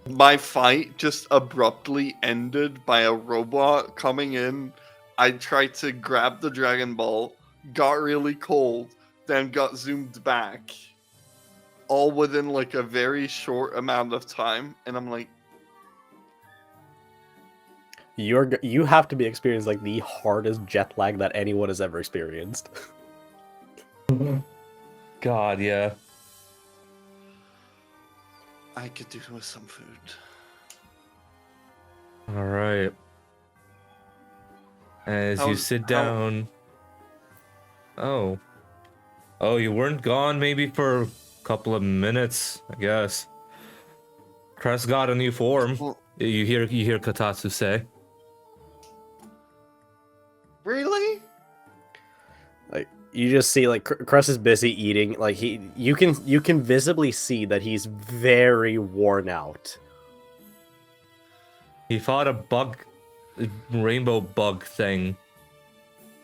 my fight just abruptly ended by a robot coming in. I tried to grab the Dragon Ball, got really cold, then got zoomed back. All within, like, a very short amount of time. And I'm like, You have to be experiencing like the hardest jet lag that anyone has ever experienced. God, yeah. I could do with some food. All right. As you sit down. Oh. Oh, you weren't gone maybe for a couple of minutes, I guess. Cress got a new form. Well, You hear Katatsu say. really? Like you just see, like Cress is busy eating. Like you can visibly see that he's very worn out. He fought a rainbow bug thing.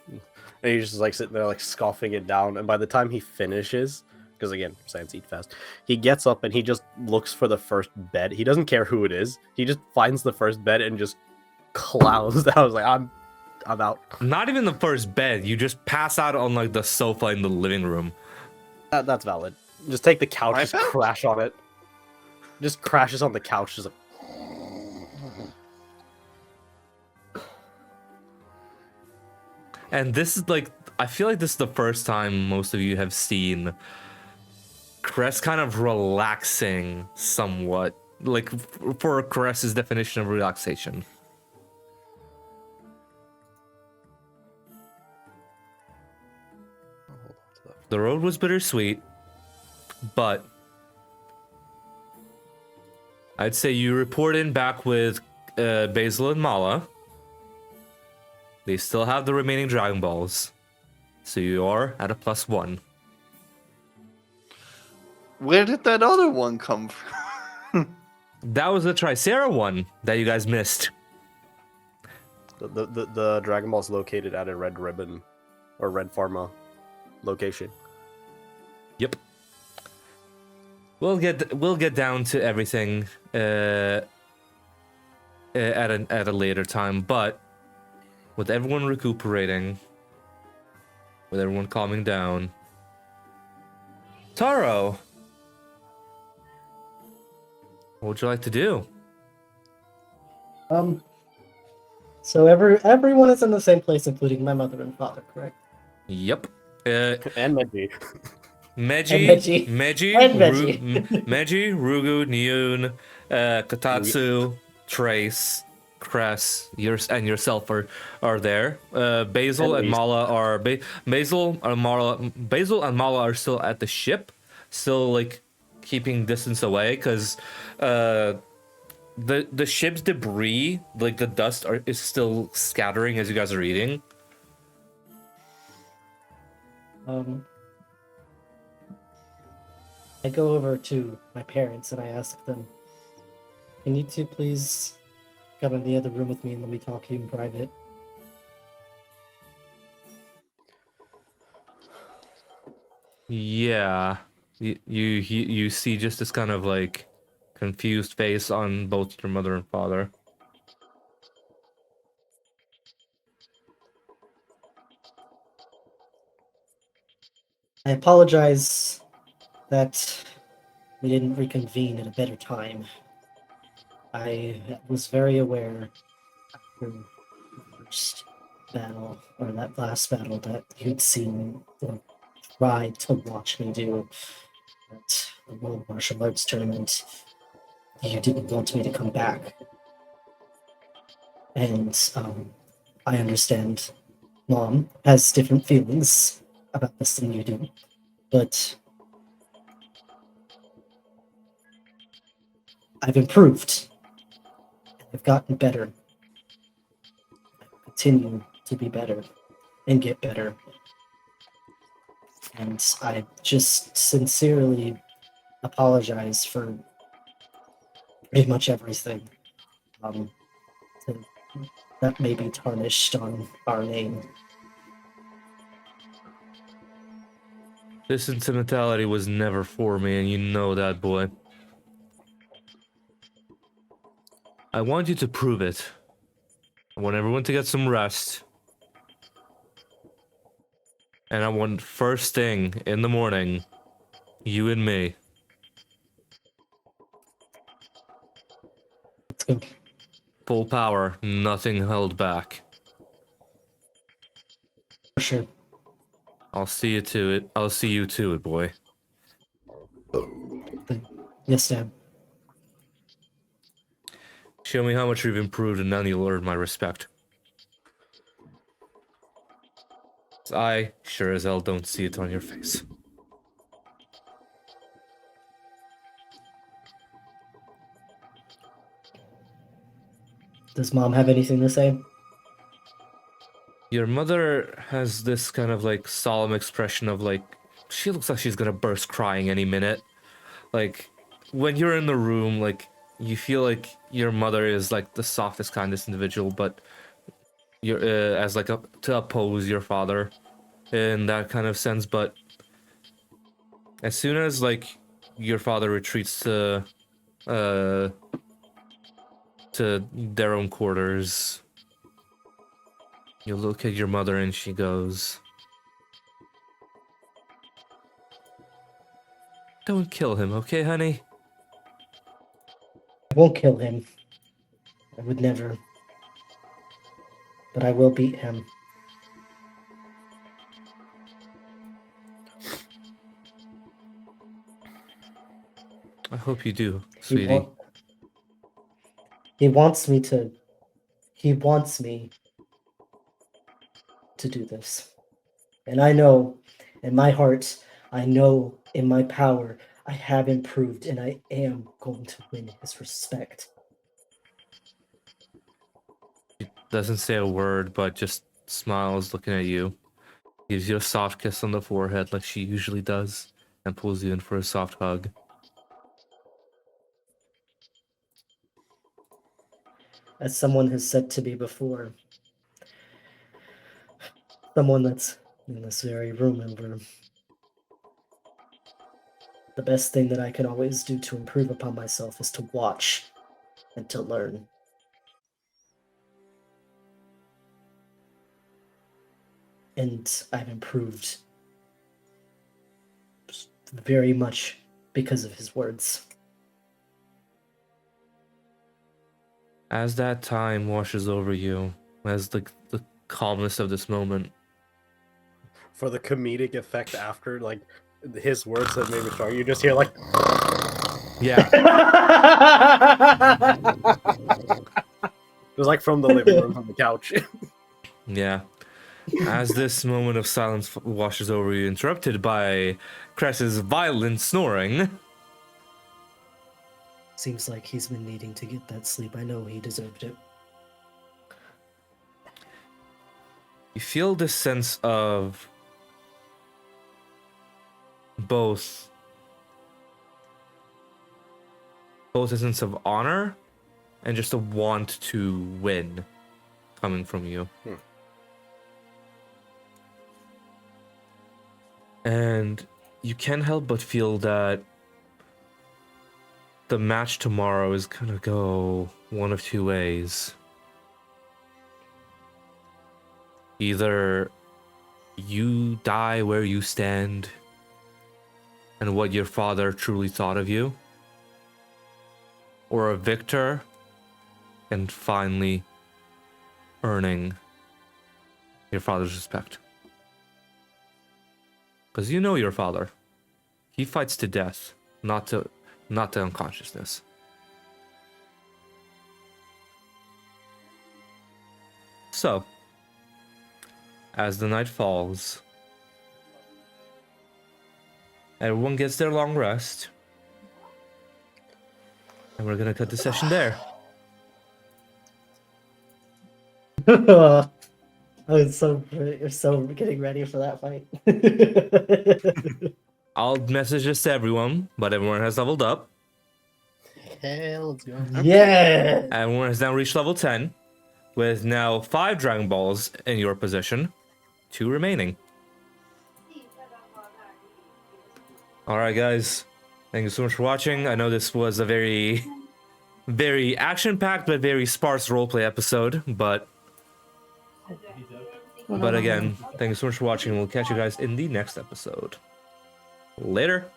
And he's just like sitting there, like scoffing it down. And by the time he finishes, because again, science eat fast, he gets up and he just looks for the first bed. He doesn't care who it is. He just finds the first bed and just clowns down. I was like, I'm out. Not even the first bed. You just pass out on like the sofa in the living room. That's valid. Just take the couch, My just bed? crash on it. Just crashes on the couch, just like. And this is like, I feel like this is the first time most of you have seen Cress kind of relaxing somewhat. Like, for Cress's definition of relaxation. The road was bittersweet, but I'd say you report in back with Basil and Mala. They still have the remaining Dragon Balls, so you are at a +1. Where did that other one come from? That was the Tricera one that you guys missed. The Dragon Ball's located at a red ribbon or red Pharma location. Yep. We'll get down to everything at a later time, but with everyone recuperating, with everyone calming down, Taro, what would you like to do? So everyone is in the same place, including my mother and father, correct? Yep. And Meji. Meji, And Meji. Meji, Rugu, Niun, Katatsu, Trace, Cress, and yourself are there. Basil and Mala are Basil and Mala are still at the ship, still like keeping distance away because the ship's debris, like the dust, is still scattering as you guys are eating. I go over to my parents and I ask them, "Can you two please come in the other room with me and let me talk to you in private?" Yeah, you see just this kind of like confused face on both your mother and father. I apologize that we didn't reconvene at a better time. I was very aware after the first battle, or that last battle that you'd seen or tried to watch me do at the World Martial Arts Tournament. You didn't want me to come back. And I understand Mom has different feelings about this than you do, but I've improved. I've gotten better. I continue to be better and get better. And I just sincerely apologize for pretty much everything that may be tarnished on our name. This sentimentality was never for me, and you know that, boy. I want you to prove it. I want everyone to get some rest. And I want first thing in the morning, you and me. Let's go. Full power, nothing held back. For sure. I'll see you to it. I'll see you to it, boy. Yes, Dad. Show me how much you've improved, and then you'll earn my respect. I sure as hell don't see it on your face. Does Mom have anything to say? Your mother has this kind of like solemn expression of like, she looks like she's gonna burst crying any minute. Like, when you're in the room, like, you feel like your mother is like the softest, kindest individual, but you're as like to oppose your father in that kind of sense. But as soon as like your father retreats to their own quarters, you look at your mother and she goes, "Don't kill him, okay, honey?" I won't kill him. I would never. But I will beat him. I hope you do, He, sweetie. he wants me to. He wants me to do this. And I know, in my heart, I know in my power, I have improved and I am going to win his respect. She doesn't say a word, but just smiles looking at you. Gives you a soft kiss on the forehead like she usually does, and pulls you in for a soft hug. As someone has said to me before, someone that's in this very room over, the best thing that I can always do to improve upon myself is to watch and to learn. And I've improved very much because of his words. As that time washes over you, as the calmness of this moment, For the comedic effect after, like, his words that made me strong, you just hear, like... yeah, It was like from the living room, from the couch. yeah. As this moment of silence washes over you, interrupted by Cress's violent snoring, Seems like he's been needing to get that sleep. I know he deserved it. you feel this sense of both a sense of honor and just a want to win coming from you. And you can't help but feel that the match tomorrow is gonna go one of two ways. Either you die where you stand and what your father truly thought of you, or a victor and finally earning your father's respect. Because you know your father. He fights to death, not to unconsciousness. So, as the night falls, everyone gets their long rest, and we're gonna cut the session there. You're so getting ready for that fight. I'll message this to everyone, but everyone has leveled up. Okay, let's go. Yeah. Everyone has now reached level 10, with now 5 Dragon Balls in your possession, 2 remaining. Alright guys, thank you so much for watching. I know this was a very, very action-packed but very sparse roleplay episode, but again, thank you so much for watching, and we'll catch you guys in the next episode. Later!